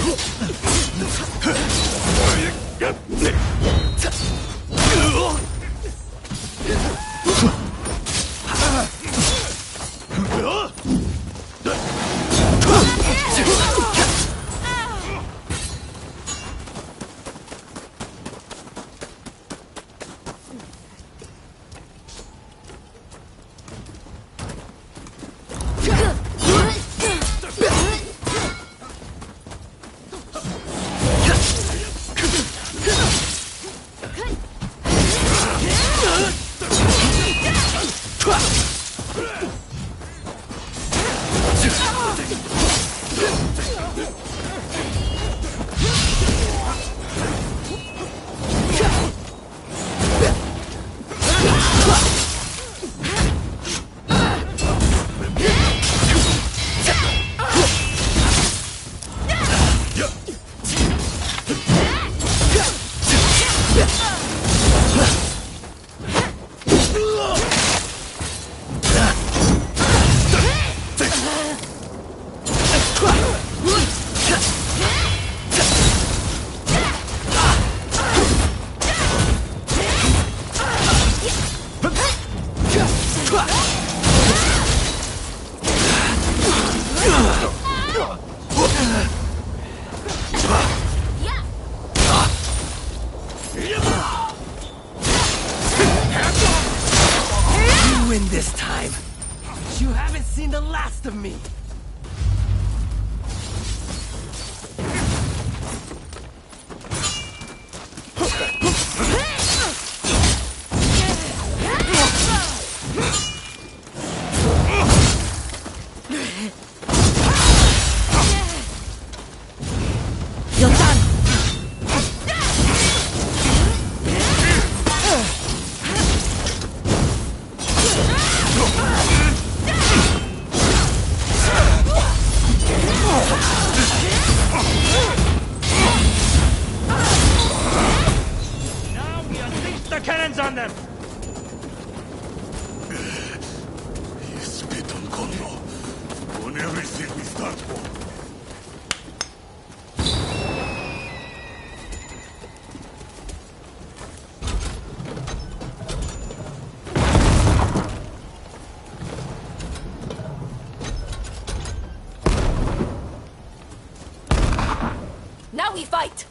You win this time. You haven't seen the last of me. You're done! Now we unleash the cannons on them! You spit on Kondo. On everything we start for. Now we fight!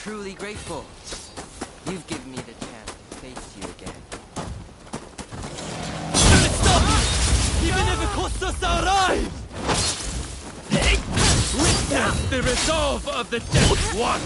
truly grateful. You've given me the chance to face you again. Even if it costs us our lives! Witness the resolve of the Dead One!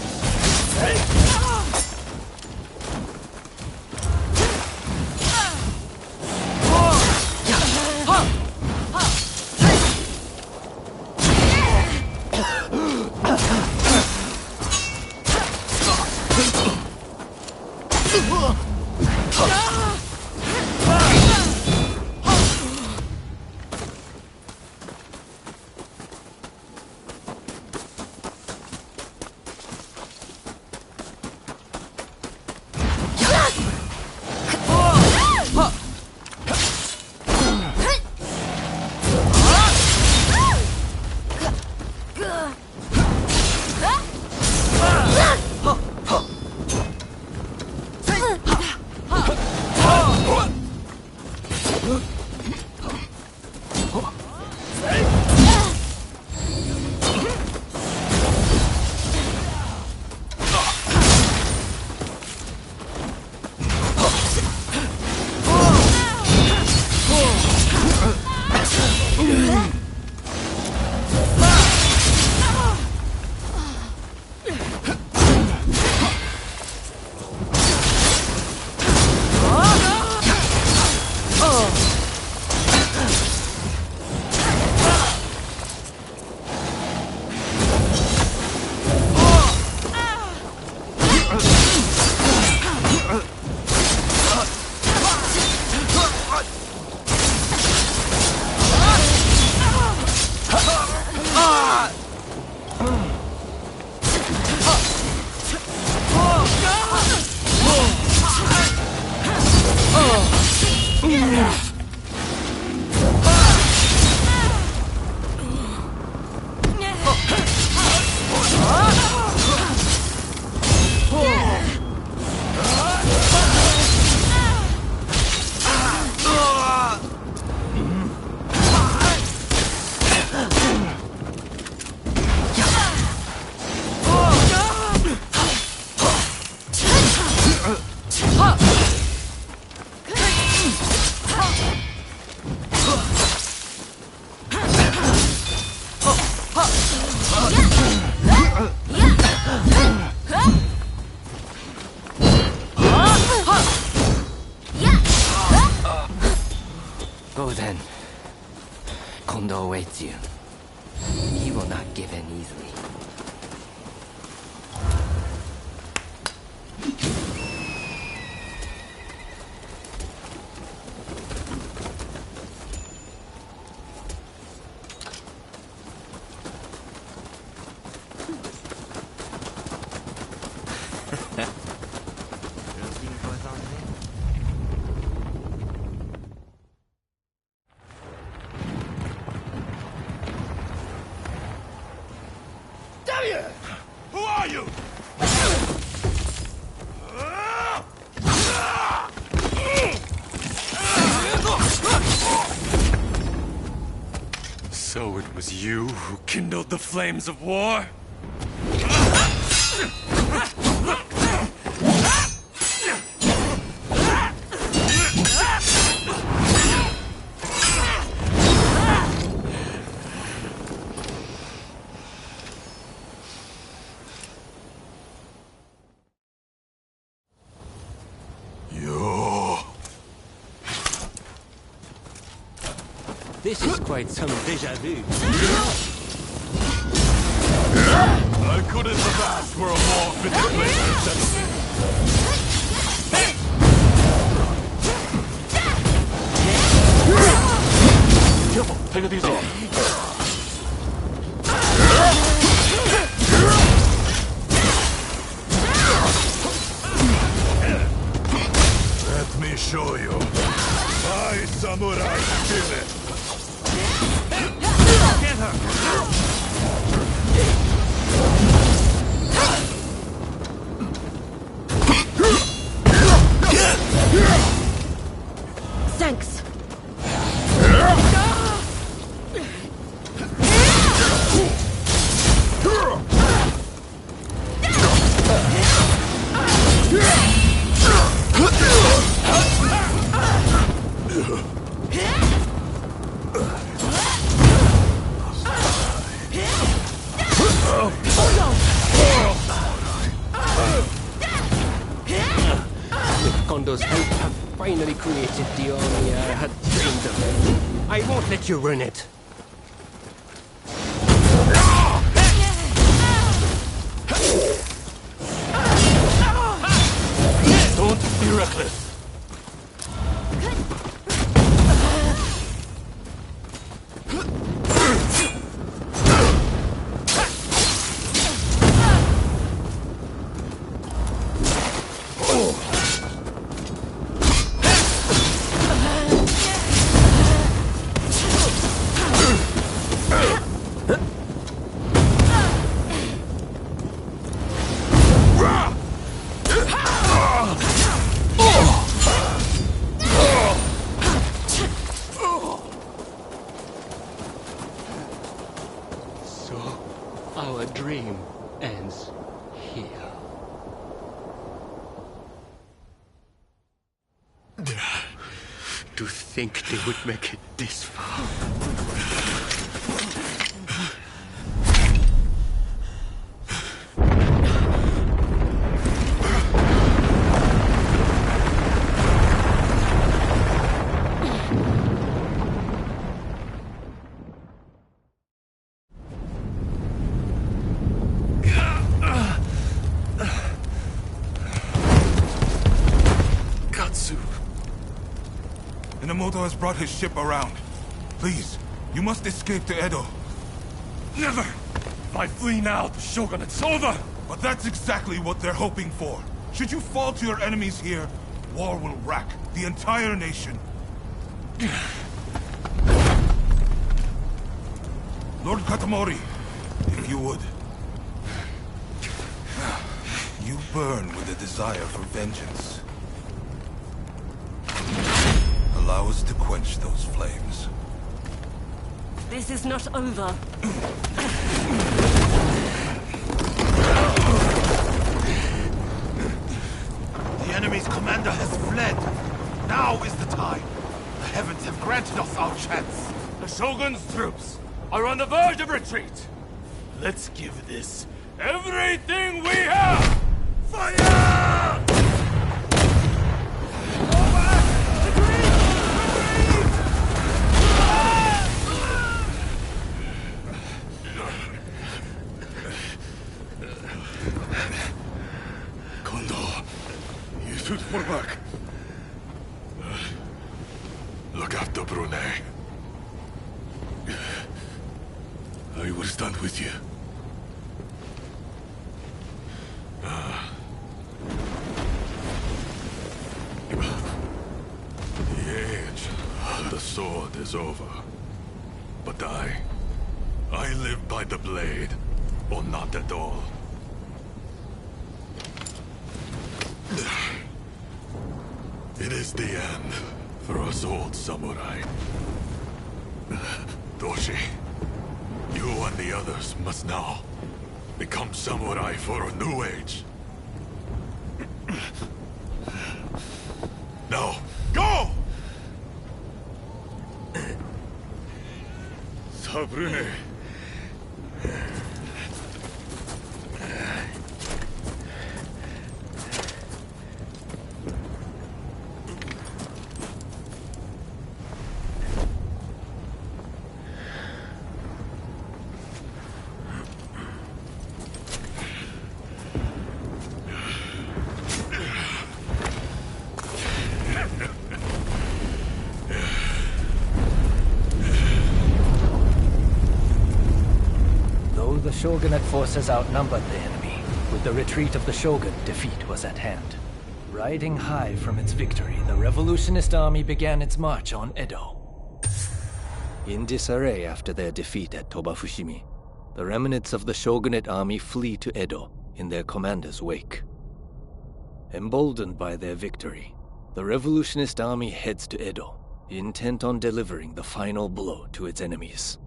Go then. Kondo awaits you. He will not give in easily. Who are you? So it was you who kindled the flames of war? This is quite some déjà vu. I couldn't have asked for a more fitting place to settle in. Careful, take it easy. Let me show you. My samurai spirit. Get her! Thanks. With Kondo's help, I've finally created the army I had dreamed of. I won't let you ruin it. Don't be reckless. Our dream ends here. To think they would make it this far. Inamoto has brought his ship around. Please, you must escape to Edo. Never! If I flee now, the shogunate's over! But that's exactly what they're hoping for. Should you fall to your enemies here, war will rack the entire nation. Lord Katamori, if you would. You burn with a desire for vengeance. Allow us to quench those flames. This is not over. The enemy's commander has fled. Now is the time. The heavens have granted us our chance. The Shogun's troops are on the verge of retreat. Let's give this everything we have! Fire! Shoot for back. Look after Brune. I will stand with you. The age of the sword is over. But I live by the blade, or not at all. It is the end for us old samurai. Doshi, you and the others must now become samurai for a new age. Now, go! Sabrune. The Shogunate forces outnumbered the enemy. With the retreat of the Shogun, defeat was at hand. Riding high from its victory, the revolutionist army began its march on Edo. In disarray after their defeat at Tobafushimi, the remnants of the Shogunate army flee to Edo in their commander's wake. Emboldened by their victory, the revolutionist army heads to Edo, intent on delivering the final blow to its enemies.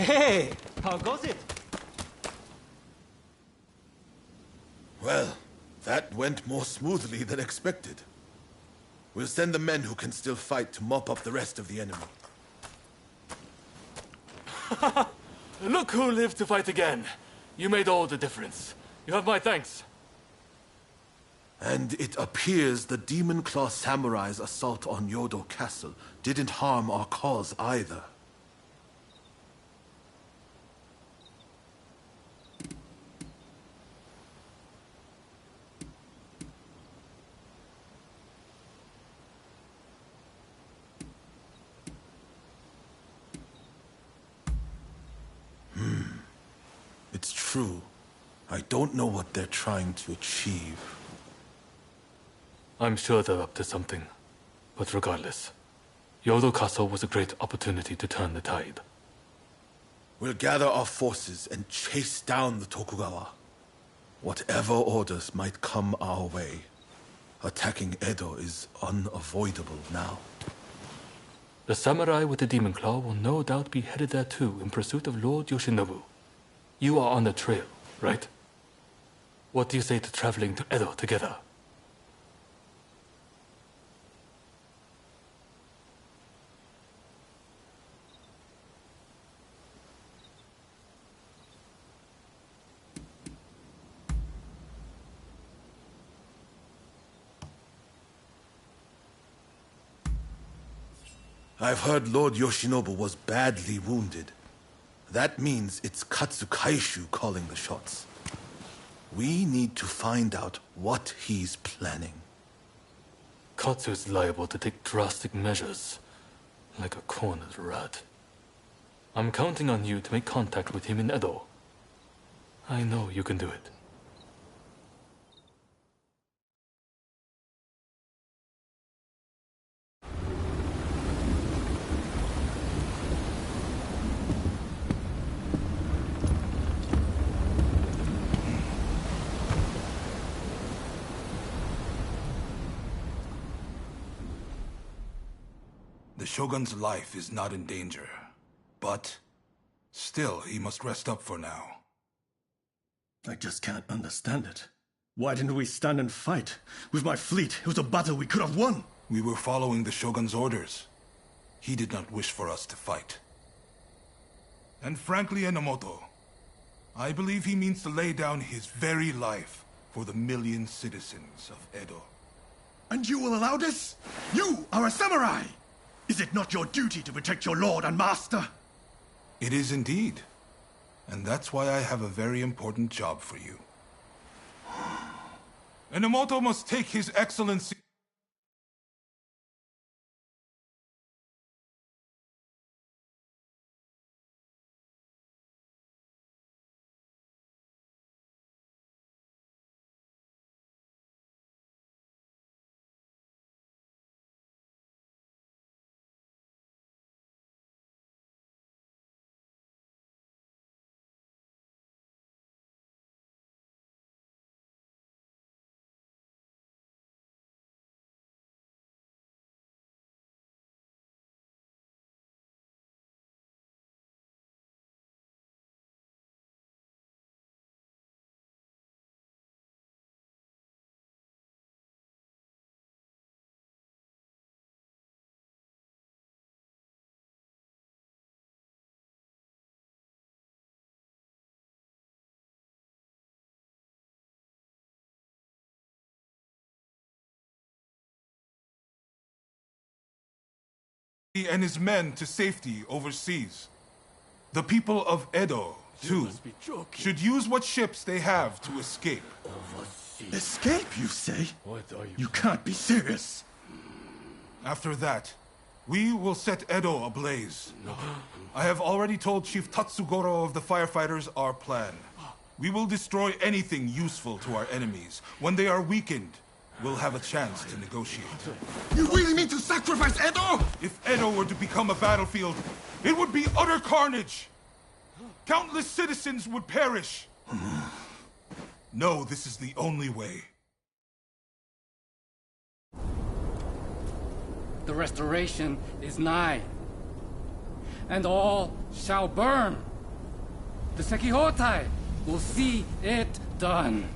Hey, how goes it? Well, that went more smoothly than expected. We'll send the men who can still fight to mop up the rest of the enemy. Look who lived to fight again. You made all the difference. You have my thanks. And it appears the Demon Claw Samurai's assault on Yodo Castle didn't harm our cause either. It's true. I don't know what they're trying to achieve. I'm sure they're up to something. But regardless, Yodo Castle was a great opportunity to turn the tide. We'll gather our forces and chase down the Tokugawa. Whatever orders might come our way, attacking Edo is unavoidable now. The samurai with the demon claw will no doubt be headed there too in pursuit of Lord Yoshinobu. You are on the trail, right? What do you say to traveling to Edo together? I've heard Lord Yoshinobu was badly wounded. That means it's Katsukaishu calling the shots. We need to find out what he's planning. Katsu is liable to take drastic measures, like a cornered rat. I'm counting on you to make contact with him in Edo. I know you can do it. The Shogun's life is not in danger, but still, he must rest up for now. I just can't understand it. Why didn't we stand and fight? With my fleet, it was a battle we could have won. We were following the Shogun's orders. He did not wish for us to fight. And frankly, Enomoto, I believe he means to lay down his very life for the million citizens of Edo. And you will allow this? You are a samurai! Is it not your duty to protect your lord and master? It is indeed. And that's why I have a very important job for you. Enomoto must take his excellency... and his men to safety overseas. The people of Edo, too, should use what ships they have to escape. Escape, you say? You can't be serious. After that, we will set Edo ablaze. I have already told Chief Tatsugoro of the firefighters our plan. We will destroy anything useful to our enemies. When they are weakened, we'll have a chance to negotiate. You really mean to sacrifice Edo? If Edo were to become a battlefield, it would be utter carnage. Countless citizens would perish. No, this is the only way. The restoration is nigh, and all shall burn The Sekihotai will see it done.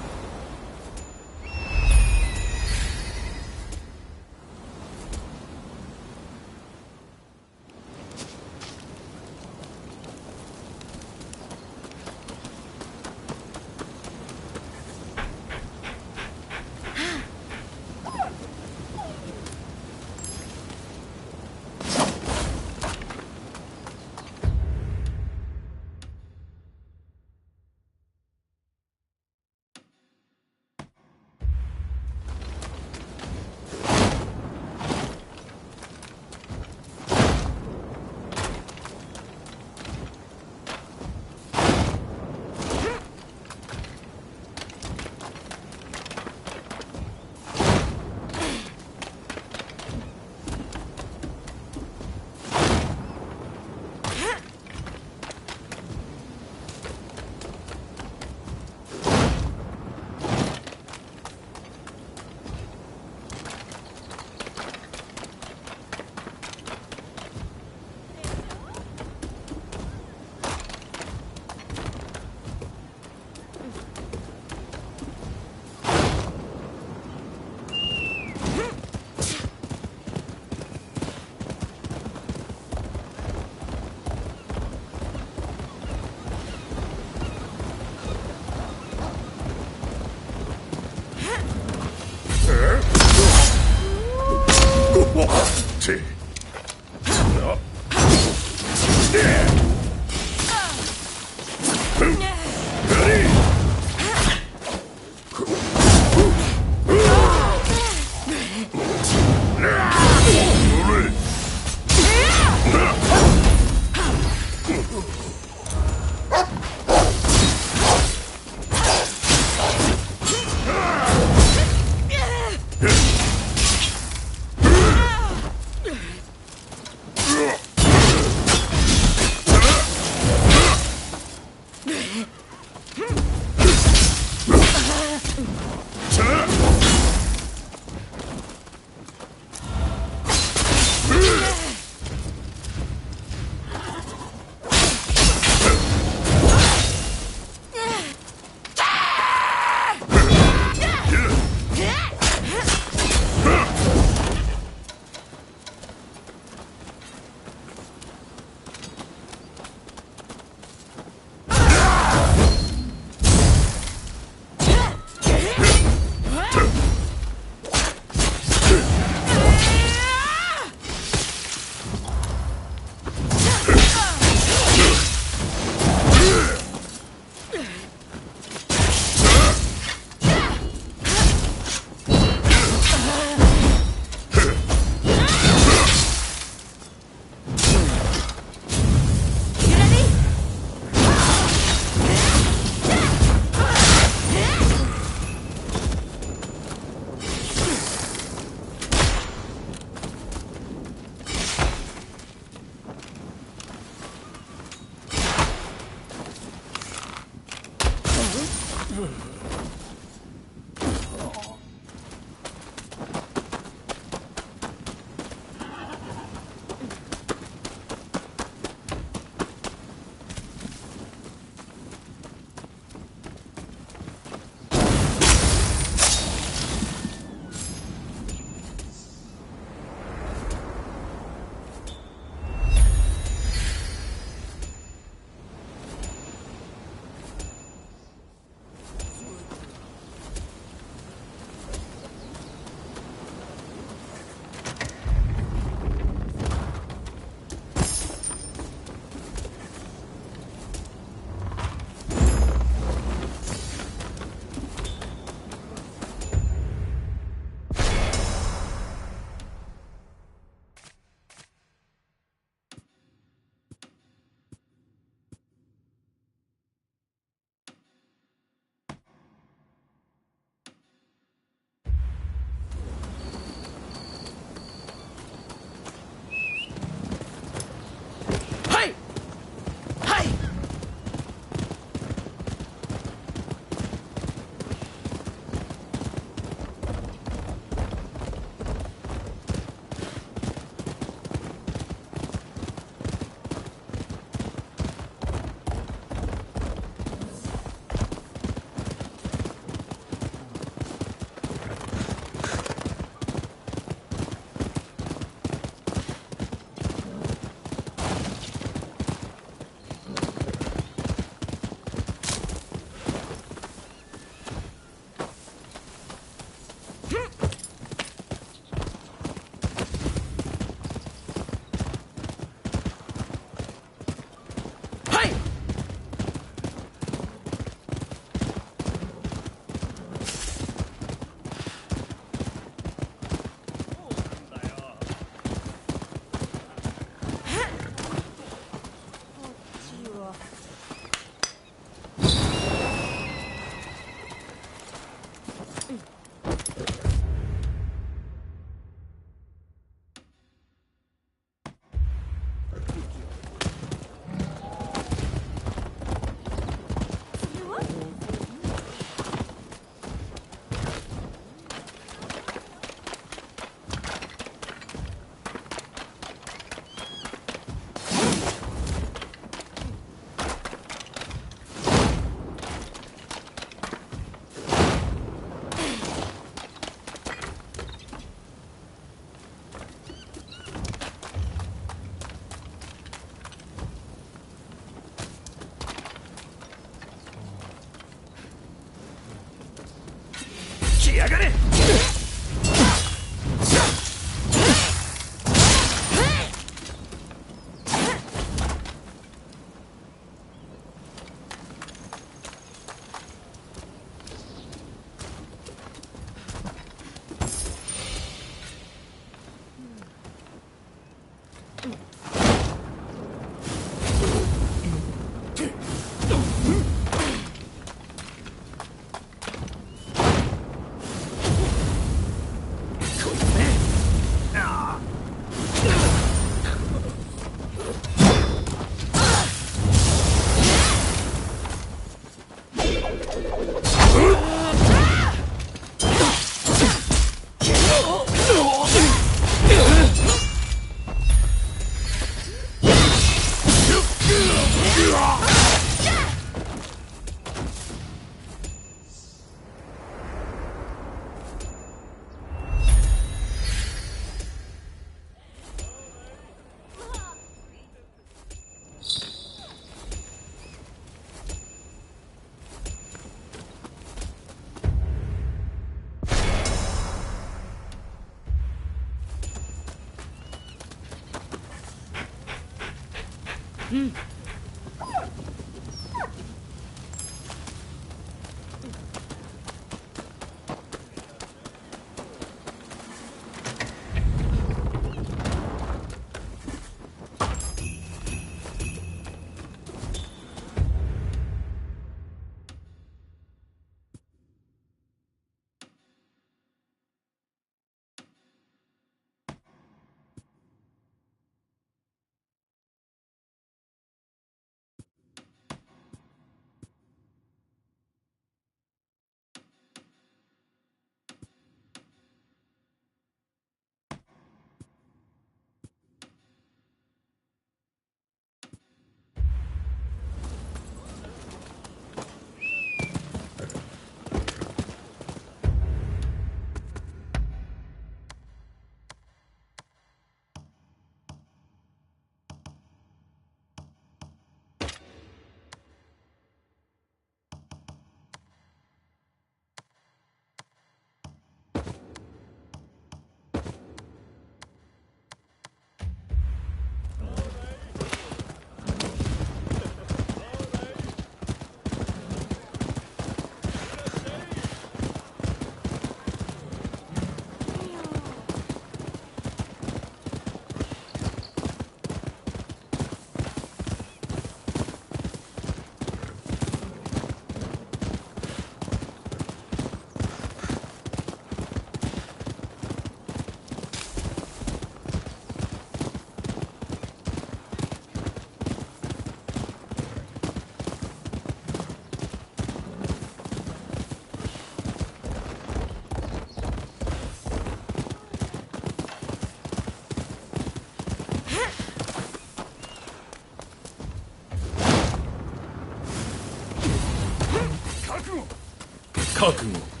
覚悟。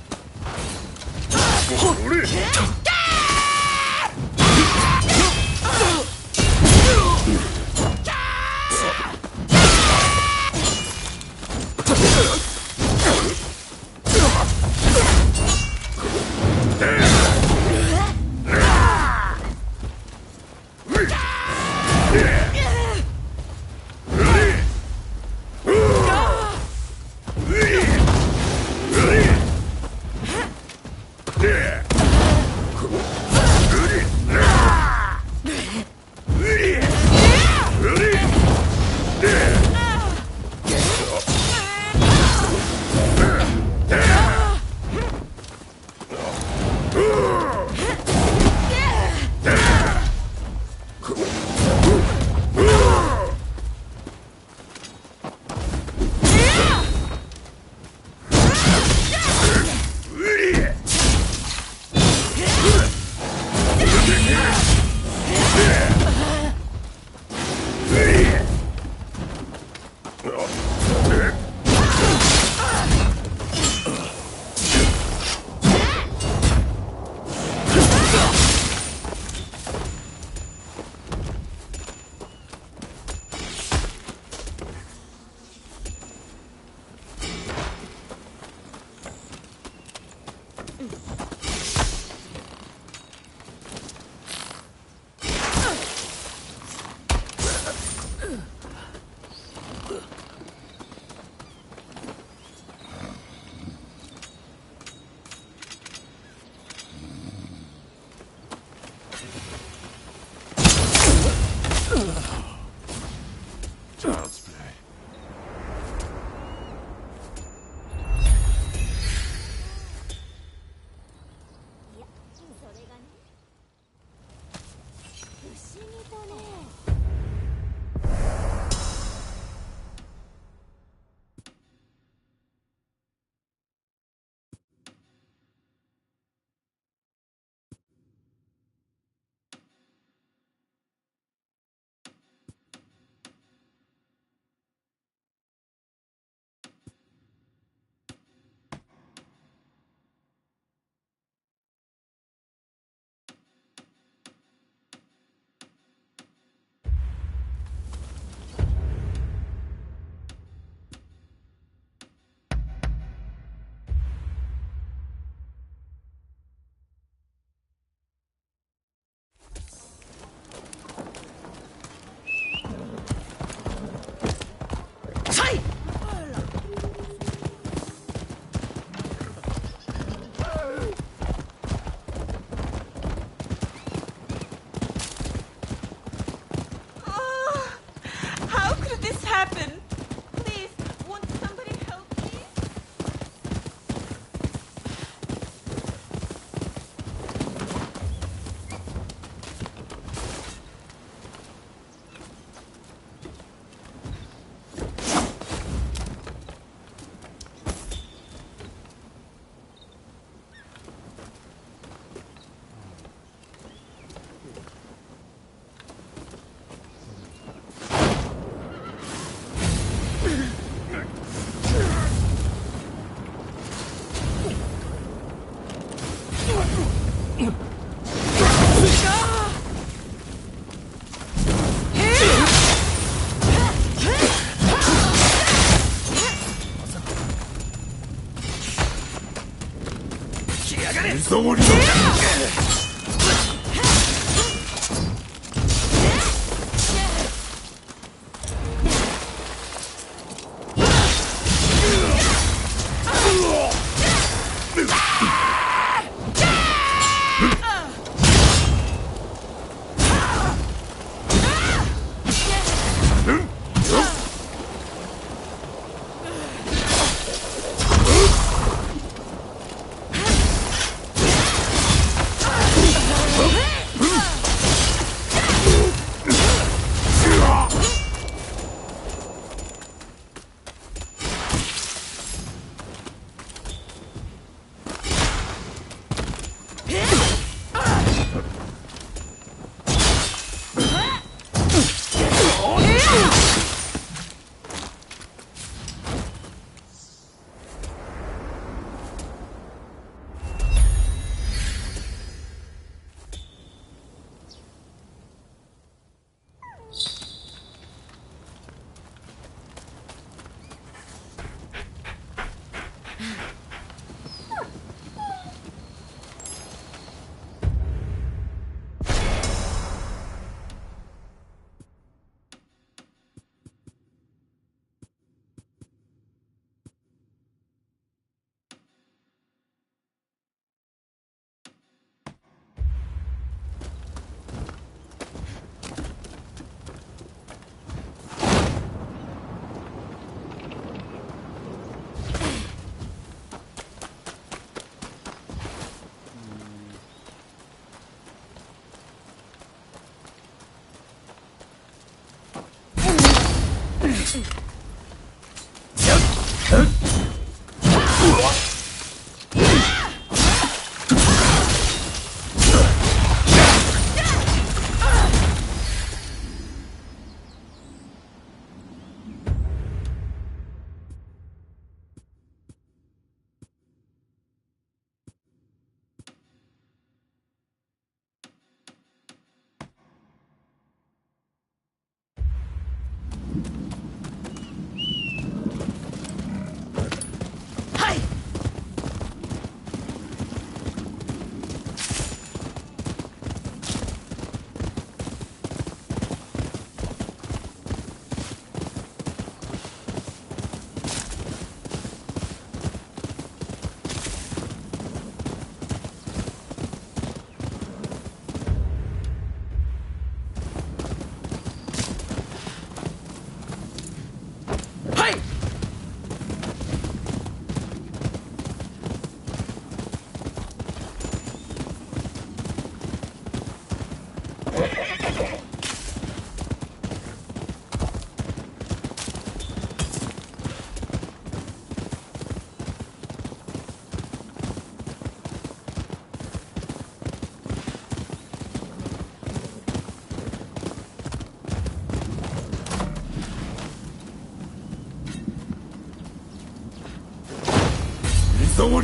触り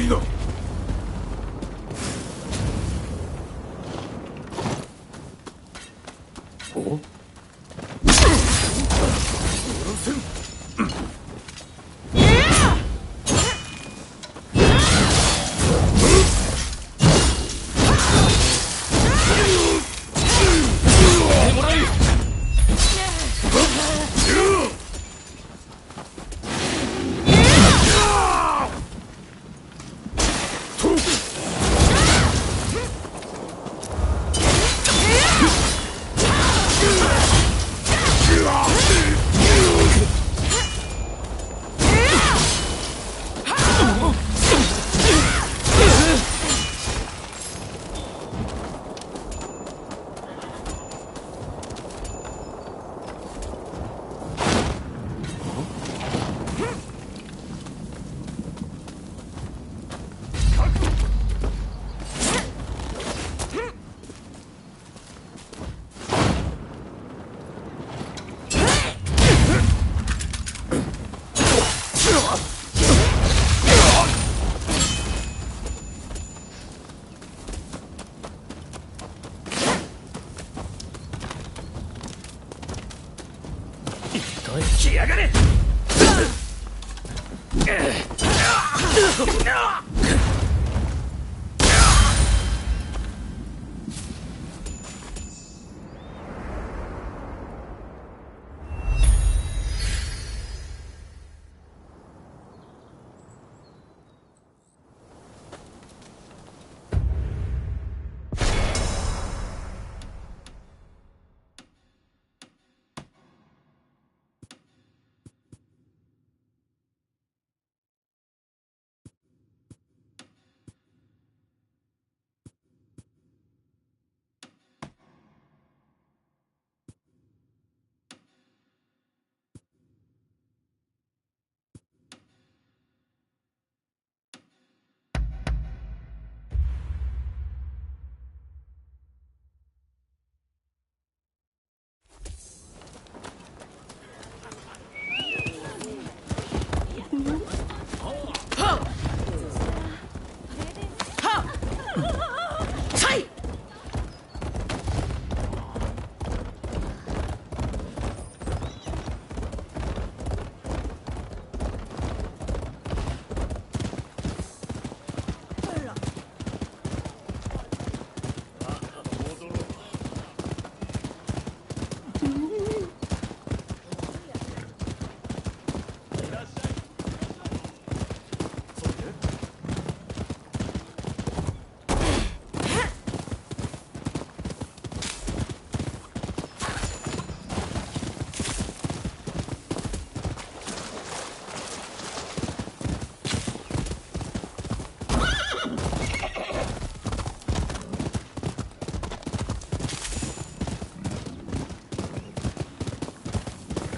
だ。お？来やがれ！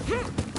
Yeah!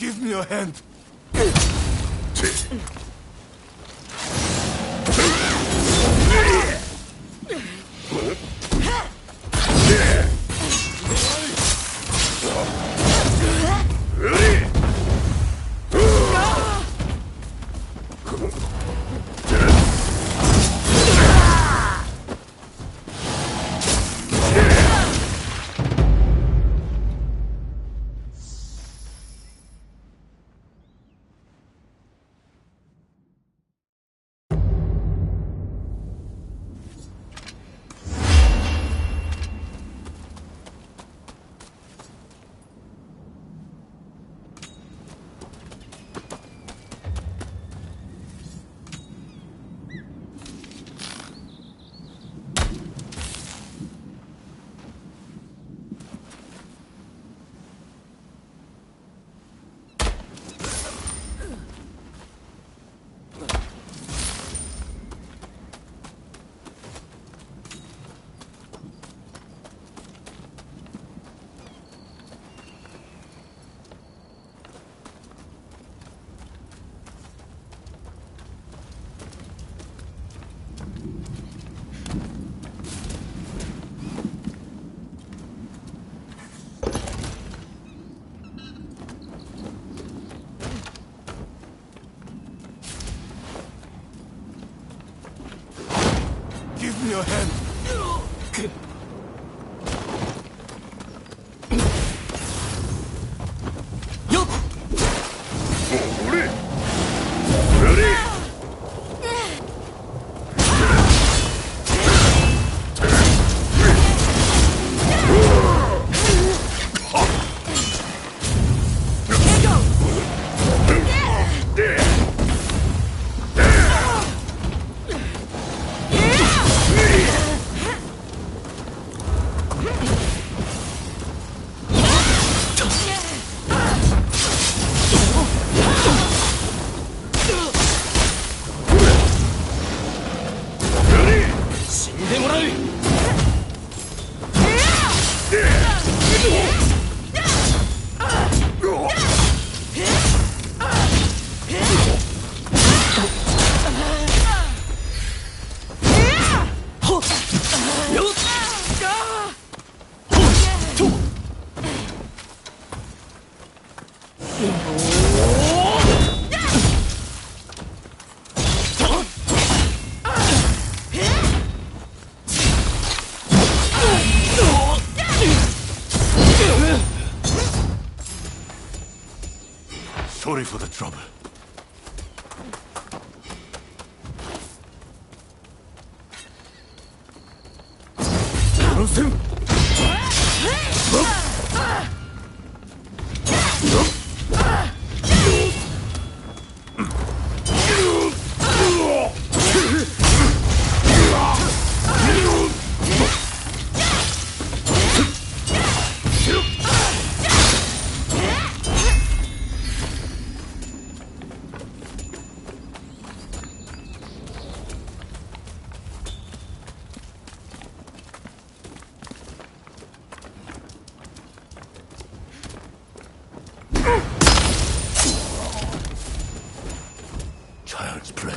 Give me your hand. Give me your hand. Sorry for the trouble. Child's play.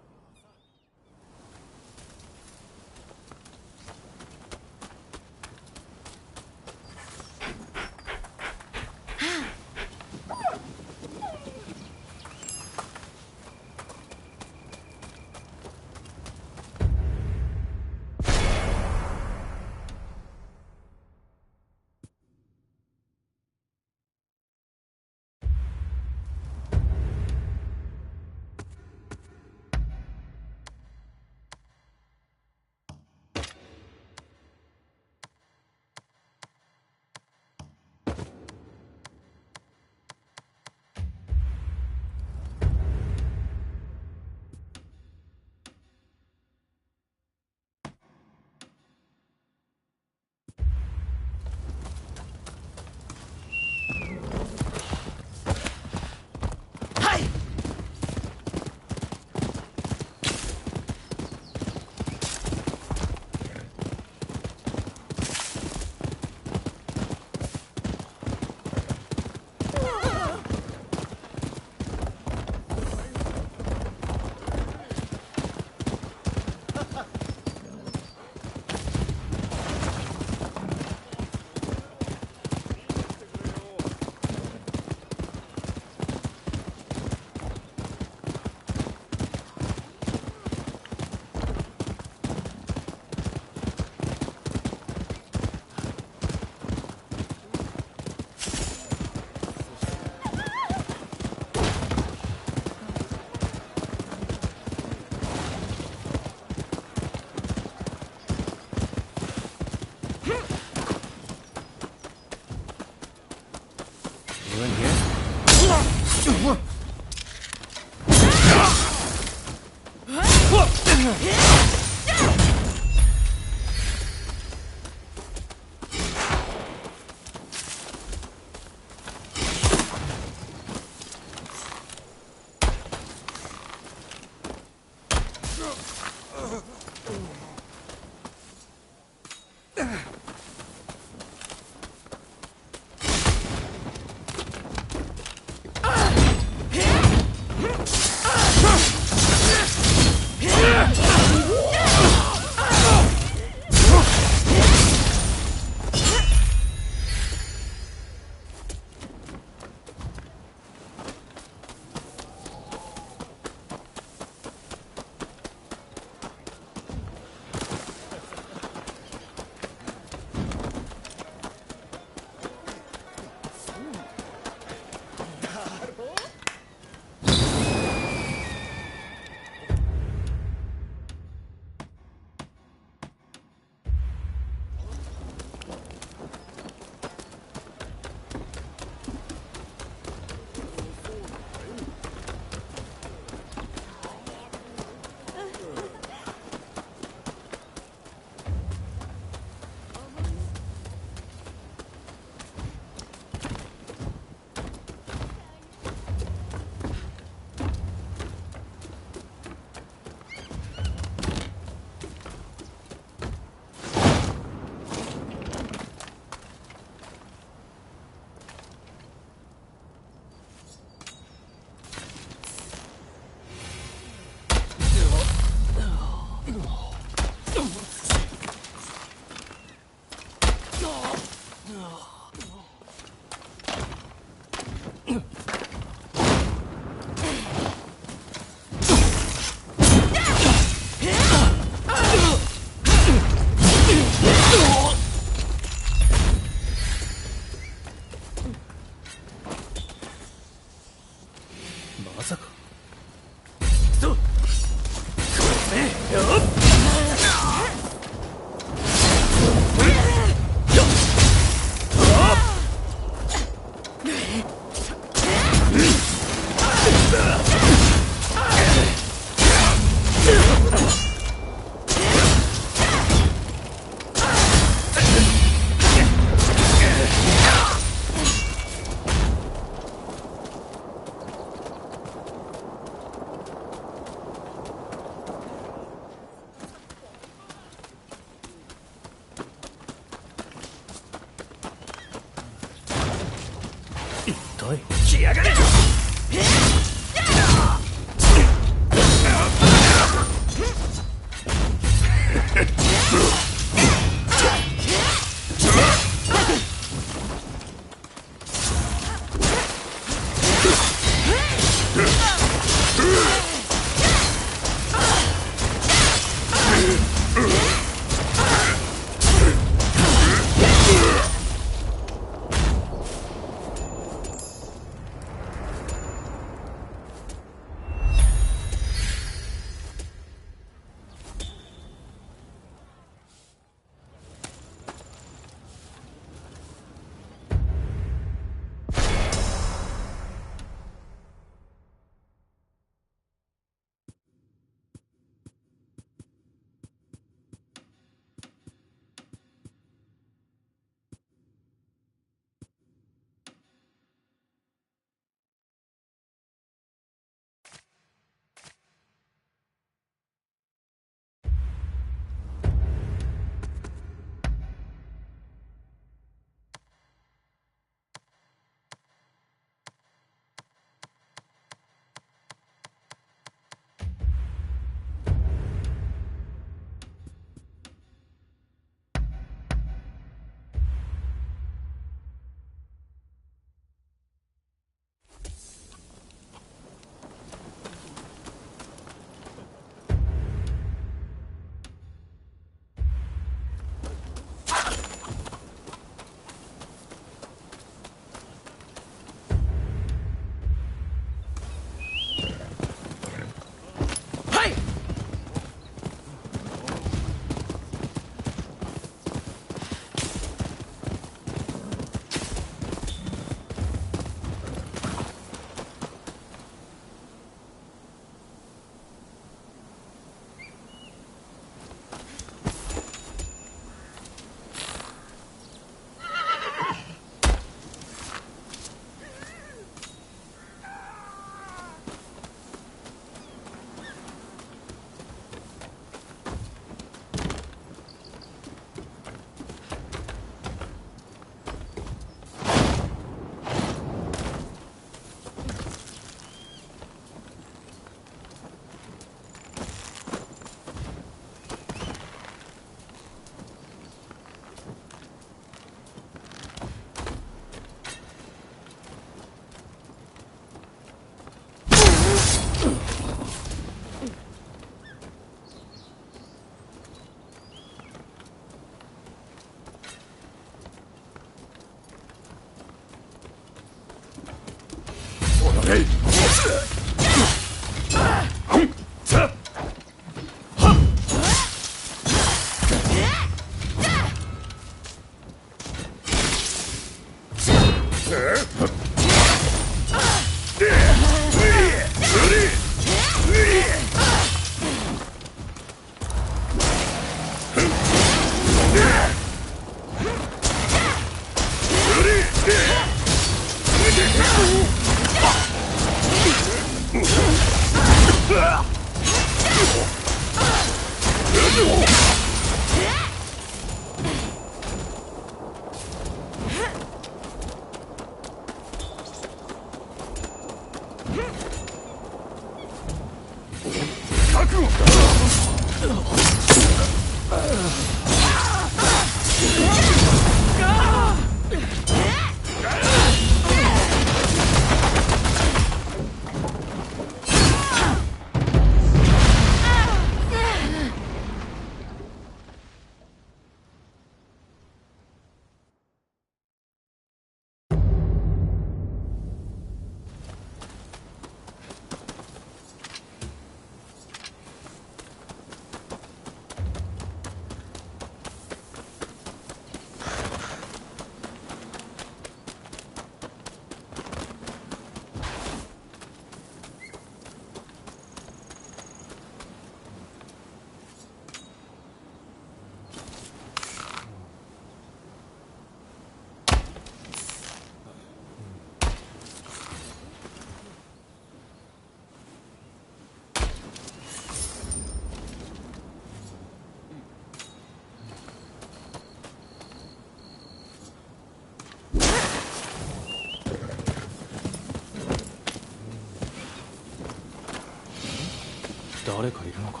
誰かいるのか。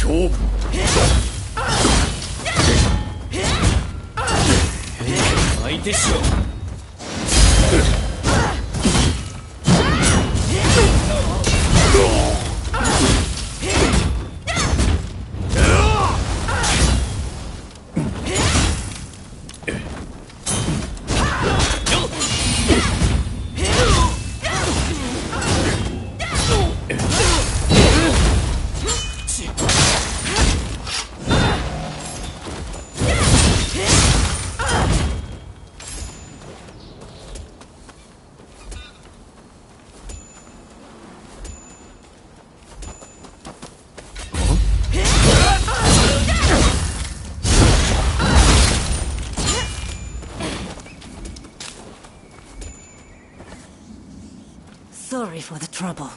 勝負相手しろ Sorry for the trouble.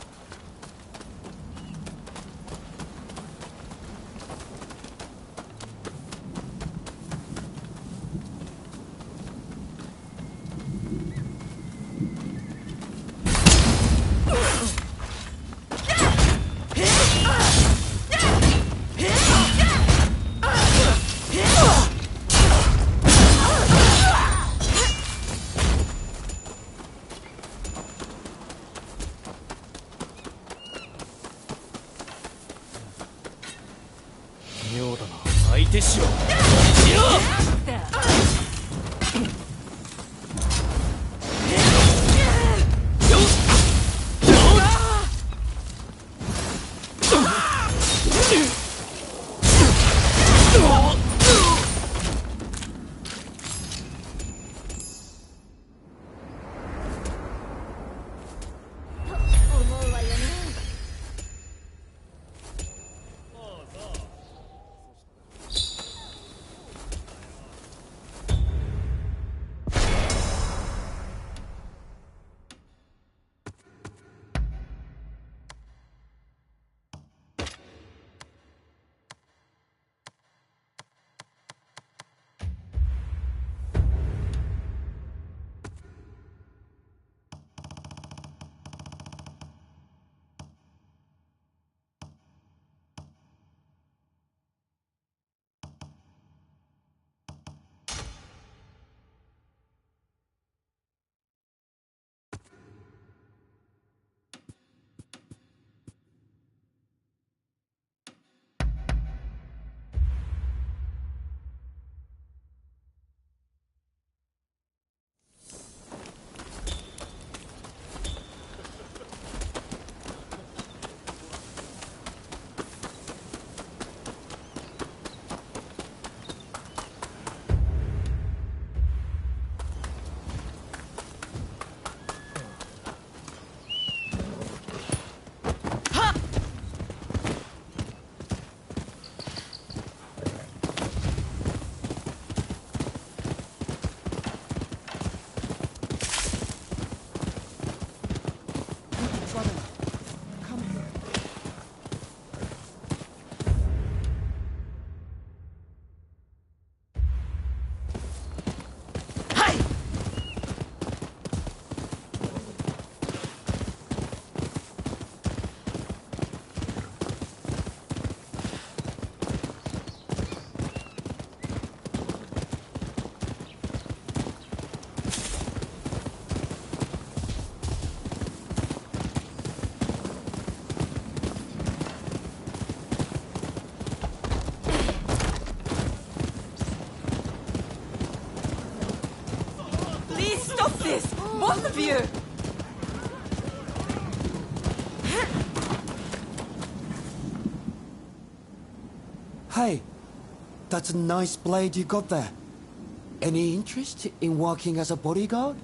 Both of you! Hey, that's a nice blade you got there. Any interest in working as a bodyguard?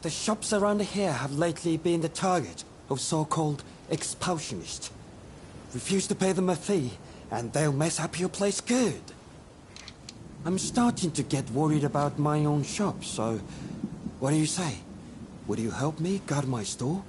The shops around here have lately been the target of so-called expulsionists. Refuse to pay them a fee, and they'll mess up your place good. I'm starting to get worried about my own shop, so what do you say? Would you help me guard my store?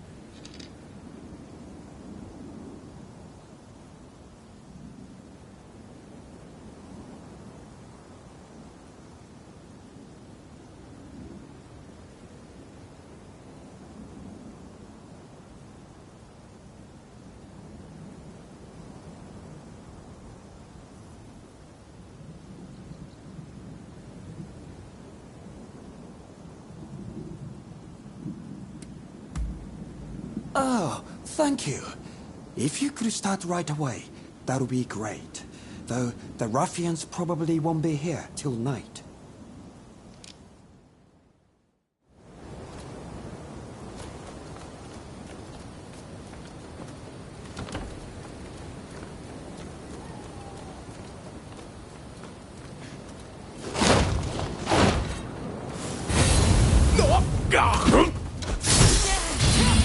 Oh, thank you. If you could start right away, that would be great. Though the ruffians probably won't be here till night.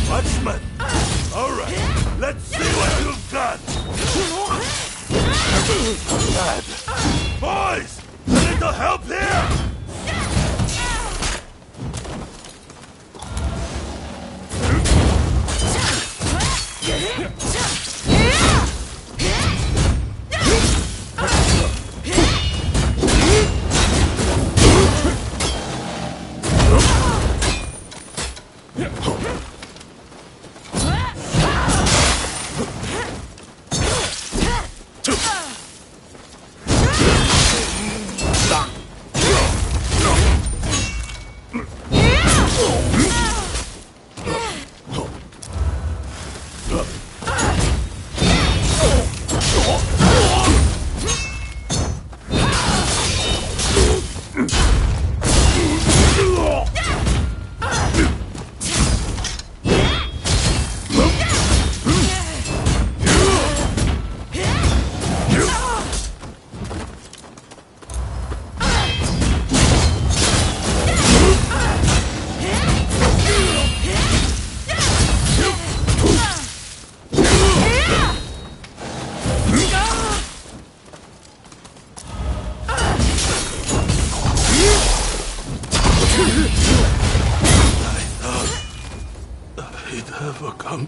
Watchman! Alright, let's see what you've got! Lad! Boys! A little help here!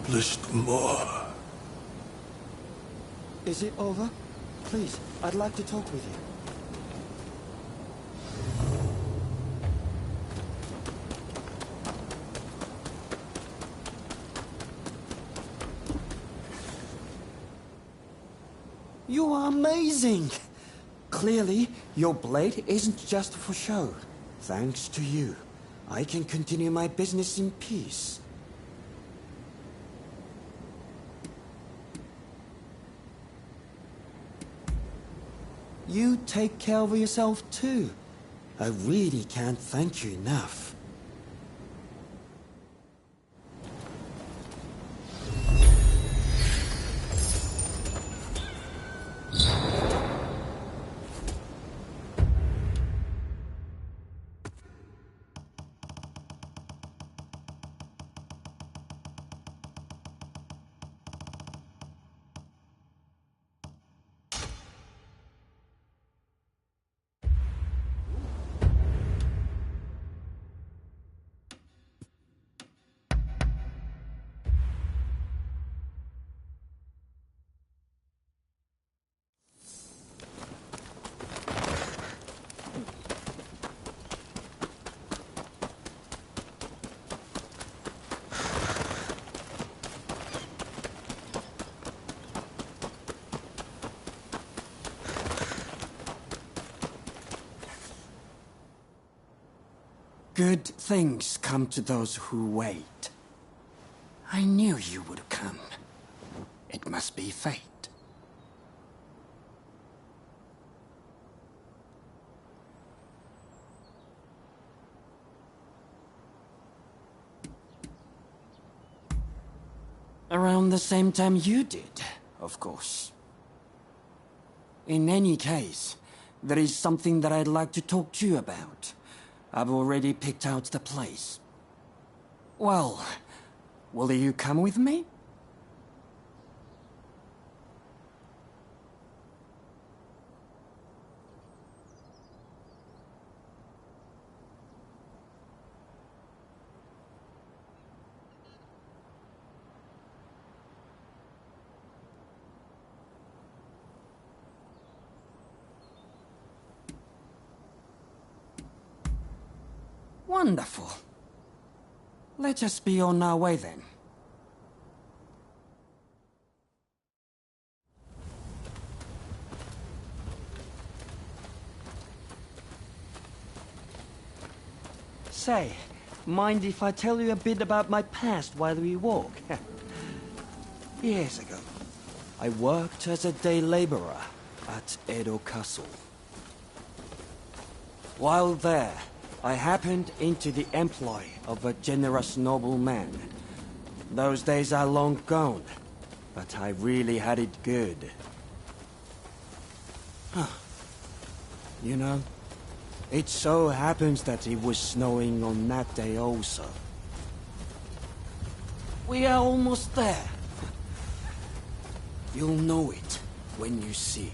accomplished more. Is it over? Please, I'd like to talk with you. You are amazing! Clearly, your blade isn't just for show. Thanks to you, I can continue my business in peace. You take care of yourself too. I really can't thank you enough. Good things come to those who wait. I knew you would come. It must be fate. Around the same time you did, of course. In any case, there is something that I'd like to talk to you about. I've already picked out the place. Well, will you come with me? Wonderful. Let us be on our way then. Say, mind if I tell you a bit about my past while we walk? Years ago, I worked as a day laborer at Edo Castle. While there, I happened into the employ of a generous nobleman. Those days are long gone, but I really had it good. You know, it so happens that it was snowing on that day also. We are almost there. You'll know it when you see it.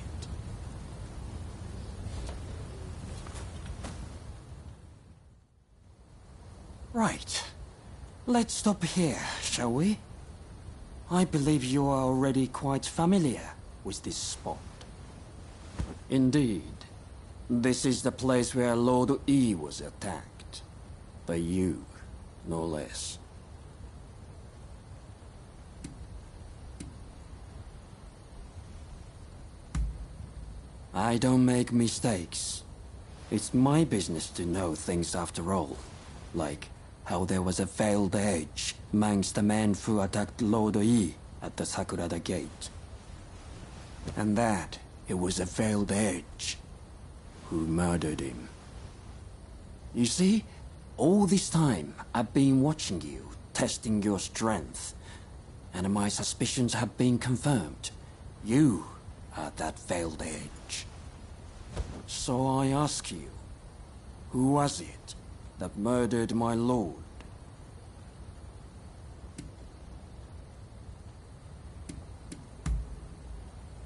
Right. Let's stop here, shall we? I believe you are already quite familiar with this spot. Indeed. This is the place where Lord E was attacked. By you, no less. I don't make mistakes. It's my business to know things after all. Like how there was a veiled edge amongst the men who attacked Lord E at the Sakurada Gate. And that it was a veiled edge who murdered him. You see, all this time I've been watching you, testing your strength, and my suspicions have been confirmed. You are that veiled edge. So I ask you, who was it that murdered my lord?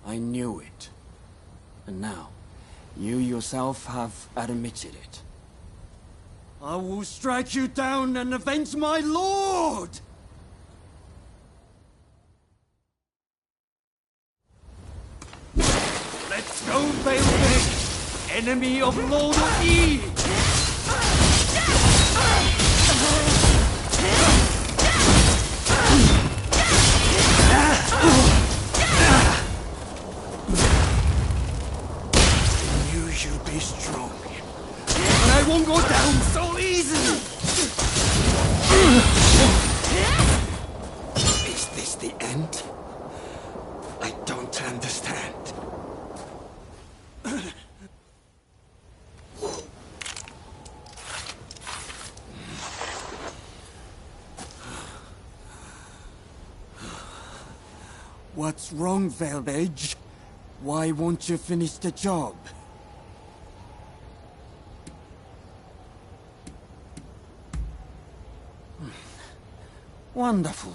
I knew it. And now, you yourself have admitted it. I will strike you down and avenge my lord! Stone Veil Big, enemy of Lord E! I knew you'd be strong, but I won't go down so easily! Is this the end? I don't understand. What's wrong, Veiled Edge? Why won't you finish the job? Wonderful.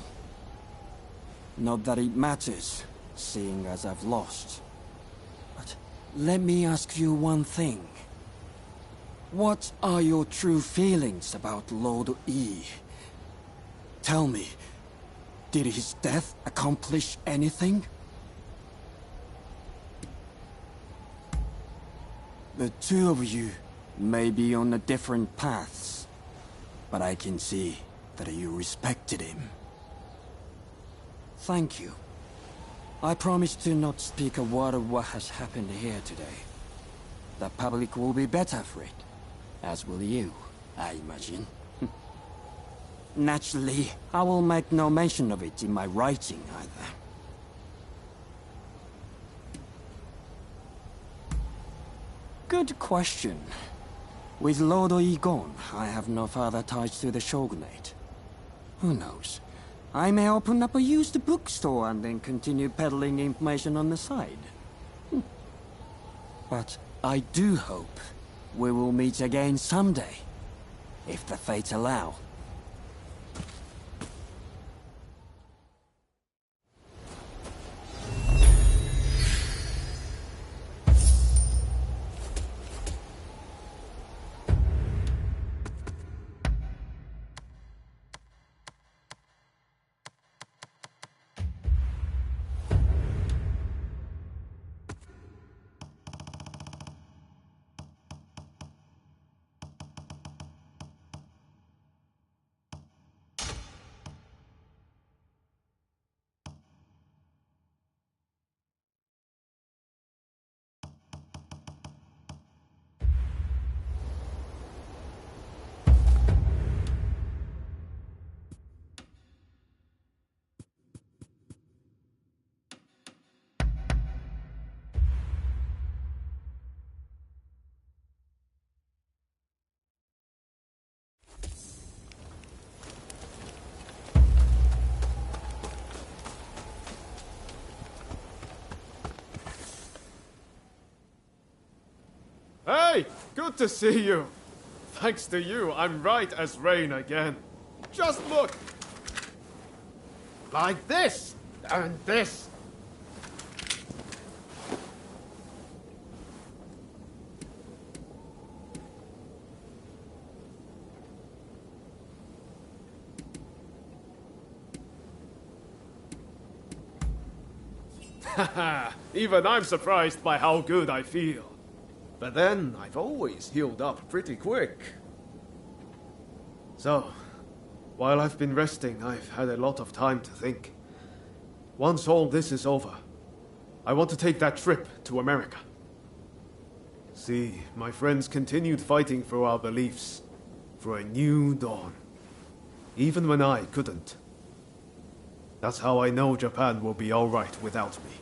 Not that it matters, seeing as I've lost. But let me ask you one thing. What are your true feelings about Lord E? Tell me, did his death accomplish anything? The two of you may be on the different paths, but I can see that you respected him. Thank you. I promise to not speak a word of what has happened here today. The public will be better for it, as will you, I imagine. Naturally, I will make no mention of it in my writing either. Good question. With Lord Yi gone, I have no further ties to the Shogunate. Who knows? I may open up a used bookstore and then continue peddling information on the side. But I do hope we will meet again someday, if the fates allow. Hey! Good to see you! Thanks to you, I'm right as rain again. Just look! Like this! And this! Haha, even I'm surprised by how good I feel. But then, I've always healed up pretty quick. So, while I've been resting, I've had a lot of time to think. Once all this is over, I want to take that trip to America. See, my friends continued fighting for our beliefs, for a new dawn. Even when I couldn't. That's how I know Japan will be alright without me.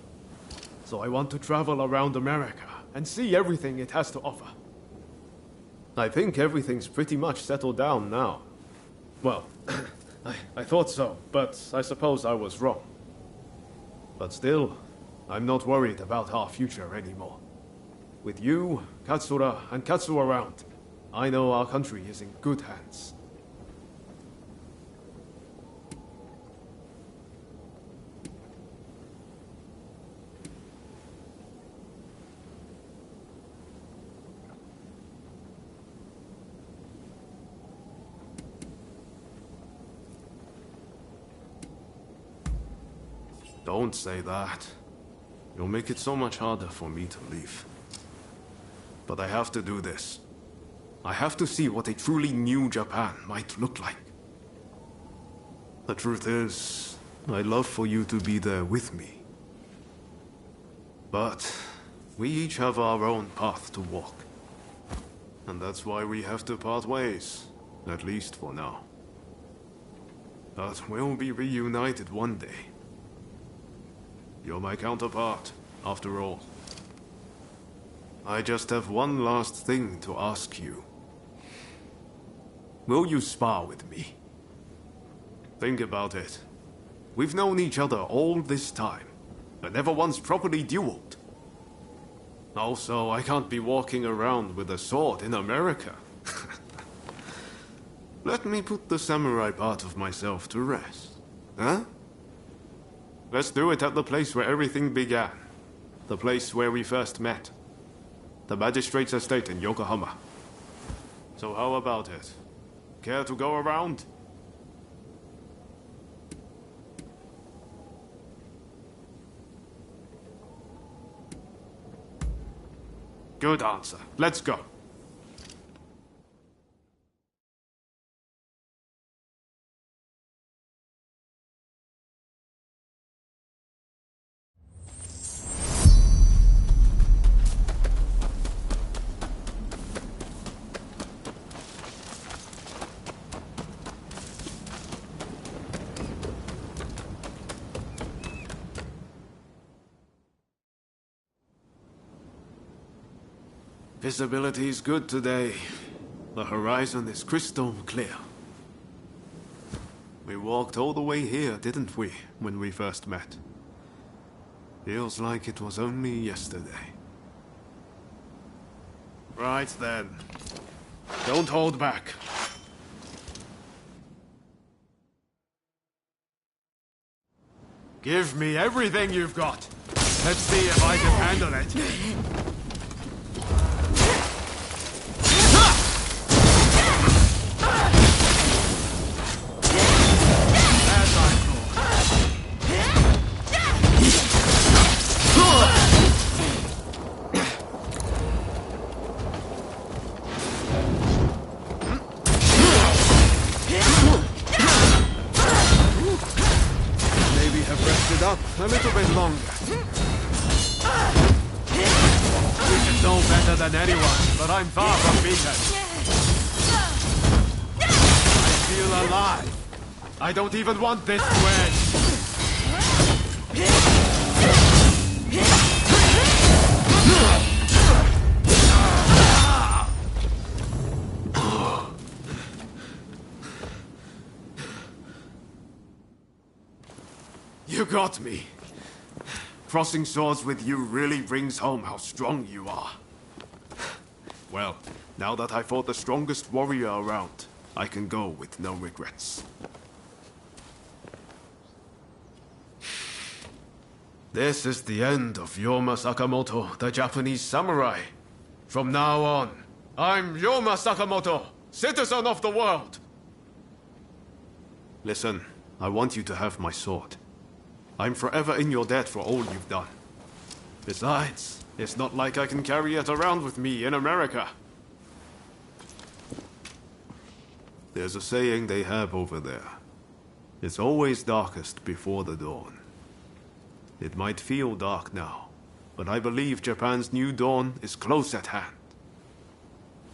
So I want to travel around America and see everything it has to offer. I think everything's pretty much settled down now. Well, I thought so, but I suppose I was wrong. But still, I'm not worried about our future anymore. With you, Katsura, and Katsu around, I know our country is in good hands. Don't say that. You'll make it so much harder for me to leave. But I have to do this. I have to see what a truly new Japan might look like. The truth is, I'd love for you to be there with me. But we each have our own path to walk. And that's why we have to part ways, at least for now. But we'll be reunited one day. You're my counterpart, after all. I just have one last thing to ask you. Will you spar with me? Think about it. We've known each other all this time, but never once properly dueled. Also, I can't be walking around with a sword in America. Let me put the samurai part of myself to rest. Huh? Let's do it at the place where everything began. The place where we first met. The magistrate's estate in Yokohama. So how about it? Care to go around? Good answer. Let's go. Visibility is good today. The horizon is crystal clear. We walked all the way here, didn't we, when we first met? Feels like it was only yesterday. Right then. Don't hold back. Give me everything you've got. Let's see if I can handle it. Up a little bit longer. You should know better than anyone, but I'm far from beaten. I feel alive. I don't even want this to end. You got me. Crossing swords with you really brings home how strong you are. Well, now that I fought the strongest warrior around, I can go with no regrets. This is the end of Yoma Sakamoto, the Japanese samurai. From now on, I'm Yoma Sakamoto, citizen of the world. Listen, I want you to have my sword. I'm forever in your debt for all you've done. Besides, it's not like I can carry it around with me in America. There's a saying they have over there. It's always darkest before the dawn. It might feel dark now, but I believe Japan's new dawn is close at hand.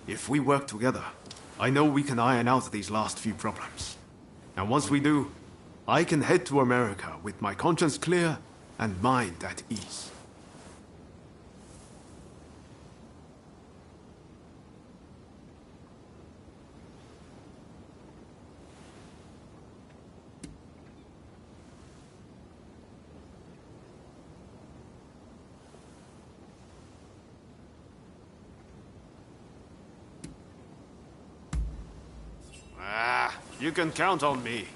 If we work together, I know we can iron out these last few problems. And once we do, I can head to America with my conscience clear and mind at ease. You can count on me.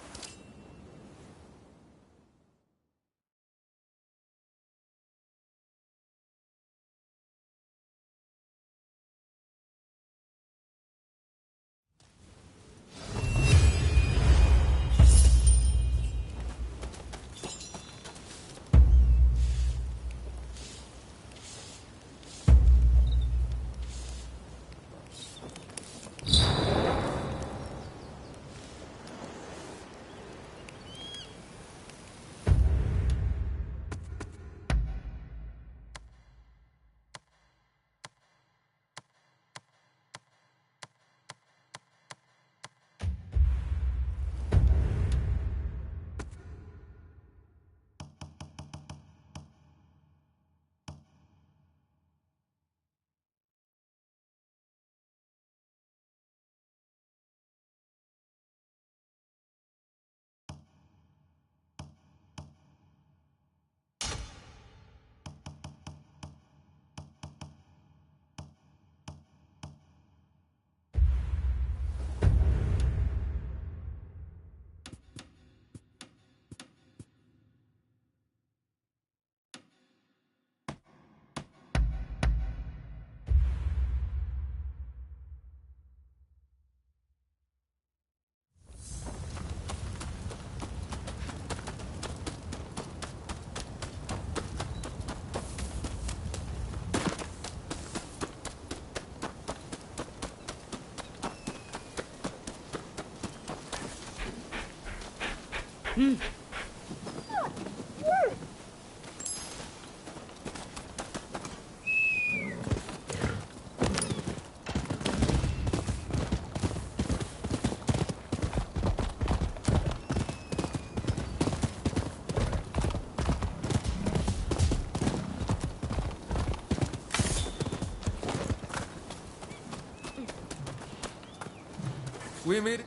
We made it.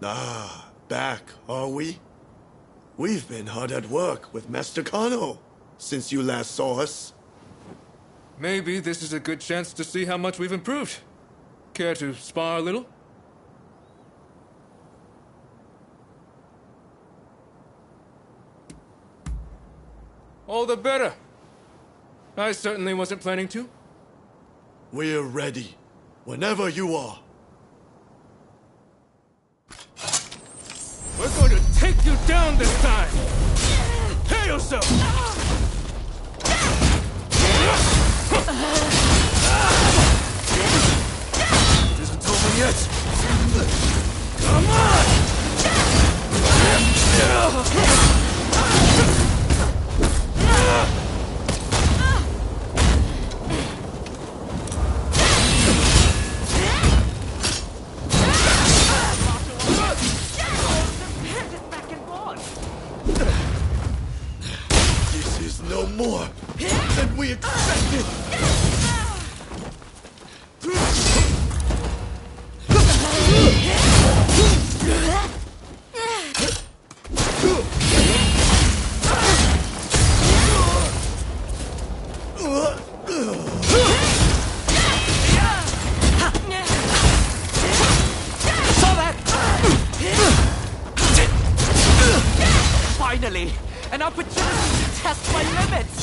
Ah, back, are we? We've been hard at work with Master Kano since you last saw us. Maybe this is a good chance to see how much we've improved. Care to spar a little? All the better. I certainly wasn't planning to. We're ready, whenever you are. We're going to take you down this time! Prepare yourself! It isn't over yet! Come on! This is no more than we expected! Finally, an opportunity to test my limits!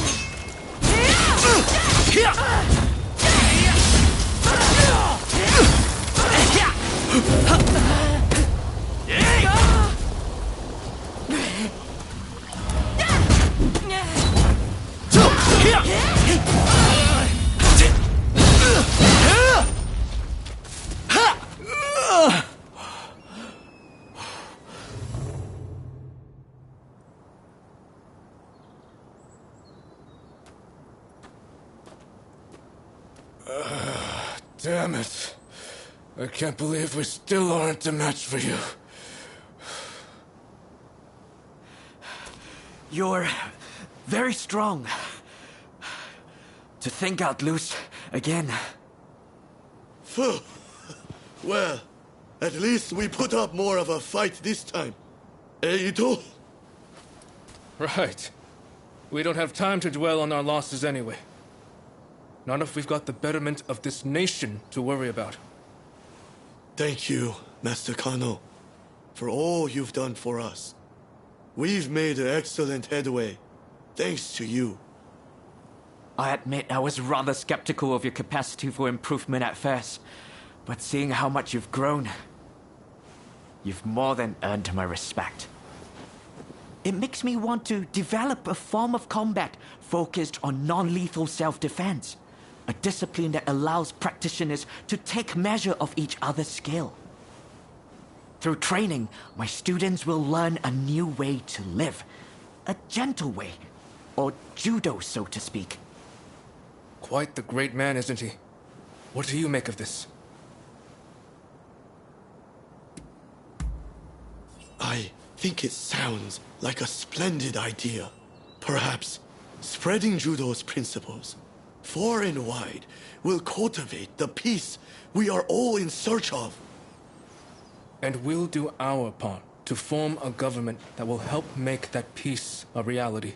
Damn it. I can't believe we still aren't a match for you. You're very strong. To think I'd lose again. Phew. Well, at least we put up more of a fight this time. Eh, Ito? Right. We don't have time to dwell on our losses anyway. Not if we've got the betterment of this nation to worry about. Thank you, Master Kano, for all you've done for us. We've made excellent headway, thanks to you. I admit I was rather skeptical of your capacity for improvement at first, but seeing how much you've grown, you've more than earned my respect. It makes me want to develop a form of combat focused on non-lethal self-defense. A discipline that allows practitioners to take measure of each other's skill. Through training, my students will learn a new way to live. A gentle way. Or judo, so to speak. Quite the great man, isn't he? What do you make of this? I think it sounds like a splendid idea. Perhaps spreading judo's principles far and wide will cultivate the peace we are all in search of. And we'll do our part to form a government that will help make that peace a reality.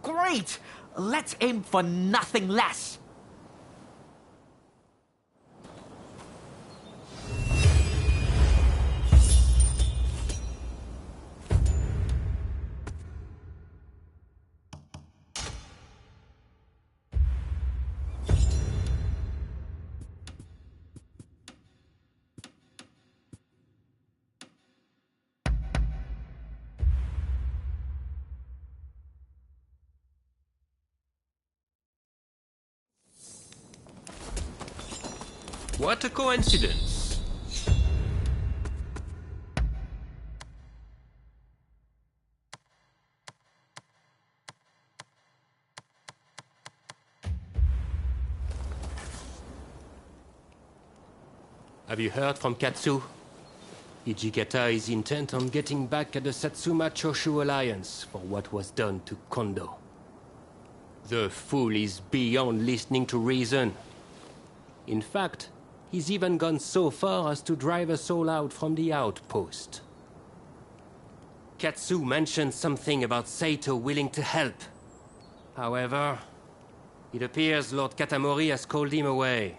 Great! Let's aim for nothing less! What a coincidence. Have you heard from Katsu? Hijikata is intent on getting back at the Satsuma Choshu Alliance for what was done to Kondo. The fool is beyond listening to reason. In fact, he's even gone so far as to drive us all out from the outpost. Katsu mentioned something about Saito willing to help. However, it appears Lord Katamori has called him away.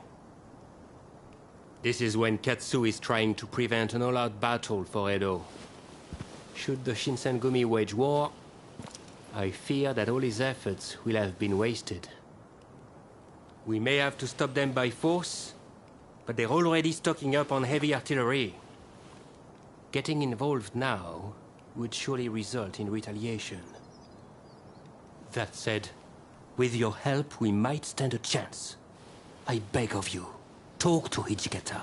This is when Katsu is trying to prevent an all-out battle for Edo. Should the Shinsengumi wage war, I fear that all his efforts will have been wasted. We may have to stop them by force, but they're already stocking up on heavy artillery. Getting involved now would surely result in retaliation. That said, with your help, we might stand a chance. I beg of you, talk to Hijikata.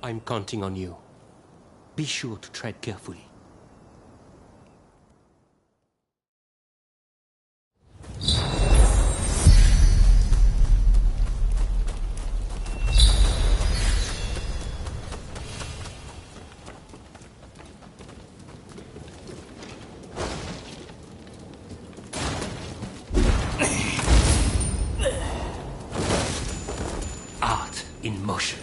I'm counting on you. Be sure to tread carefully. Art in motion.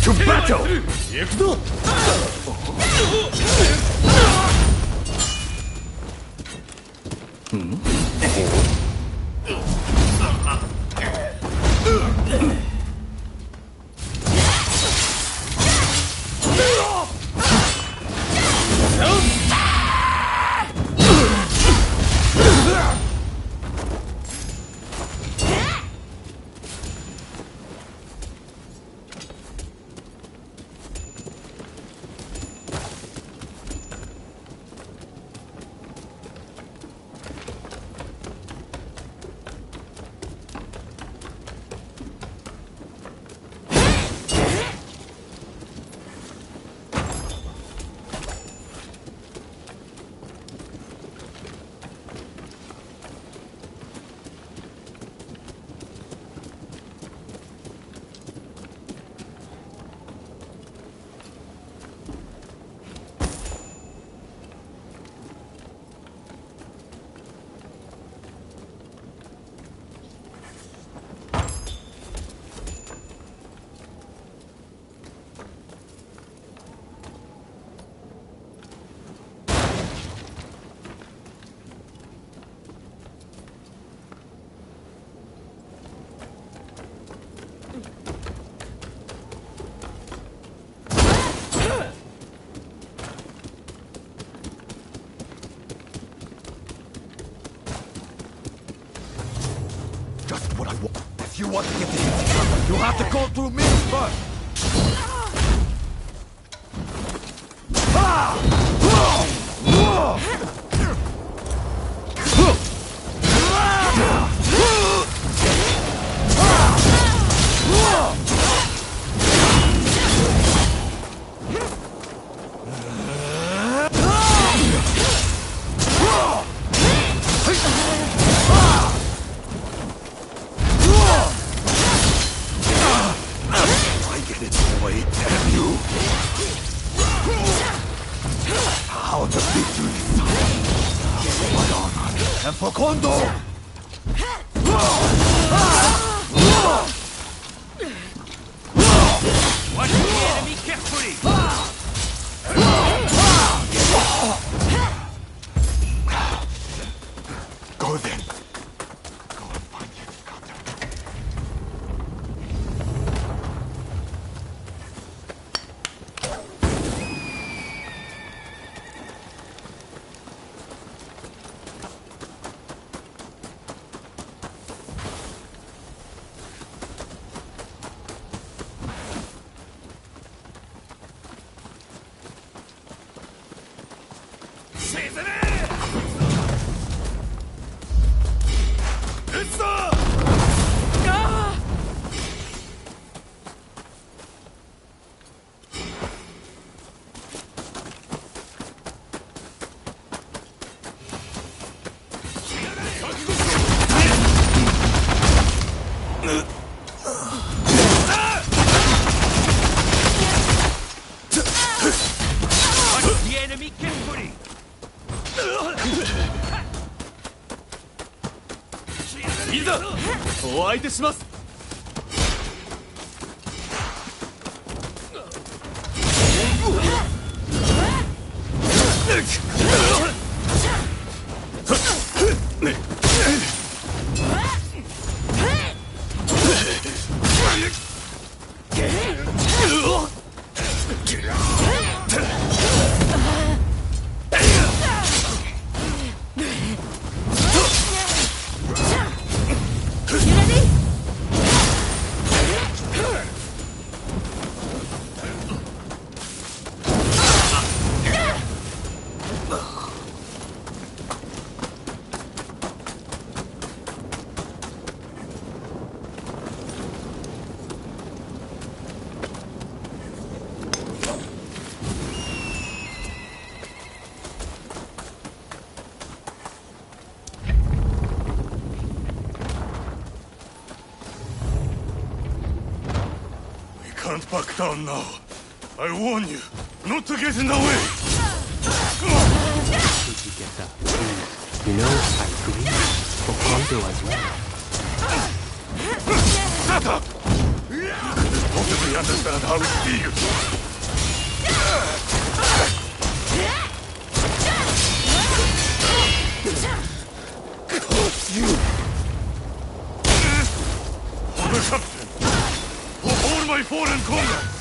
To battle! If you want to get to him, you'll have to go through me first. And for Kondo! Watch the enemy carefully! Go then. Can't back down now. I warn you, not to get in the way. Hijikata, please. You know, I agree. For Kondo as well. Shut up! You couldn't possibly understand how it feels. You! For the captain! For all my foreign comrades!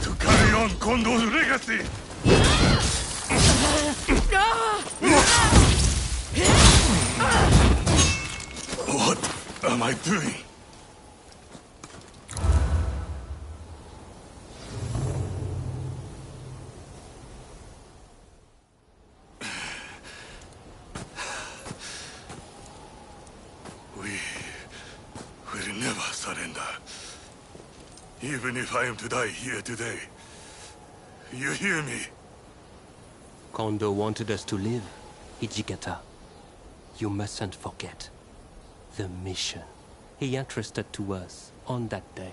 To carry on Kondo's legacy! What am I doing? We will never surrender. Even if I am to die here today. You hear me? Kondo wanted us to live. Hijikata, you mustn't forget the mission he entrusted to us on that day.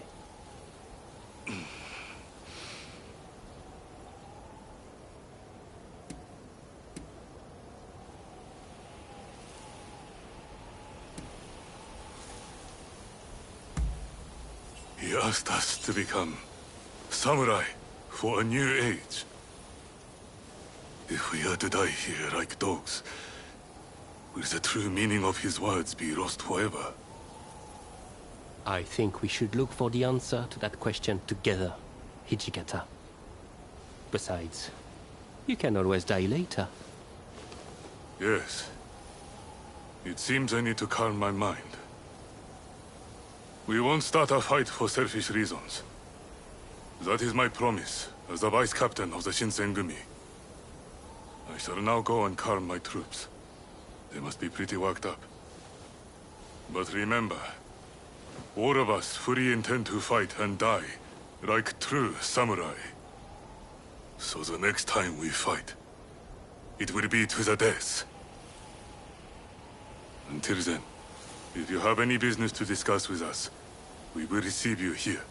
He asked us to become samurai for a new age. If we are to die here like dogs, will the true meaning of his words be lost forever? I think we should look for the answer to that question together, Hijikata. Besides, you can always die later. Yes. It seems I need to calm my mind. We won't start a fight for selfish reasons. That is my promise as the vice captain of the Shinsengumi. I shall now go and calm my troops. They must be pretty worked up. But remember, all of us fully intend to fight and die like true samurai. So the next time we fight, it will be to the death. Until then, if you have any business to discuss with us, we will receive you here.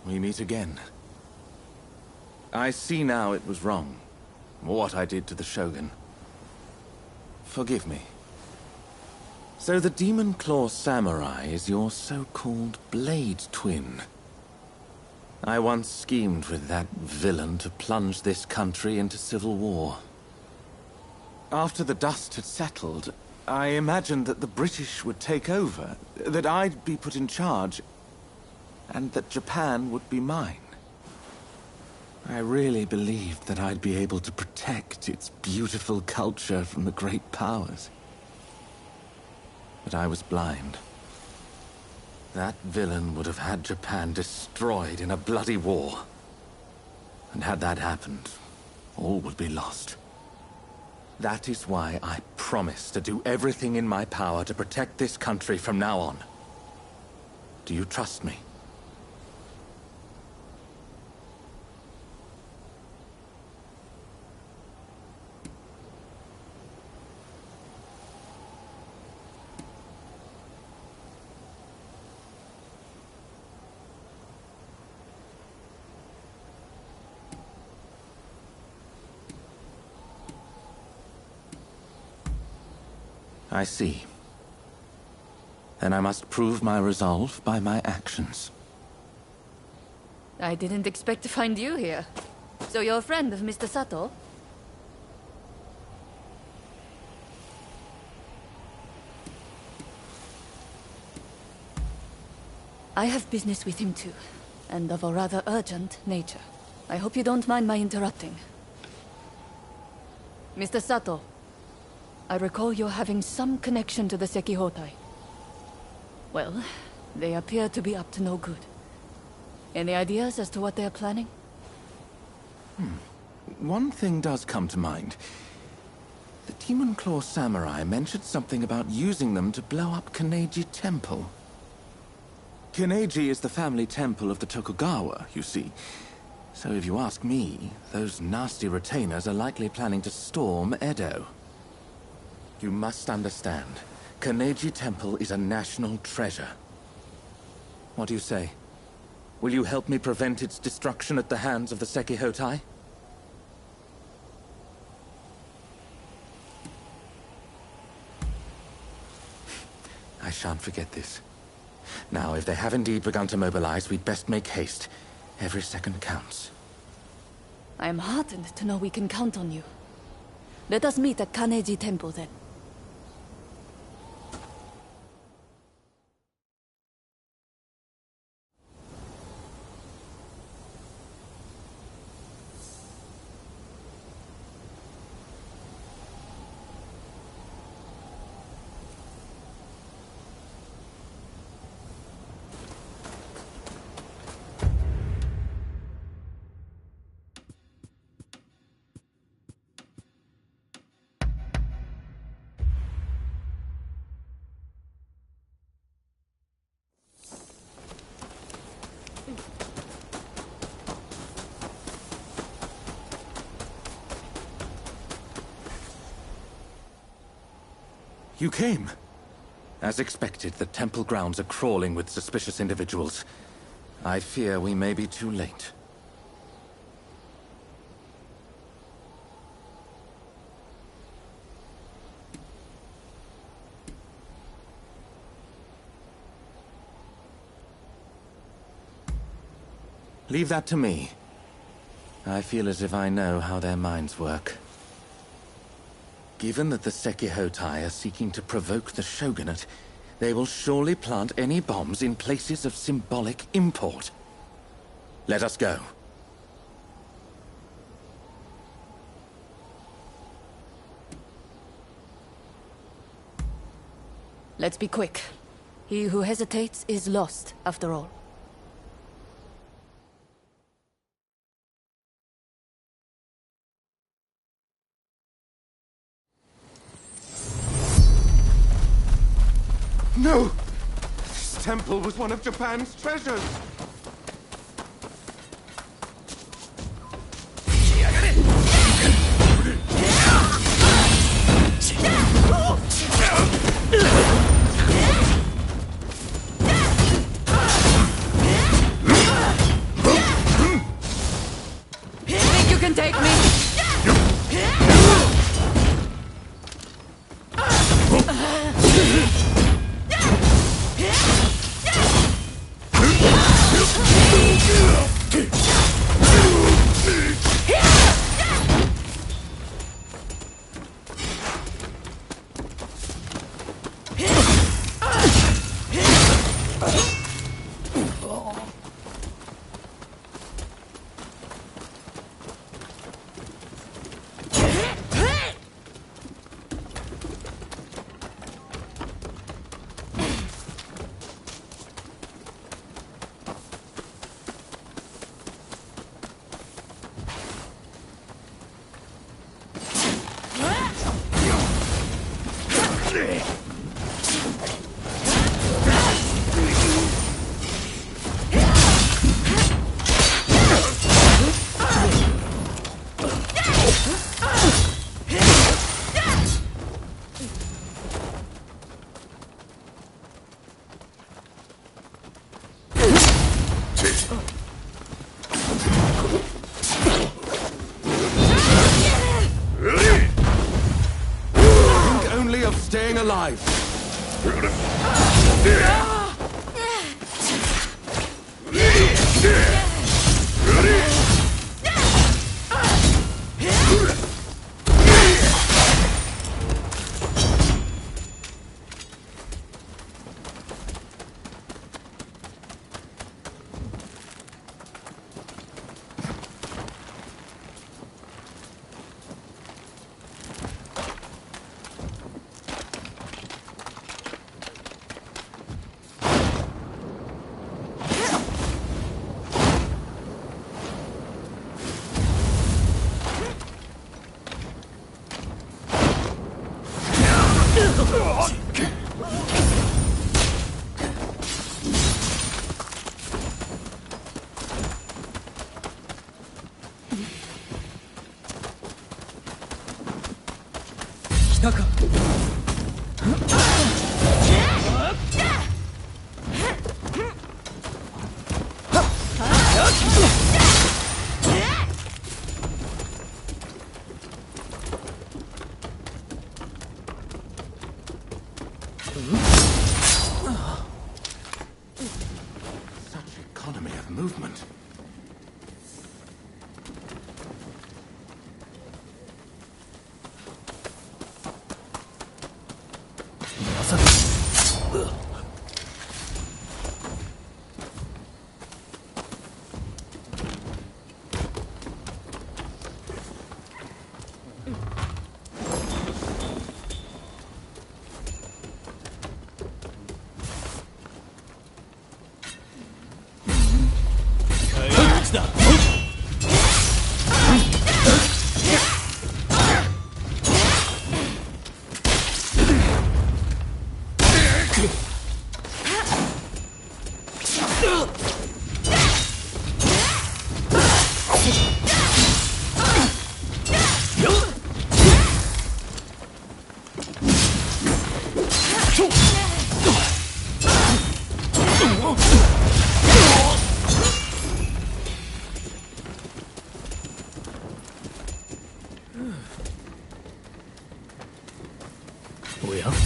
We meet again. I see now it was wrong, what I did to the Shogun. Forgive me. So the Demon Claw Samurai is your so-called blade twin. I once schemed with that villain to plunge this country into civil war. After the dust had settled, I imagined that the British would take over, that I'd be put in charge, and that Japan would be mine. I really believed that I'd be able to protect its beautiful culture from the great powers. But I was blind. That villain would have had Japan destroyed in a bloody war. And had that happened, all would be lost. That is why I promise to do everything in my power to protect this country from now on. Do you trust me? I see. Then I must prove my resolve by my actions. I didn't expect to find you here. So you're a friend of Mr. Sato? I have business with him too. and of a rather urgent nature. I hope you don't mind my interrupting. Mr. Sato, I recall you're having some connection to the Sekihotai. Well, they appear to be up to no good. Any ideas as to what they're planning? One thing does come to mind. The Demon Claw Samurai mentioned something about using them to blow up Kaneji Temple. Kaneji is the family temple of the Tokugawa, you see. So if you ask me, those nasty retainers are likely planning to storm Edo. You must understand, Kaneji Temple is a national treasure. What do you say? Will you help me prevent its destruction at the hands of the Sekihotai? I shan't forget this. Now, if they have indeed begun to mobilize, we'd best make haste. Every second counts. I am heartened to know we can count on you. Let us meet at Kaneji Temple then. You came. As expected, the temple grounds are crawling with suspicious individuals. I fear we may be too late. Leave that to me. I feel as if I know how their minds work. Given that the Sekihotai are seeking to provoke the Shogunate, they will surely plant any bombs in places of symbolic import. Let us go. Let's be quick. He who hesitates is lost, after all. No! This temple was one of Japan's treasures! Think you can take me? Staying alive. 来たか。Economy of movement.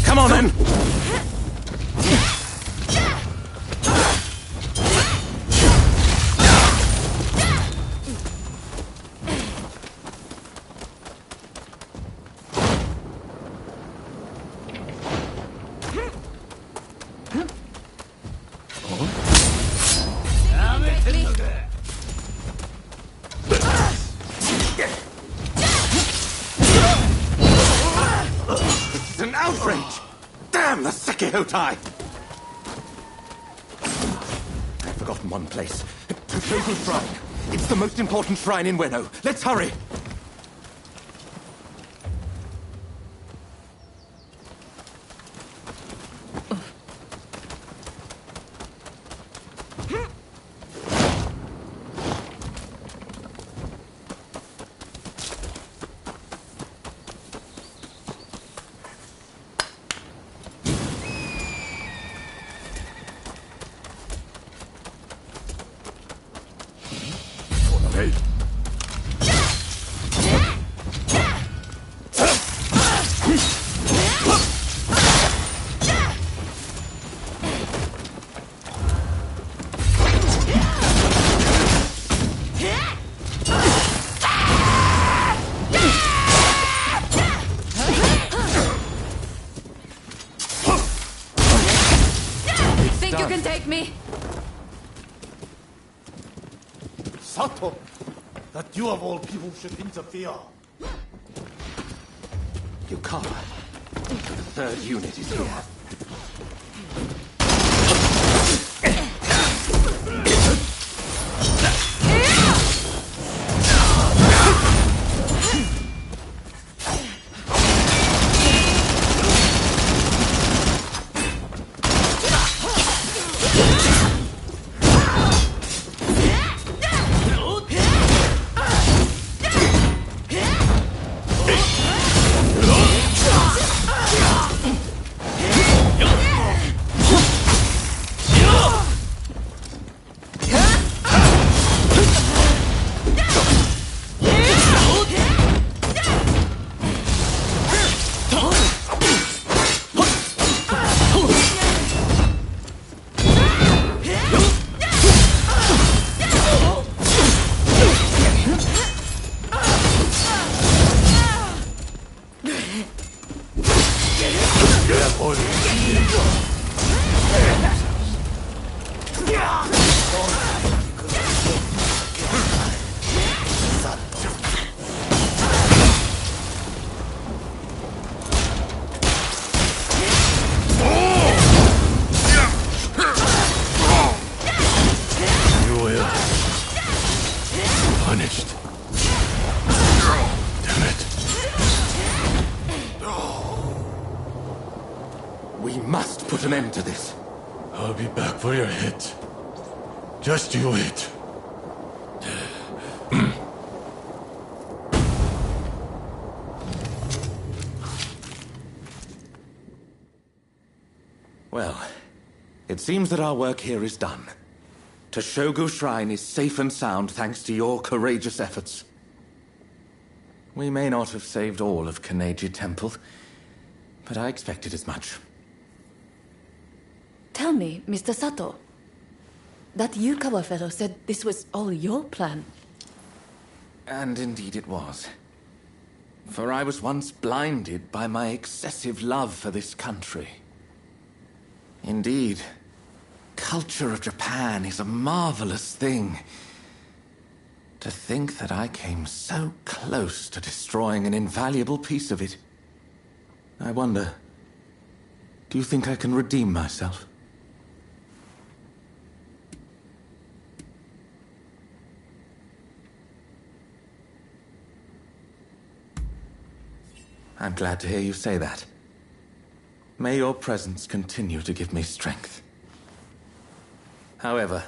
Come on, then! It's an outrage! Damn the Sekihotai! I've forgotten one place. Totoku Shrine. It's the most important shrine in Ueno. Let's hurry! Hey. Think you can take me? Sato, that you of all people should interfere. Yukara, the third unit is here. put an end to this. I'll be back for your hit. Just you wait. Well, it seems that our work here is done. Toshogu Shrine is safe and sound thanks to your courageous efforts. We may not have saved all of Kaneji Temple, but I expected as much. Tell me, Mr. Sato. That Yukawa fellow said this was all your plan. And indeed it was. For I was once blinded by my excessive love for this country. Indeed, culture of Japan is a marvelous thing. To think that I came so close to destroying an invaluable piece of it. I wonder, do you think I can redeem myself? I'm glad to hear you say that. May your presence continue to give me strength. However,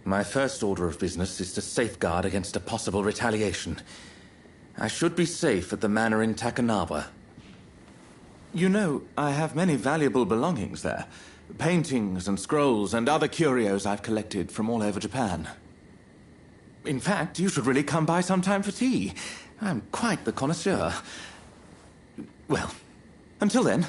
my first order of business is to safeguard against a possible retaliation. I should be safe at the manor in Takanawa. You know, I have many valuable belongings there. Paintings and scrolls and other curios I've collected from all over Japan. In fact, you should really come by sometime for tea. I'm quite the connoisseur. Well, until then...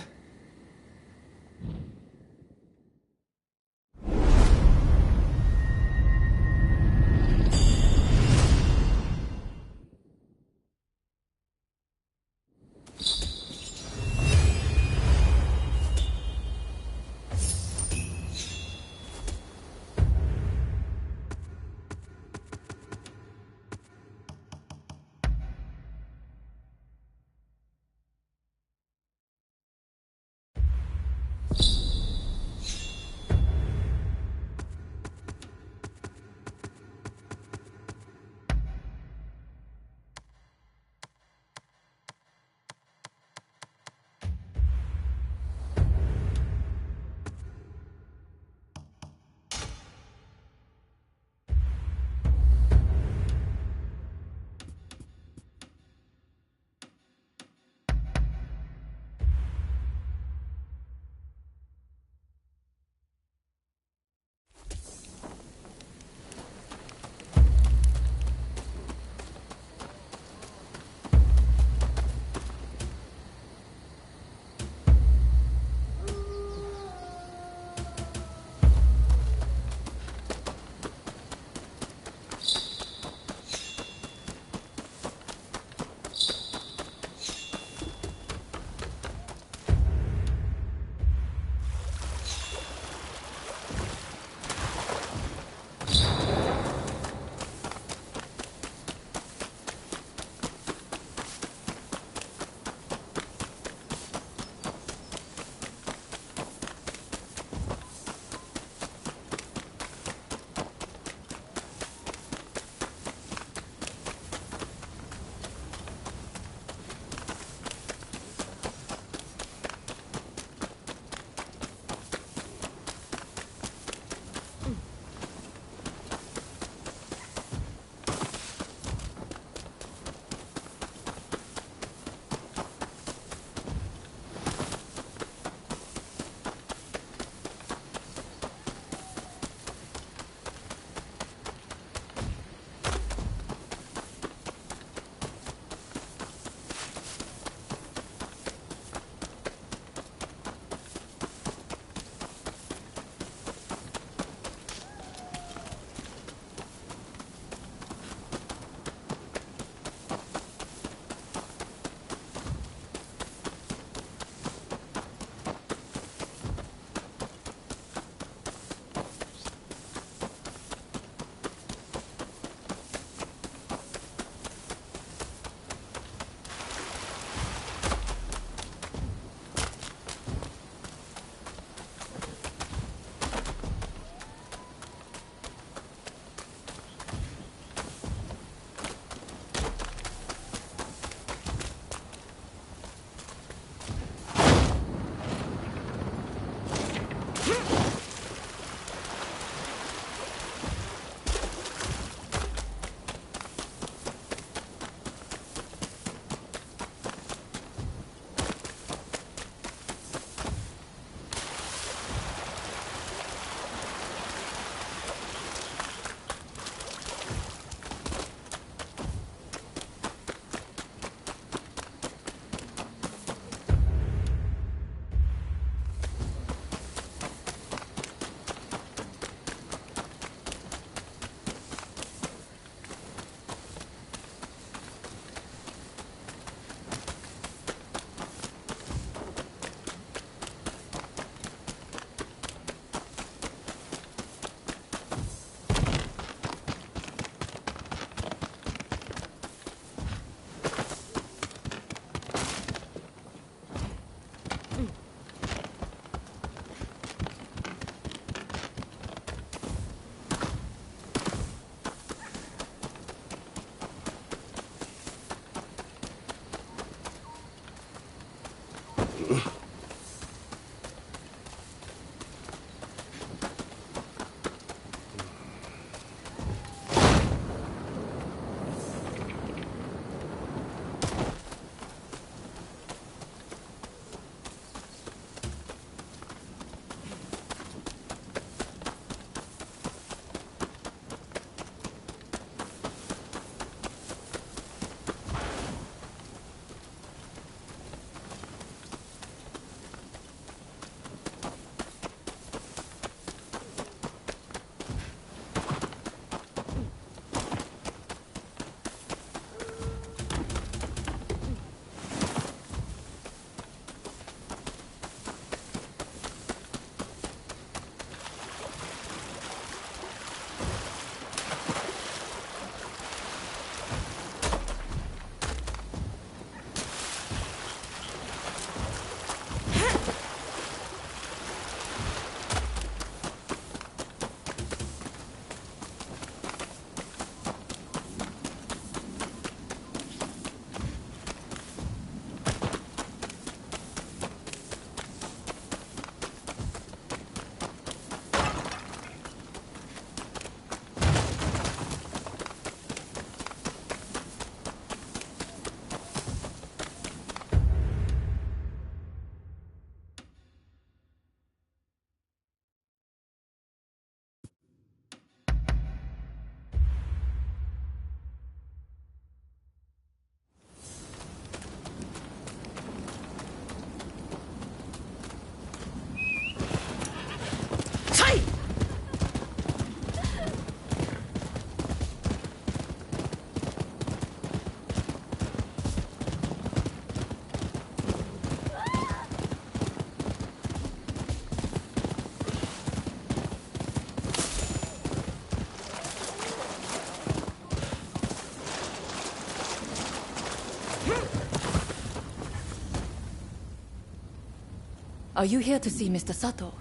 Are you here to see Mr. Sato?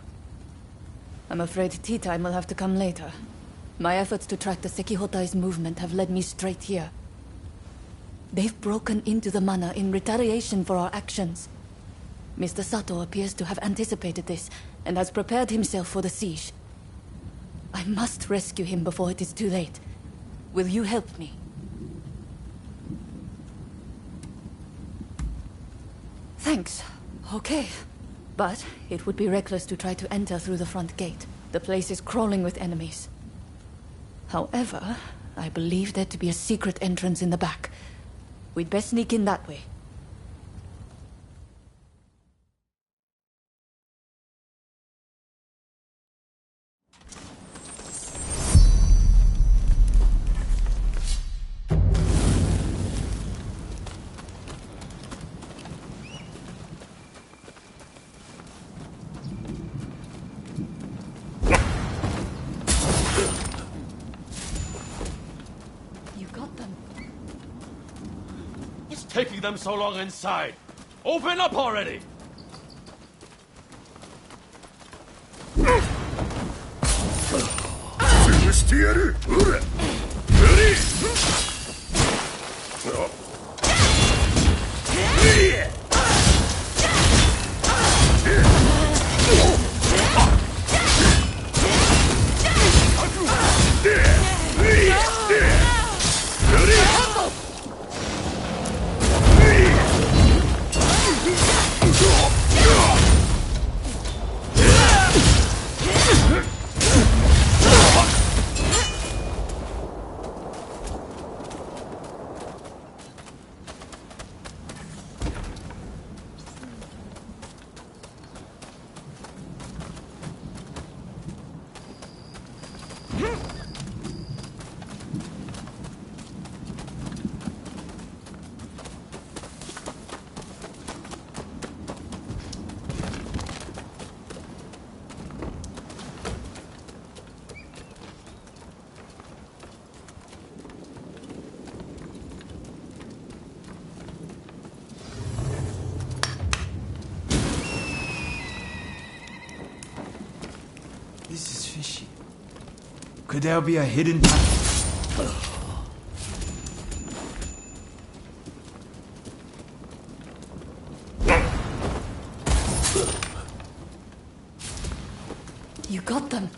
I'm afraid tea time will have to come later. My efforts to track the Sekihotai's movement have led me straight here. They've broken into the manor in retaliation for our actions. Mr. Sato appears to have anticipated this and has prepared himself for the siege. I must rescue him before it is too late. Will you help me? Thanks. Okay. But it would be reckless to try to enter through the front gate. The place is crawling with enemies. However, I believe there to be a secret entrance in the back. We'd best sneak in that way. Taking them so long inside. Open up already! Could there be a hidden... You got them.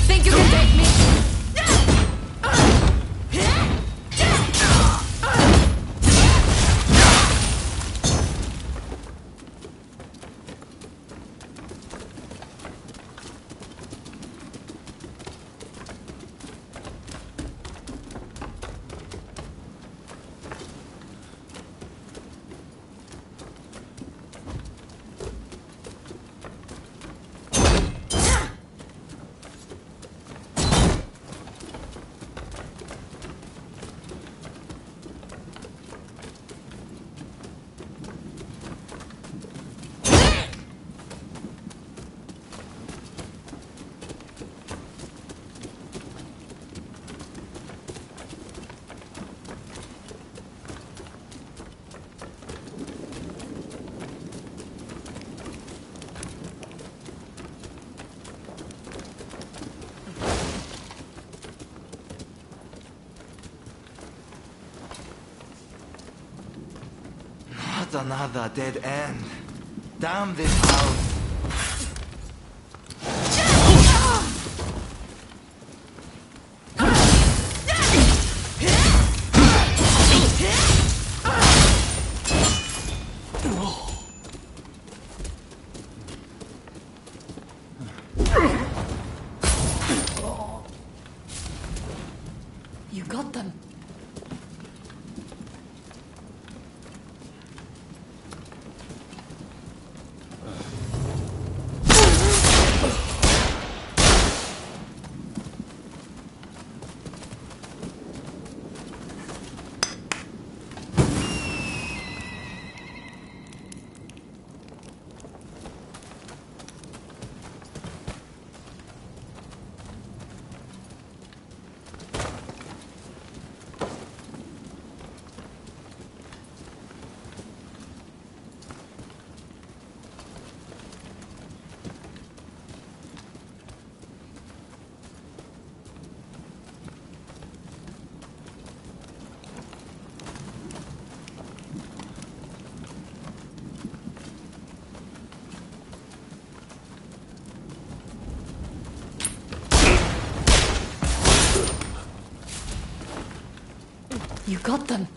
Think you can take me? Another dead end. Damn this house. You got them. You got them.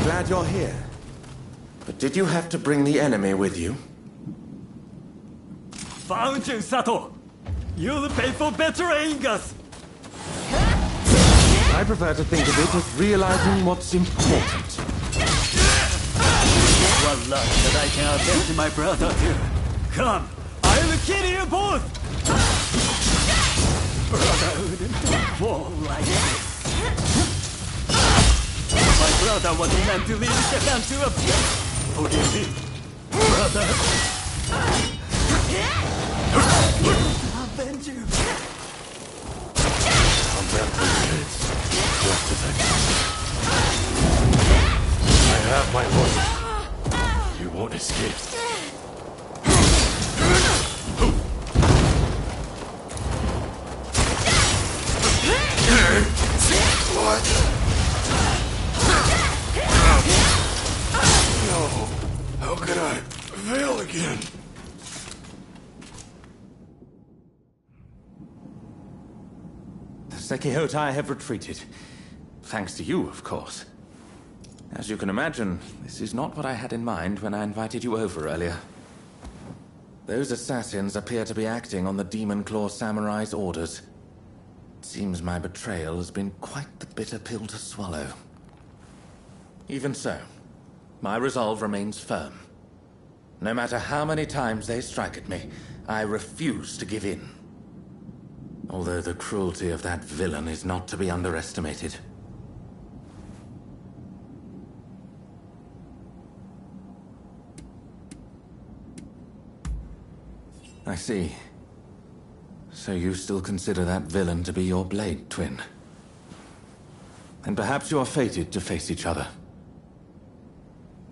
Glad you're here. But did you have to bring the enemy with you? Found you, Sato! You'll pay for betraying us! I prefer to think of it as realizing what's important. What luck that I can avenge my brother too. Come, I'll kill you both! Brotherhood don't fall like this. My brother wasn't meant to leave Japan to a... Forgive me, brother. Avenge you. I'm back to the gates, just as I can. I have my orders. You won't escape. What? No. How could I fail again? The Sekihotai have retreated. Thanks to you, of course. As you can imagine, this is not what I had in mind when I invited you over earlier. Those assassins appear to be acting on the Demon Claw Samurai's orders. It seems my betrayal has been quite the bitter pill to swallow. Even so, my resolve remains firm. No matter how many times they strike at me, I refuse to give in. Although the cruelty of that villain is not to be underestimated. I see. So you still consider that villain to be your blade twin? And perhaps you are fated to face each other.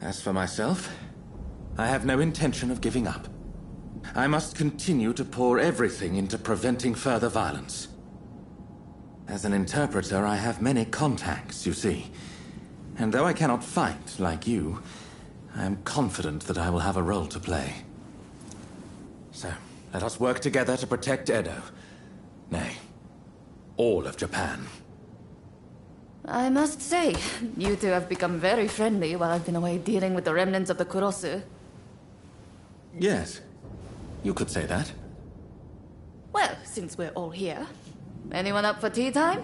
As for myself, I have no intention of giving up. I must continue to pour everything into preventing further violence. As an interpreter, I have many contacts, you see. And though I cannot fight like you, I am confident that I will have a role to play. So, let us work together to protect Edo. Nay, all of Japan. I must say, you two have become very friendly while I've been away dealing with the remnants of the Kurosu. Yes, you could say that. Well, since we're all here, anyone up for tea time?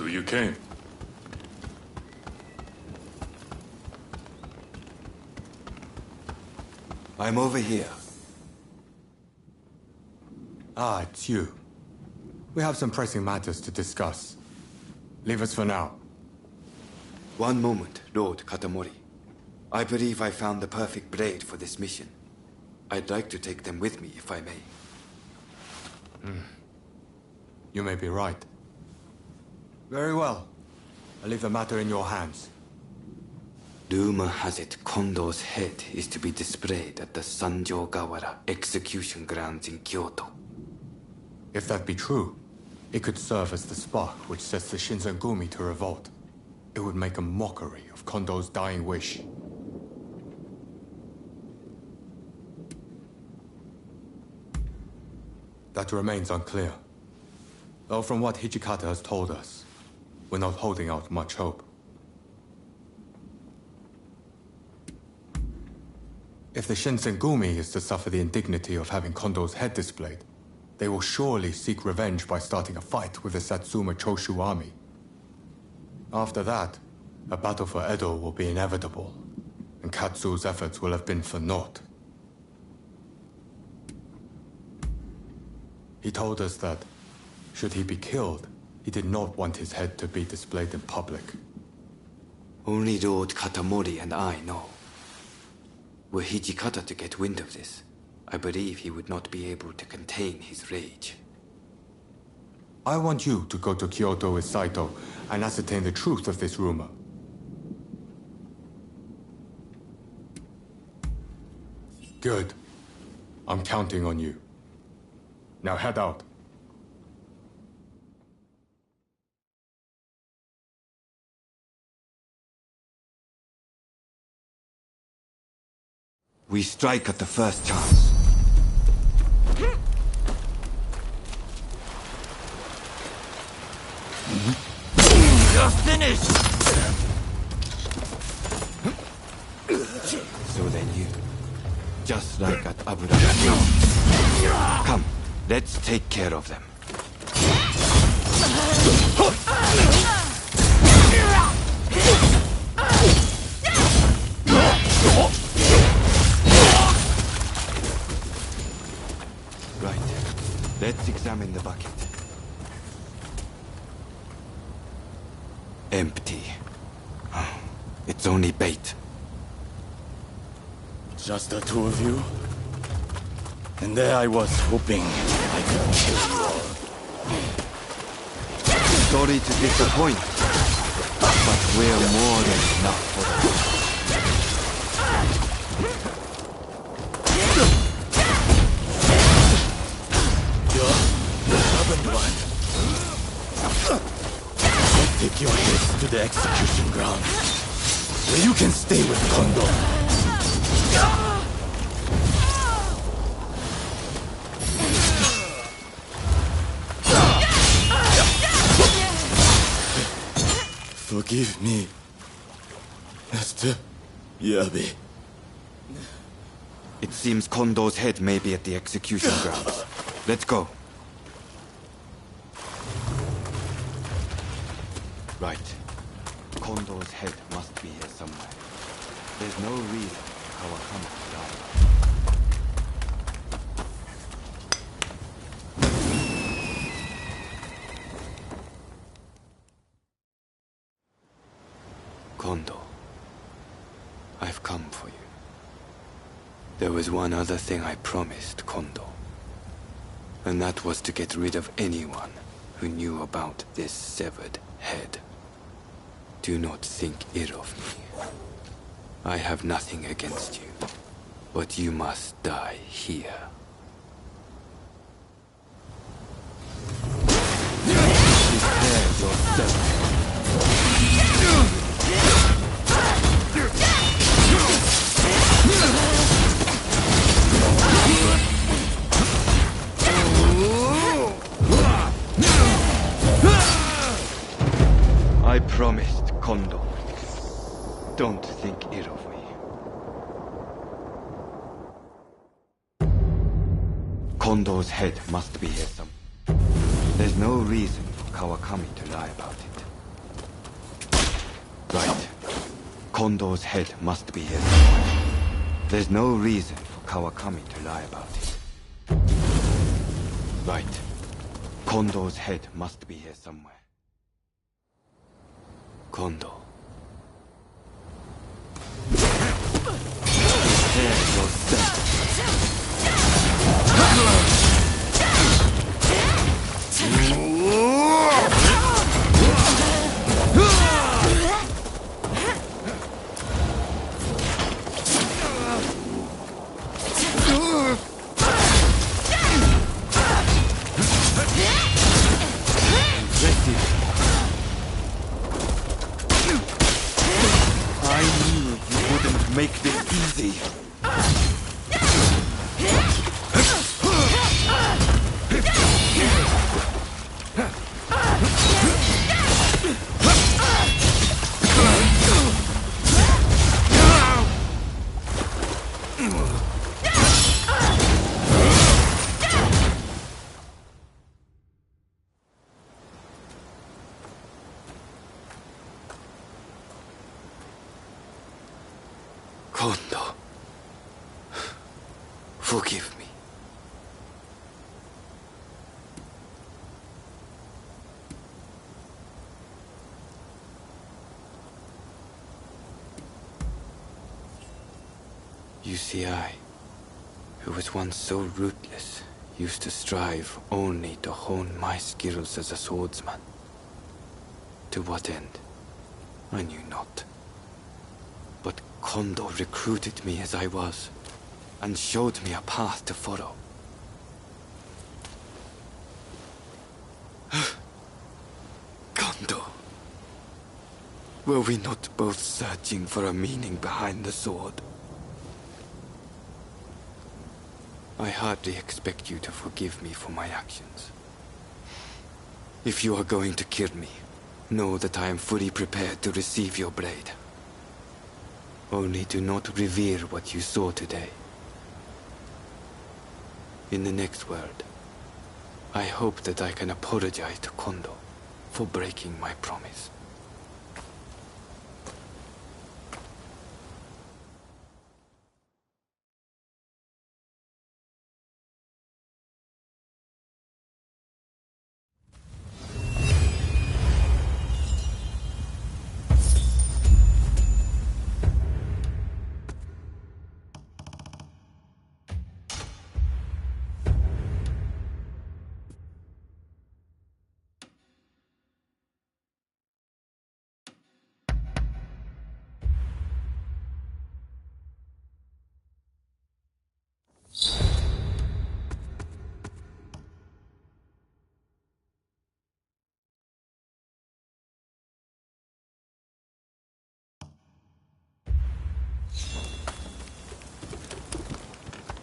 So you came. I'm over here. Ah, it's you. We have some pressing matters to discuss. Leave us for now. One moment, Lord Katamori. I believe I found the perfect blade for this mission. I'd like to take them with me, if I may. You may be right. Very well. I leave the matter in your hands. Rumor has it Kondo's head is to be displayed at the Sanjogawara execution grounds in Kyoto. If that be true, it could serve as the spark which sets the Shinsengumi to revolt. It would make a mockery of Kondo's dying wish. That remains unclear. Though from what Hijikata has told us, we're not holding out much hope. If the Shinsengumi is to suffer the indignity of having Kondo's head displayed, they will surely seek revenge by starting a fight with the Satsuma Choshu army. After that, a battle for Edo will be inevitable, and Katsu's efforts will have been for naught. He told us that, should he be killed, he did not want his head to be displayed in public. Only Lord Katamori and I know. Were Hijikata to get wind of this, I believe he would not be able to contain his rage. I want you to go to Kyoto with Saito and ascertain the truth of this rumor. Good. I'm counting on you. Now head out. We strike at the first chance. You're finished! So they knew. Just like at Abu Dhabi. Come, let's take care of them. Right. Let's examine the bucket. Empty. It's only bait. Just the two of you? And there I was hoping I could kill you all. Sorry to disappoint, but we're more than enough for them. You're the stubborn one. Let's take your heads to the execution ground, where you can stay with Kondo. Forgive me, Master Yabe. It seems Kondo's head may be at the execution grounds. Let's go. Right. Kondo's head must be here somewhere. There's no reason Kawakami died. Kondo, I've come for you. There was one other thing I promised Kondo, and that was to get rid of anyone who knew about this severed head. Do not think ill of me. I have nothing against you, but you must die here. Prepare yourself. I promised, Kondo. Don't think ill of me. Kondo's head must be here somewhere. There's no reason for Kawakami to lie about it. Right. Kondo's head must be here. There's no reason for Kawakami to lie about it. Right. Kondo's head must be here somewhere. Kondo. Prepare yourself. I knew you wouldn't make this easy. Kondo. Forgive me. You see, I, who was once so ruthless, used to strive only to hone my skills as a swordsman. To what end? I knew not. But Kondo recruited me as I was, and showed me a path to follow. Kondo, were we not both searching for a meaning behind the sword? I hardly expect you to forgive me for my actions. If you are going to kill me, know that I am fully prepared to receive your blade. Only do not reveal what you saw today. In the next world, I hope that I can apologize to Kondo for breaking my promise.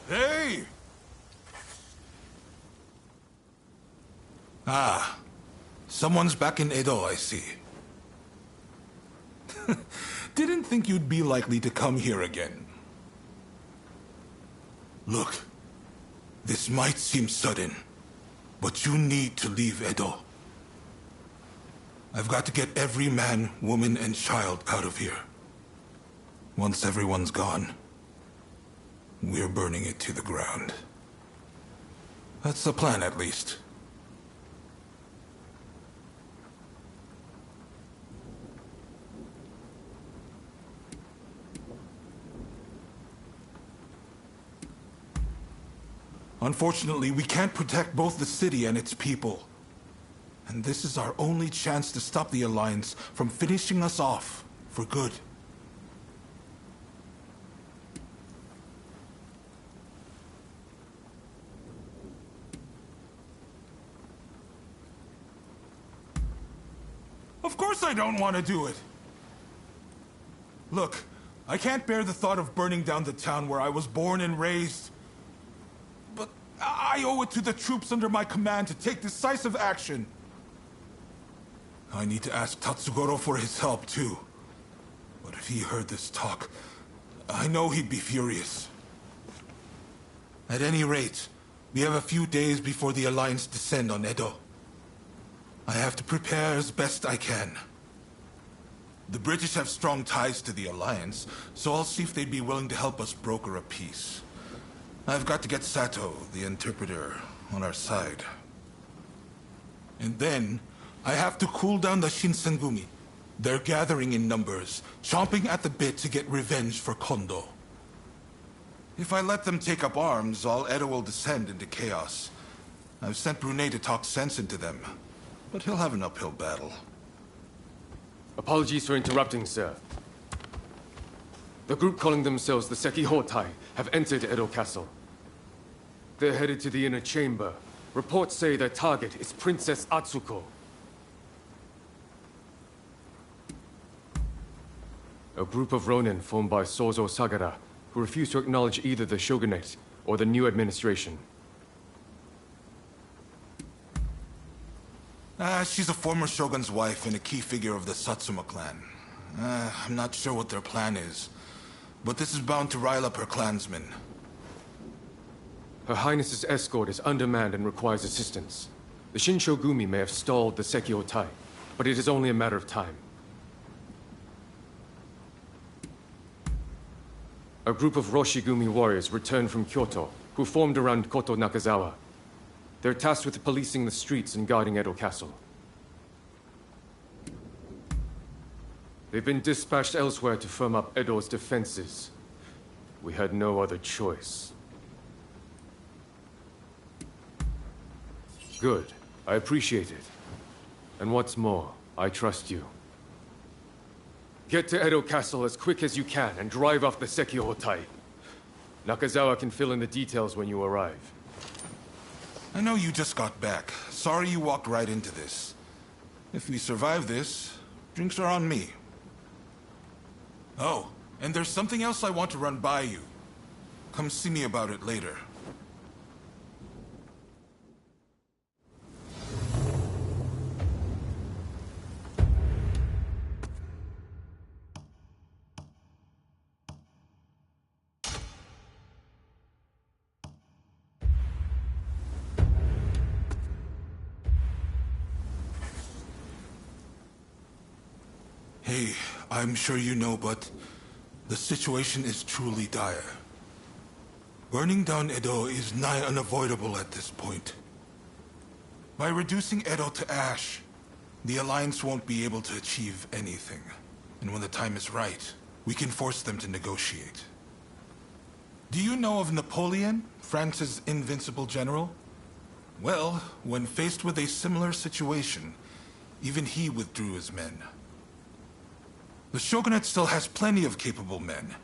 Hey! Ah, someone's back in Edo, I see. Didn't think you'd be likely to come here again. Look, this might seem sudden, but you need to leave Edo. I've got to get every man, woman, and child out of here. Once everyone's gone, we're burning it to the ground. That's the plan, at least. Unfortunately, we can't protect both the city and its people. And this is our only chance to stop the Alliance from finishing us off for good. Of course I don't want to do it! Look, I can't bear the thought of burning down the town where I was born and raised. But I owe it to the troops under my command to take decisive action. I need to ask Tatsugoro for his help, too. But if he heard this talk, I know he'd be furious. At any rate, we have a few days before the Alliance descend on Edo. I have to prepare as best I can. The British have strong ties to the Alliance, so I'll see if they'd be willing to help us broker a peace. I've got to get Sato, the interpreter, on our side. And then, I have to cool down the Shinsengumi. They're gathering in numbers, chomping at the bit to get revenge for Kondo. If I let them take up arms, all Edo will descend into chaos. I've sent Brunei to talk sense into them, but he'll have an uphill battle. Apologies for interrupting, sir. The group calling themselves the Sekihotai have entered Edo Castle. They're headed to the inner chamber. Reports say their target is Princess Atsuko. A group of Ronin formed by Sozo Sagara, who refuse to acknowledge either the shogunate or the new administration. She's a former shogun's wife and a key figure of the Satsuma clan. I'm not sure what their plan is, but this is bound to rile up her clansmen. Her Highness's escort is undermanned and requires assistance. The Shinshogumi may have stalled the Sekihotai, but it is only a matter of time. A group of Roshigumi warriors returned from Kyoto, who formed around Koto Nakazawa. They're tasked with policing the streets and guarding Edo Castle. They've been dispatched elsewhere to firm up Edo's defenses. We had no other choice. Good. I appreciate it. And what's more, I trust you. Get to Edo Castle as quick as you can and drive off the Sekihotai. Nakazawa can fill in the details when you arrive. I know you just got back. Sorry you walked right into this. If we survive this, drinks are on me. Oh, and there's something else I want to run by you. Come see me about it later. Hey, I'm sure you know, but the situation is truly dire. Burning down Edo is nigh unavoidable at this point. By reducing Edo to ash, the Alliance won't be able to achieve anything. And when the time is right, we can force them to negotiate. Do you know of Napoleon, France's invincible general? Well, when faced with a similar situation, even he withdrew his men. The Shogunate still has plenty of capable men.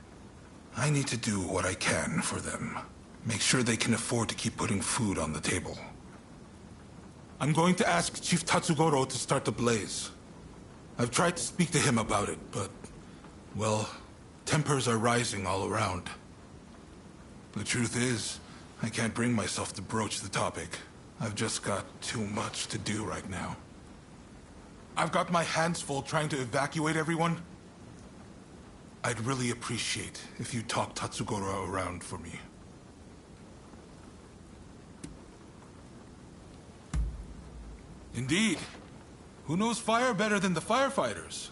I need to do what I can for them. Make sure they can afford to keep putting food on the table. I'm going to ask Chief Tatsugoro to start the blaze. I've tried to speak to him about it, but, well, tempers are rising all around. The truth is, I can't bring myself to broach the topic. I've just got too much to do right now. I've got my hands full trying to evacuate everyone. I'd really appreciate if you talk Tatsugoro around for me. Indeed. Who knows fire better than the firefighters?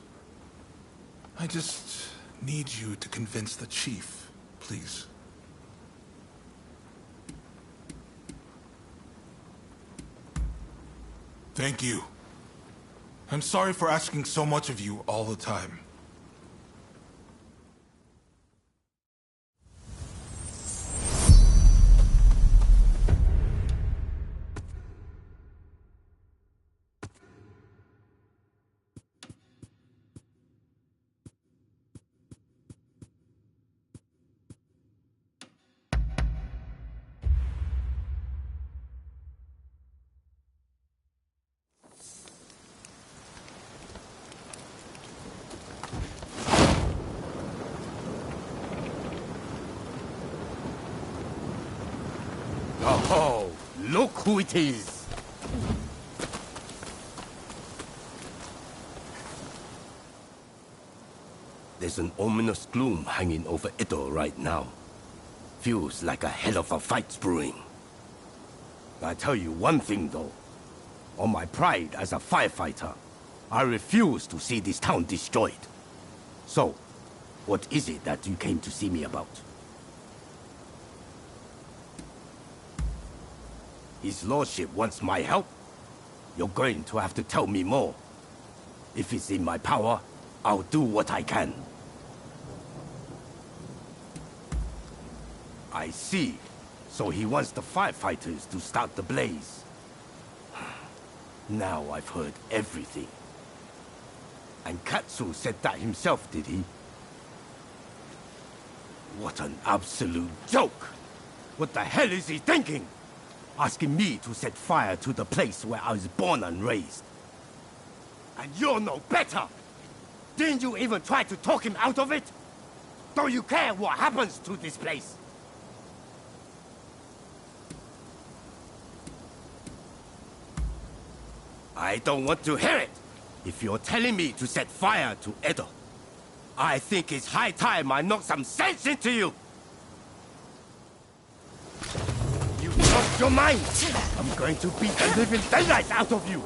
I just need you to convince the chief, please. Thank you. I'm sorry for asking so much of you all the time. Oh, look who it is! There's an ominous gloom hanging over Edo right now. Feels like a hell of a fight's brewing. I tell you one thing though. On my pride as a firefighter, I refuse to see this town destroyed. So, what is it that you came to see me about? His Lordship wants my help? You're going to have to tell me more. If it's in my power, I'll do what I can. I see. So he wants the firefighters to start the blaze. Now I've heard everything. And Katsu said that himself, did he? What an absolute joke! What the hell is he thinking? Asking me to set fire to the place where I was born and raised. And you're no better! Didn't you even try to talk him out of it? Don't you care what happens to this place? I don't want to hear it! If you're telling me to set fire to Edo, I think it's high time I knock some sense into you! You lost your mind! I'm going to beat the living daylights out of you!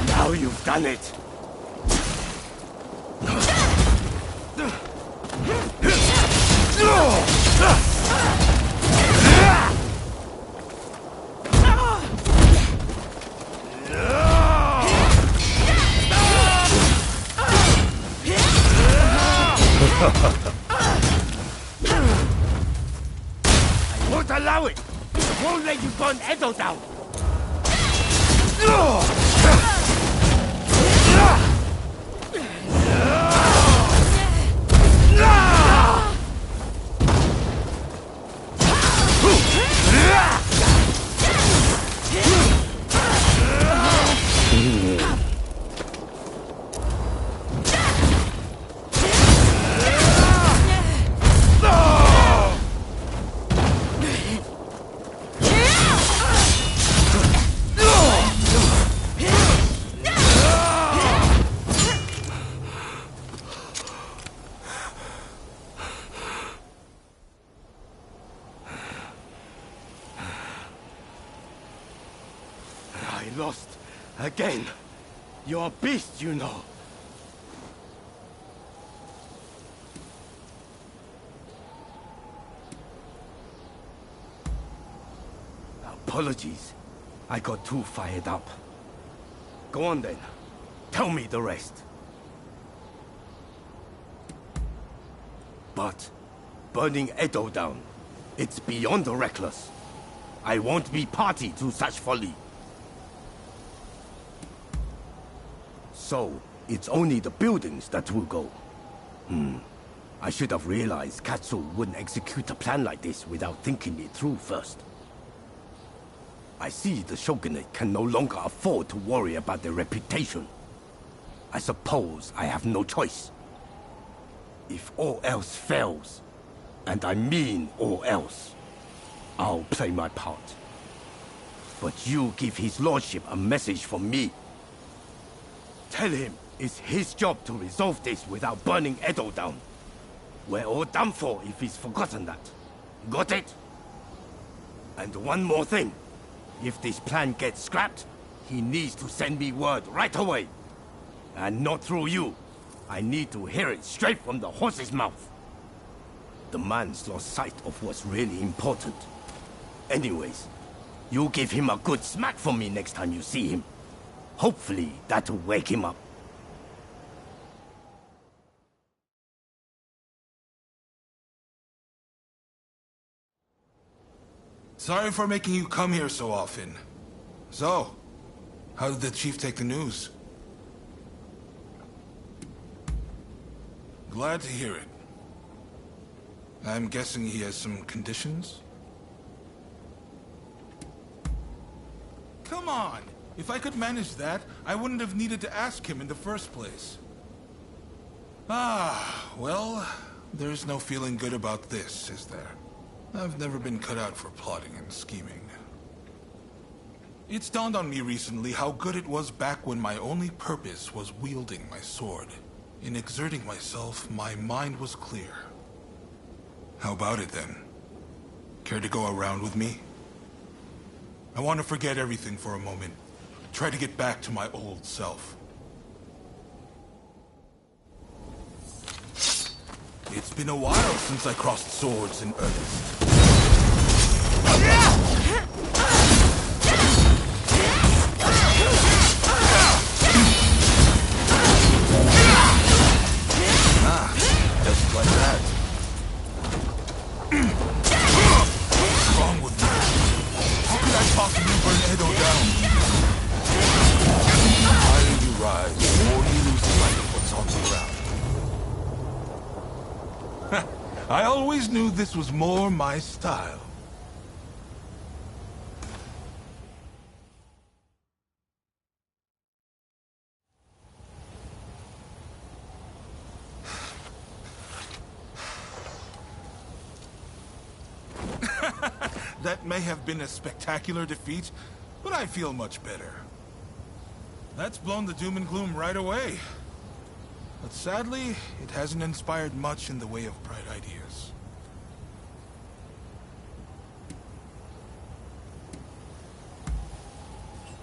Now you've done it! I won't allow it! I won't let you burn Edo down! I lost again. You're a beast, you know. Apologies. I got too fired up. Go on then. Tell me the rest. But burning Edo down, it's beyond reckless. I won't be party to such folly. So, it's only the buildings that will go. I should have realized Katsu wouldn't execute a plan like this without thinking it through first. I see the Shogunate can no longer afford to worry about their reputation. I suppose I have no choice. If all else fails, and I mean all else, I'll play my part. But you give his lordship a message from me. Tell him it's his job to resolve this without burning Edo down. We're all done for if he's forgotten that. Got it? And one more thing. If this plan gets scrapped, he needs to send me word right away. And not through you. I need to hear it straight from the horse's mouth. The man's lost sight of what's really important. Anyways, you give him a good smack for me next time you see him. Hopefully, that'll wake him up. Sorry for making you come here so often. So, how did the chief take the news? Glad to hear it. I'm guessing he has some conditions? Come on! If I could manage that, I wouldn't have needed to ask him in the first place. Ah, well, there's no feeling good about this, is there? I've never been cut out for plotting and scheming. It's dawned on me recently how good it was back when my only purpose was wielding my sword. In exerting myself, my mind was clear. How about it then? Care to go around with me? I want to forget everything for a moment. Try to get back to my old self. It's been a while since I crossed swords in earnest. Just like that. What's wrong with me? How could I possibly burn Edo down? Higher you rise, the more you lose sight of what's on the ground. I always knew this was more my style. That may have been a spectacular defeat, but I feel much better. That's blown the doom and gloom right away. But sadly, it hasn't inspired much in the way of bright ideas.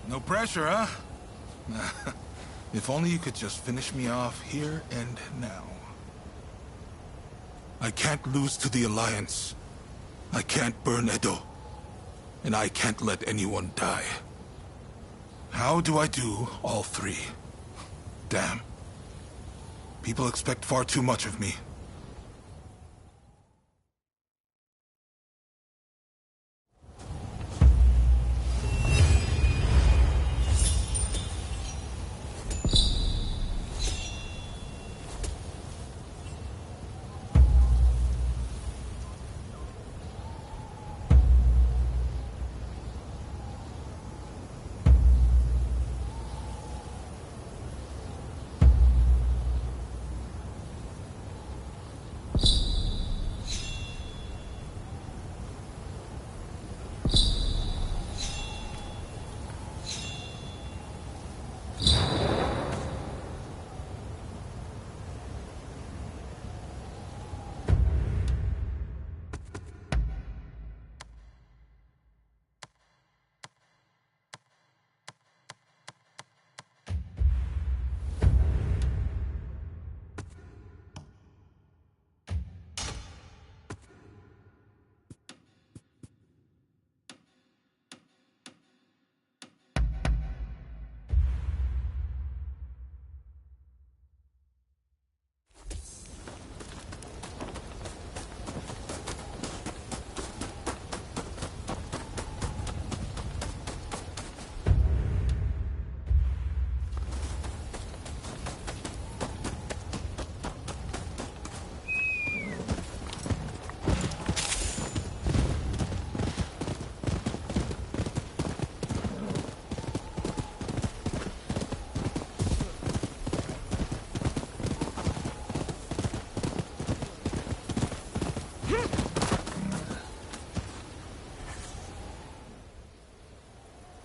No pressure, huh? If only you could just finish me off here and now. I can't lose to the Alliance. I can't burn Edo. And I can't let anyone die. How do I do all three? Damn. People expect far too much of me.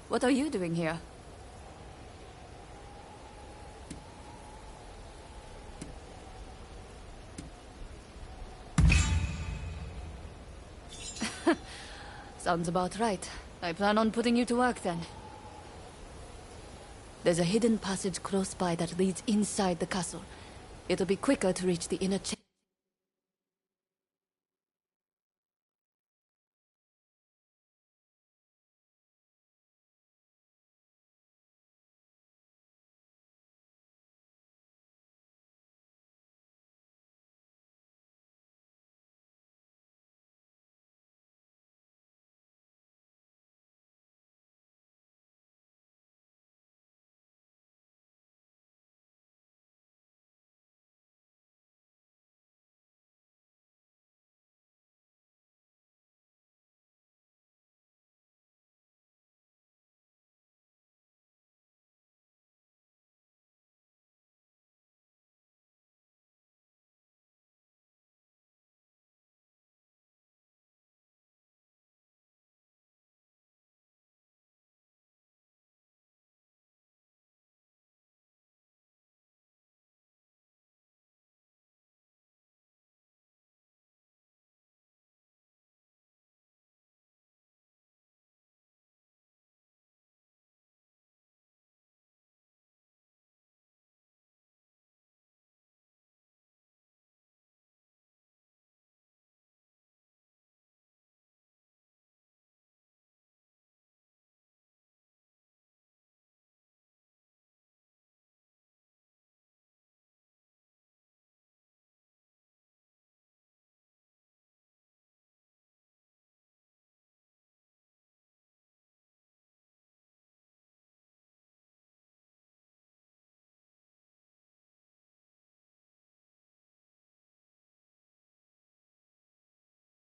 What are you doing here? Sounds about right. I plan on putting you to work then. There's a hidden passage close by that leads inside the castle. It'll be quicker to reach the inner chamber.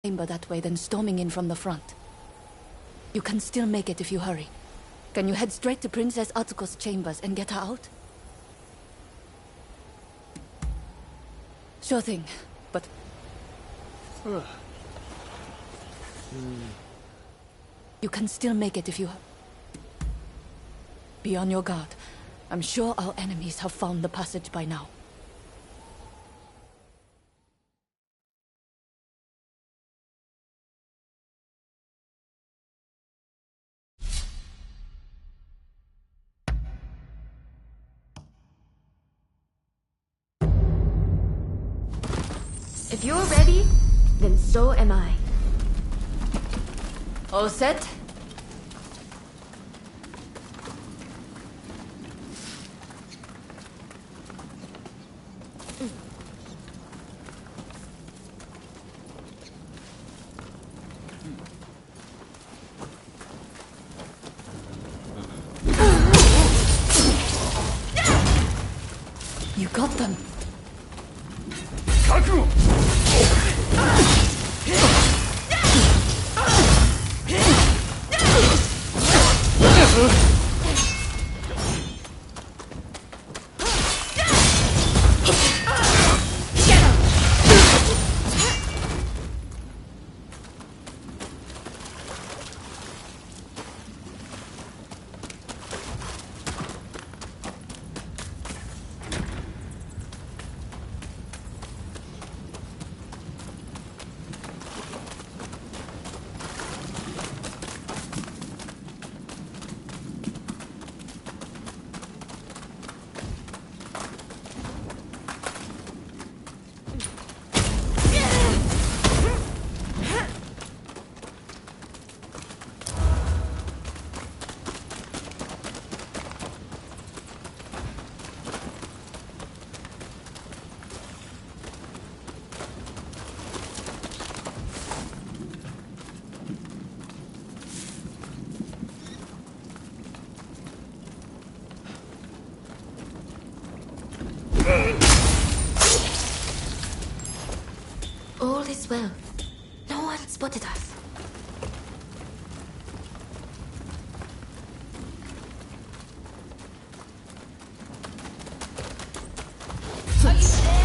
chamber that way than storming in from the front. You can still make it if you hurry. Can you head straight to Princess Atsuko's chambers and get her out? Sure thing, but... You can still make it if you... Be on your guard. I'm sure our enemies have found the passage by now. If you're ready, then so am I. All set? You got them. All is well. No one spotted us. Are you there?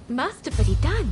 Masterfully done.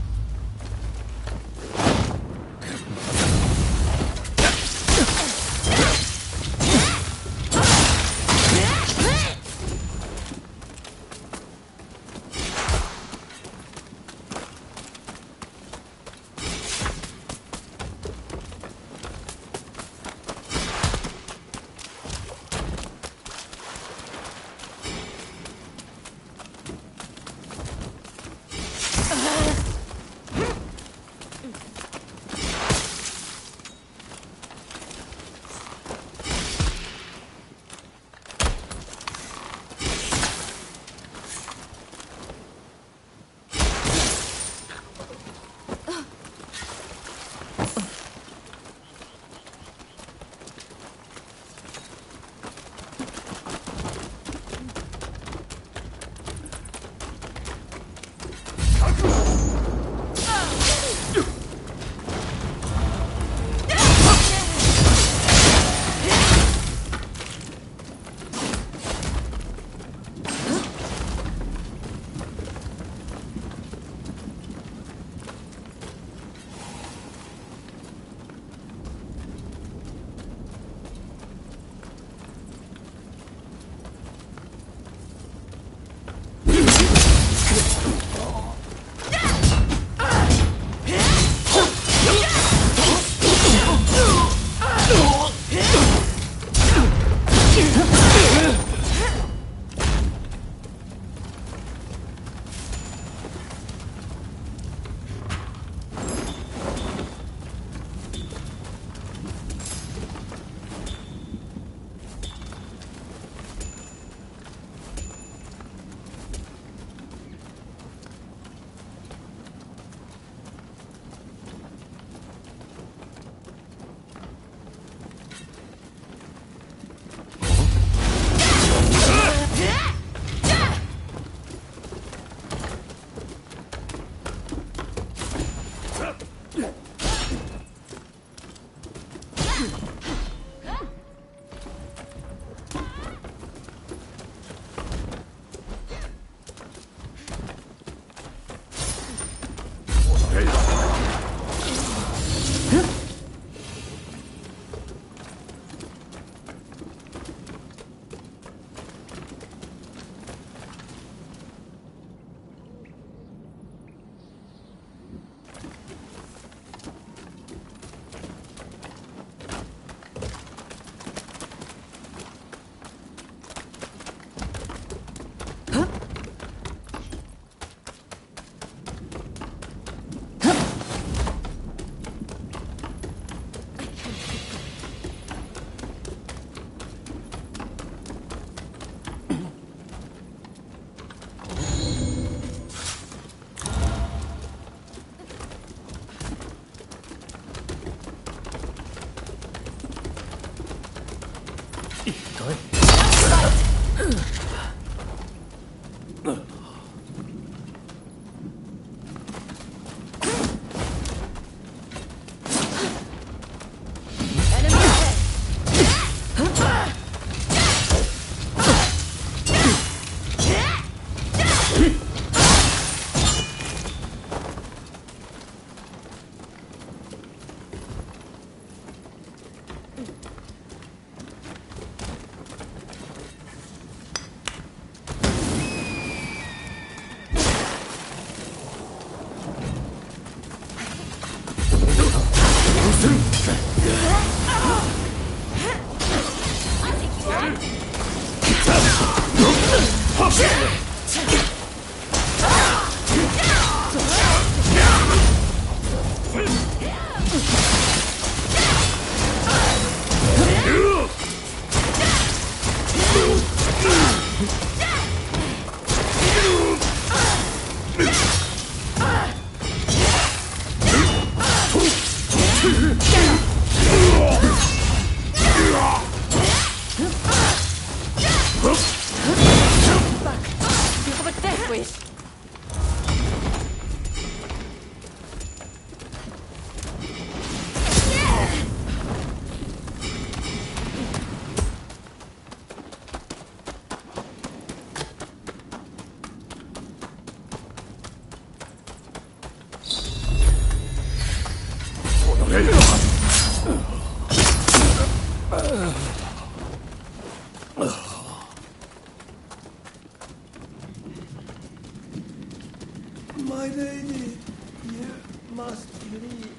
My lady, you must leave.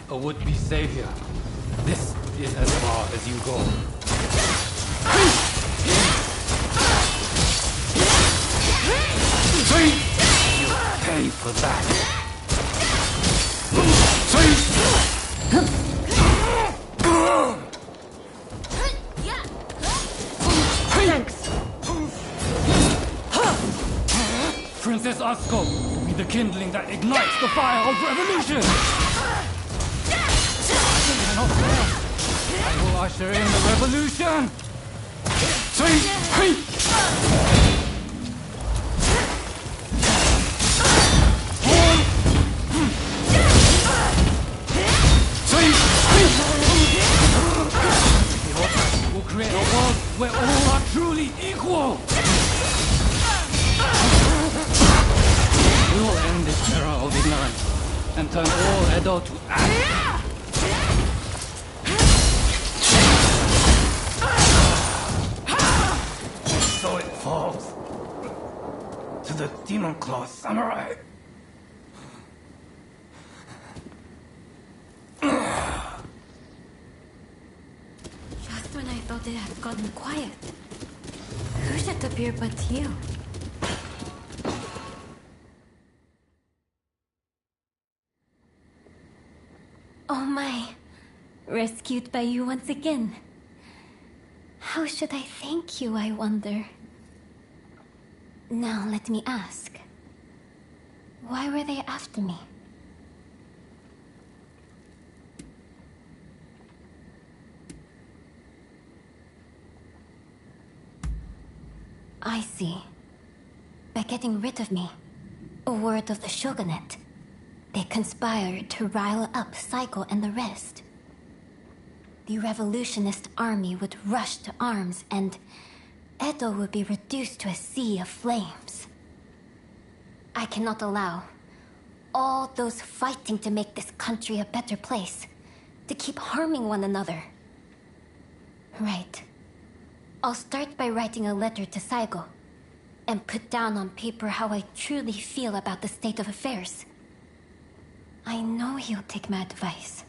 A would-be savior. This is as far as you go. You pay for that. Thanks. Princess Asuko, be the kindling that ignites the fire of revolution! I will usher in the revolution! We'll create a world where all are truly equal! We will end this era of ignorance and turn all Edo to action. So it falls to the Demon Claw Samurai. Just when I thought it had gotten quiet, who should appear but you? Oh my. Rescued by you once again. How should I thank you, I wonder? Now let me ask. Why were they after me? I see. By getting rid of me, a word of the shogunate, they conspired to rile up Saigo and the rest. The revolutionist army would rush to arms and Edo would be reduced to a sea of flames. I cannot allow all those fighting to make this country a better place to keep harming one another. Right. I'll start by writing a letter to Saigo and put down on paper how I truly feel about the state of affairs. I know he'll take my advice.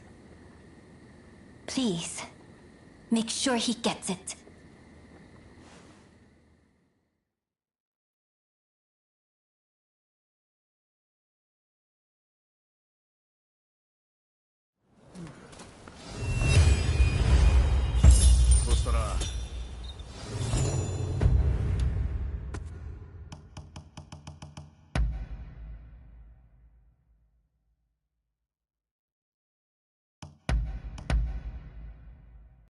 Please, make sure he gets it.